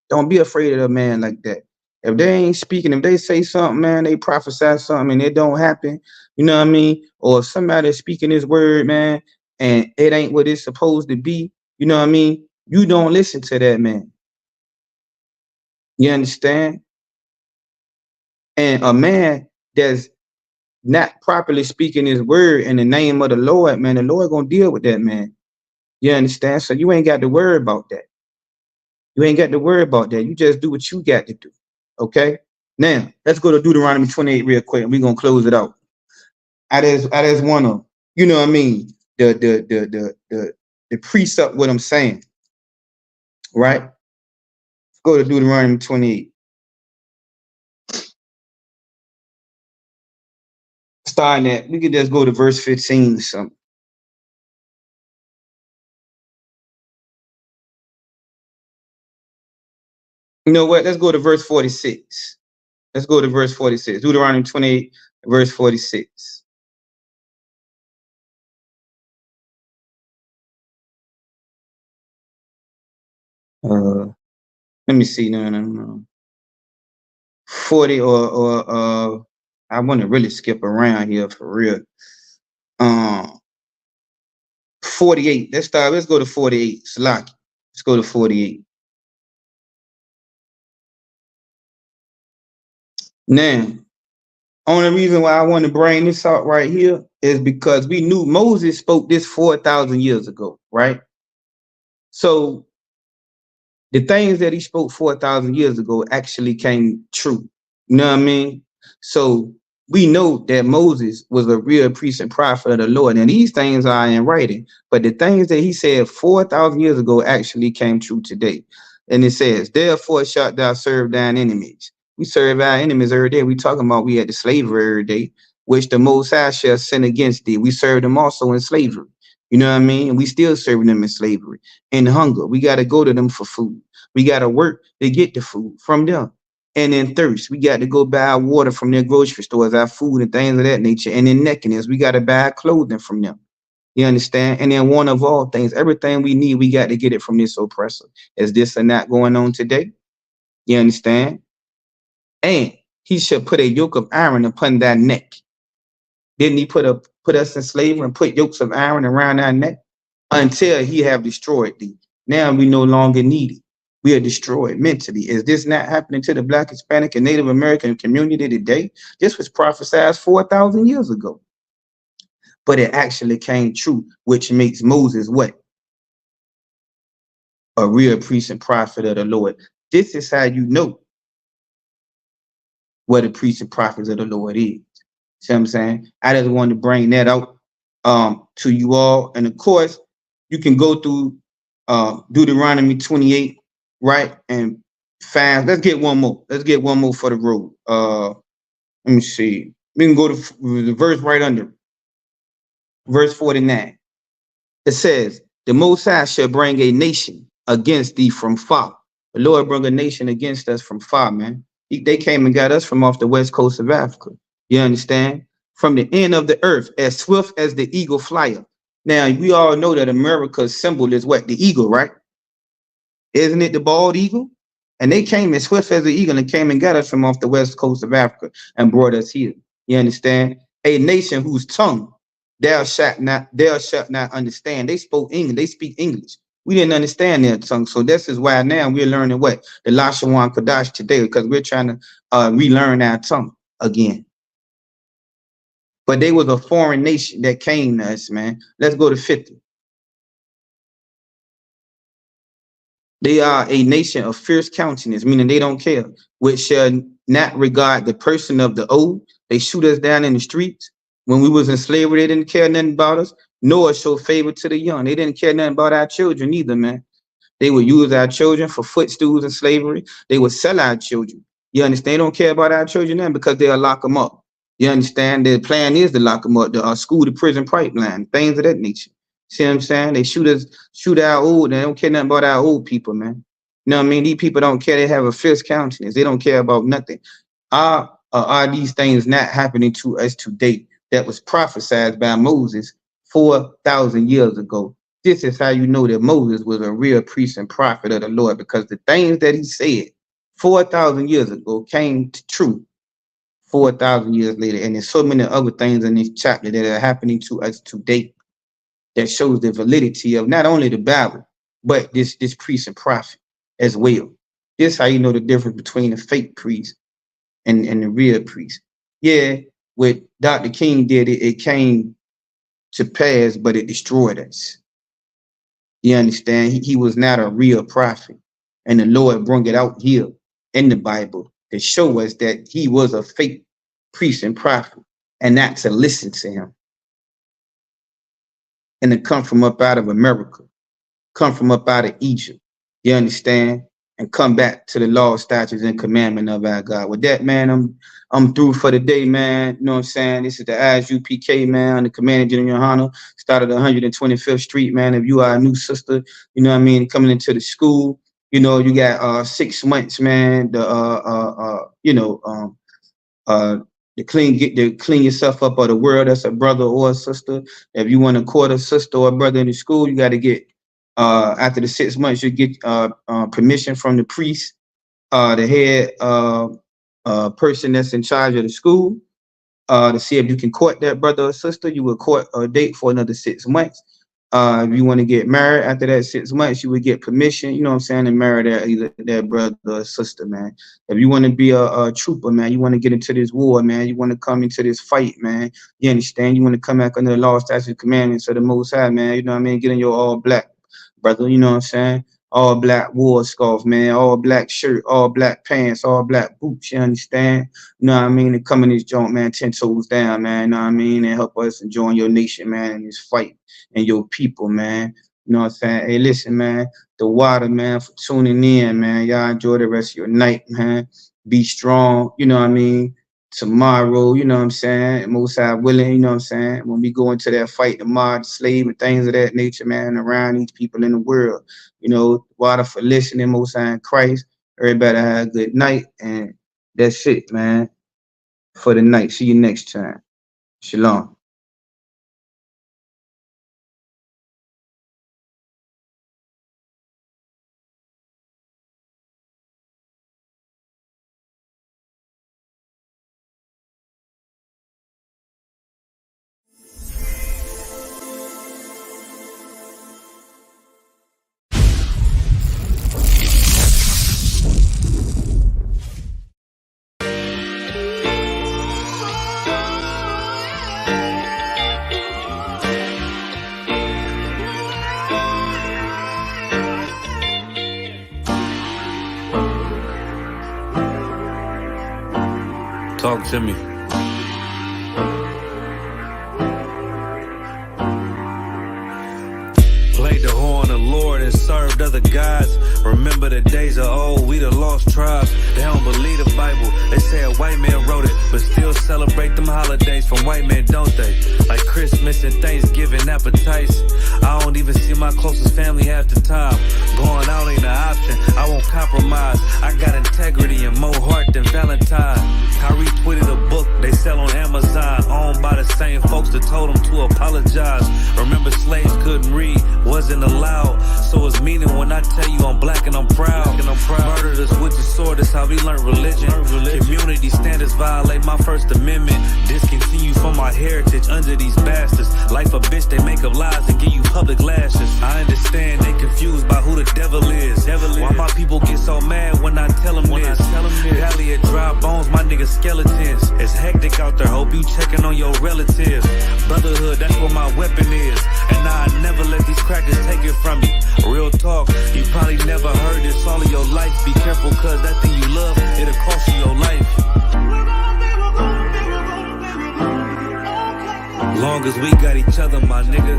Don't be afraid of a man like that. If they ain't speaking, if they say something, man, they prophesy something and it don't happen, you know what I mean? Or if somebody's speaking his word, man, and it ain't what it's supposed to be, you know what I mean? You don't listen to that man. You understand? And a man that's not properly speaking his word in the name of the Lord, man, the Lord gonna deal with that man. You understand? So you ain't got to worry about that. You ain't got to worry about that. You just do what you got to do. Okay? Now, let's go to Deuteronomy 28 real quick, and we're gonna close it out. I just wanna, you know what I mean? the precept what I'm saying, right? Go to Deuteronomy 28. Starting at, we could just go to verse 15 or something. You know what? Let's go to verse 46. Let's go to verse 46. Deuteronomy 28, verse 46. Let me see. No. 40 I want to really skip around here for real. 48. Let's go to 48. Salaki. Let's go to 48. Now, only reason why I want to bring this out right here is because we knew Moses spoke this 4,000 years ago, right? So the things that he spoke 4,000 years ago actually came true. You know what I mean? So we know that Moses was a real priest and prophet of the Lord, and these things are in writing. But the things that he said 4,000 years ago actually came true today. And it says, therefore shalt thou serve thine enemies. We serve our enemies every day. We talking about we had the slavery every day, which the Most High shall sin against thee. We serve them also in slavery. You know what I mean? And we still serving them in slavery, in hunger. We got to go to them for food. We got to work to get the food from them. And in thirst, we got to go buy water from their grocery stores, our food and things of that nature. And in nakedness, we got to buy clothing from them. You understand? And then one of all things, everything we need, we got to get it from this oppressor. Is this or not going on today? You understand? And he shall put a yoke of iron upon thy neck. Didn't he put us in slavery and put yokes of iron around our neck? Until he have destroyed thee. Now we no longer need it. We are destroyed mentally. Is this not happening to the Black, Hispanic, and Native American community today? This was prophesied 4,000 years ago. But it actually came true, which makes Moses what? A real priest and prophet of the Lord. This is how you know what a priest and prophet of the Lord is. See what I'm saying? I just wanted to bring that out to you all. And of course, you can go through Deuteronomy 28, right? And find, let's get one more. Let's get one more for the road. Let me see. We can go to the verse right under, verse 49. It says, the Most High shall bring a nation against thee from far. The Lord brought a nation against us from far, man. They came and got us from off the west coast of Africa. You understand? From the end of the earth, as swift as the eagle flyer. Now, we all know that America's symbol is what? The eagle, right? Isn't it the bald eagle? And they came as swift as the eagle and came and got us from off the west coast of Africa and brought us here. You understand? A nation whose tongue thou shalt not understand. They spoke English. They speak English. We didn't understand their tongue. So this is why now we're learning what? The Lashawan Kodash today, because we're trying to relearn our tongue again. But they was a foreign nation that came to us, man. Let's go to 50. They are a nation of fierce countenance, meaning they don't care, which shall not regard the person of the old. They shoot us down in the streets. When we was in slavery, they didn't care nothing about us, nor show favor to the young. They didn't care nothing about our children either, man. They would use our children for footstools in slavery. They would sell our children. You understand? They don't care about our children then because they'll lock them up. You understand? Their plan is to lock them up, the school to prison pipeline, things of that nature. See what I'm saying? They shoot our old, they don't care nothing about our old people, man. You know what I mean? These people don't care. They have a fierce countenance. They don't care about nothing. Are these things not happening to us today that was prophesied by Moses 4,000 years ago? This is how you know that Moses was a real priest and prophet of the Lord, because the things that he said 4,000 years ago came true 4,000 years later. And there's so many other things in this chapter that are happening to us today that shows the validity of not only the Bible, but this priest and prophet as well. This is how you know the difference between a fake priest and the real priest. Yeah, what Dr. King did, it came to pass, but it destroyed us. You understand? He was not a real prophet. And the Lord brought it out here in the Bible to show us that he was a fake priest and prophet, and not to listen to him. And to come from up out of America come from up out of Egypt. You understand? And come back to the law, statutes, and commandment of our God. With that, man, I'm through for the day, man. You know what I'm saying? This is the ISUPK, man, the Commanding General Hunter. Started 125th Street, man. If you are a new sister, you know what I mean, coming into the school, you know, you got 6 months, man. To clean yourself up of the world. That's a brother or a sister. If you want to court a sister or a brother in the school, you got to get after the 6 months, you get permission from the priest, the head person that's in charge of the school, to see if you can court that brother or sister. You would court a date for another 6 months. If you want to get married after that 6 months, you would get permission, you know what I'm saying, to marry either that brother or sister, man. If you want to be a trooper, man, you want to get into this war, man, you want to come into this fight, man, you understand? You want to come back under the law, statutes, and commandments of the Most High, man, you know what I mean? Get in your all black, brother, you know what I'm saying? All black war scarf, man, all black shirt, all black pants, all black boots, you understand? You know what I mean? And come in this joint, man, 10 toes down, man, you know what I mean? And help us and join your nation, man, in this fight and your people, man. You know what I'm saying? Hey, listen, man, the water, man, for tuning in, man. Y'all enjoy the rest of your night, man. Be strong, you know what I mean? Tomorrow, you know what I'm saying? Most High willing, you know what I'm saying? When we go into that fight tomorrow, the slave and things of that nature, man, around these people in the world, you know, water for listening, Most High in Christ. Everybody have a good night, and that's it, man, for the night. See you next time. Shalom.
Talk to me. Played the horn of Lord and served other gods. Remember the days of old, we the lost tribes. They don't believe the Bible. They say a white man wrote it, but still celebrate them holidays from white men, don't they? Like Christmas and Thanksgiving appetites. I don't even see my closest family half the time. Going out ain't an option, I won't compromise. I got integrity and more heart than Valentine. I retweeted a book they sell on Amazon, owned by the same folks that told them to apologize. Remember slaves couldn't read, wasn't allowed. So it's meaning when I tell you I'm black and I'm proud. Murdered us with the sword, that's how we learned religion. Community standards violate my First Amendment. Discontinue from our heritage under these bastards. Life a bitch, they make up lies and give you public lashes. I understand they confused by who the devil is. Why my people get so mad when I tell them this? Valley of dry bones, my niggas skeletons. It's hectic out there, hope you checking on your relatives. Brotherhood, that's what my weapon is. And I never let these crackers take it from you. Real talk, you probably never heard this all of your life. Be careful, cause that thing you love, it'll cost you your life. Long as we got each other, my nigga.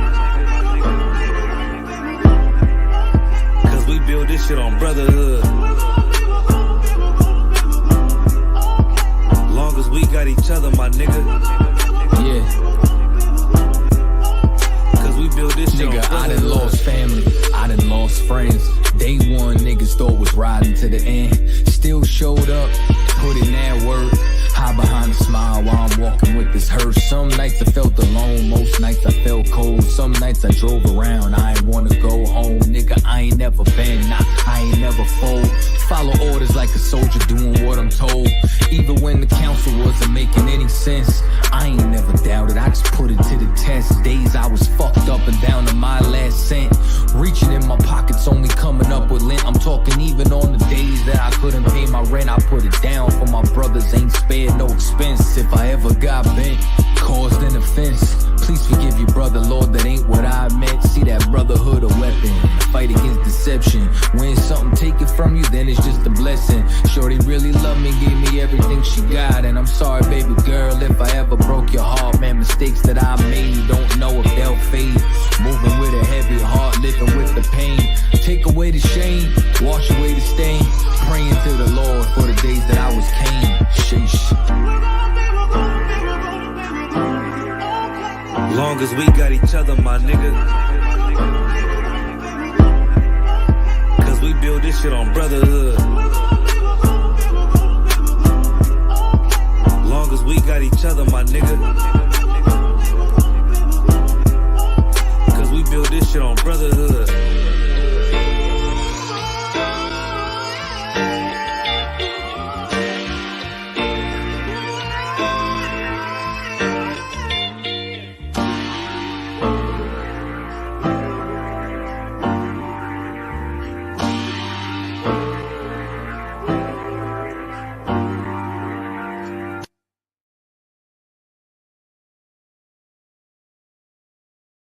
Cause we build this shit on brotherhood. Long as we got each other, my nigga.
Yeah.
We build this
nigga, I done lost family, I done lost friends. Day one niggas thought was riding to the end. Still showed up, put in that work. Hide behind a smile while I'm walking with this hearse. Some nights I felt alone, most nights I felt cold. Some nights I drove around, I ain't wanna go home. Nigga, I ain't never been, nah, I ain't never fold. Follow orders like a soldier doing what I'm told. Even when the council wasn't making any sense, I ain't never doubted, I just put it to the test. Days I was fucked up and down to my last cent. Reaching in my pockets, only coming up with lint. I'm talking even on the days that I couldn't pay my rent. I put it down for my brothers, ain't spared no expense. If I ever got bent, caused an offense, please forgive your brother, Lord, that ain't what I meant. See that brotherhood a weapon, fight against deception. When something take it from you, then it's is just a blessing. Shorty really loved me, gave me everything she got. And I'm sorry, baby girl, if I ever broke your heart. Man, mistakes that I made, don't know if they'll fade. Moving with a heavy heart, living with the pain. Take away the shame, wash away the stain. Praying to the Lord for the days that I was Cain. Sheesh.
Long as we got each other, my nigga. Cause we build this shit on brotherhood.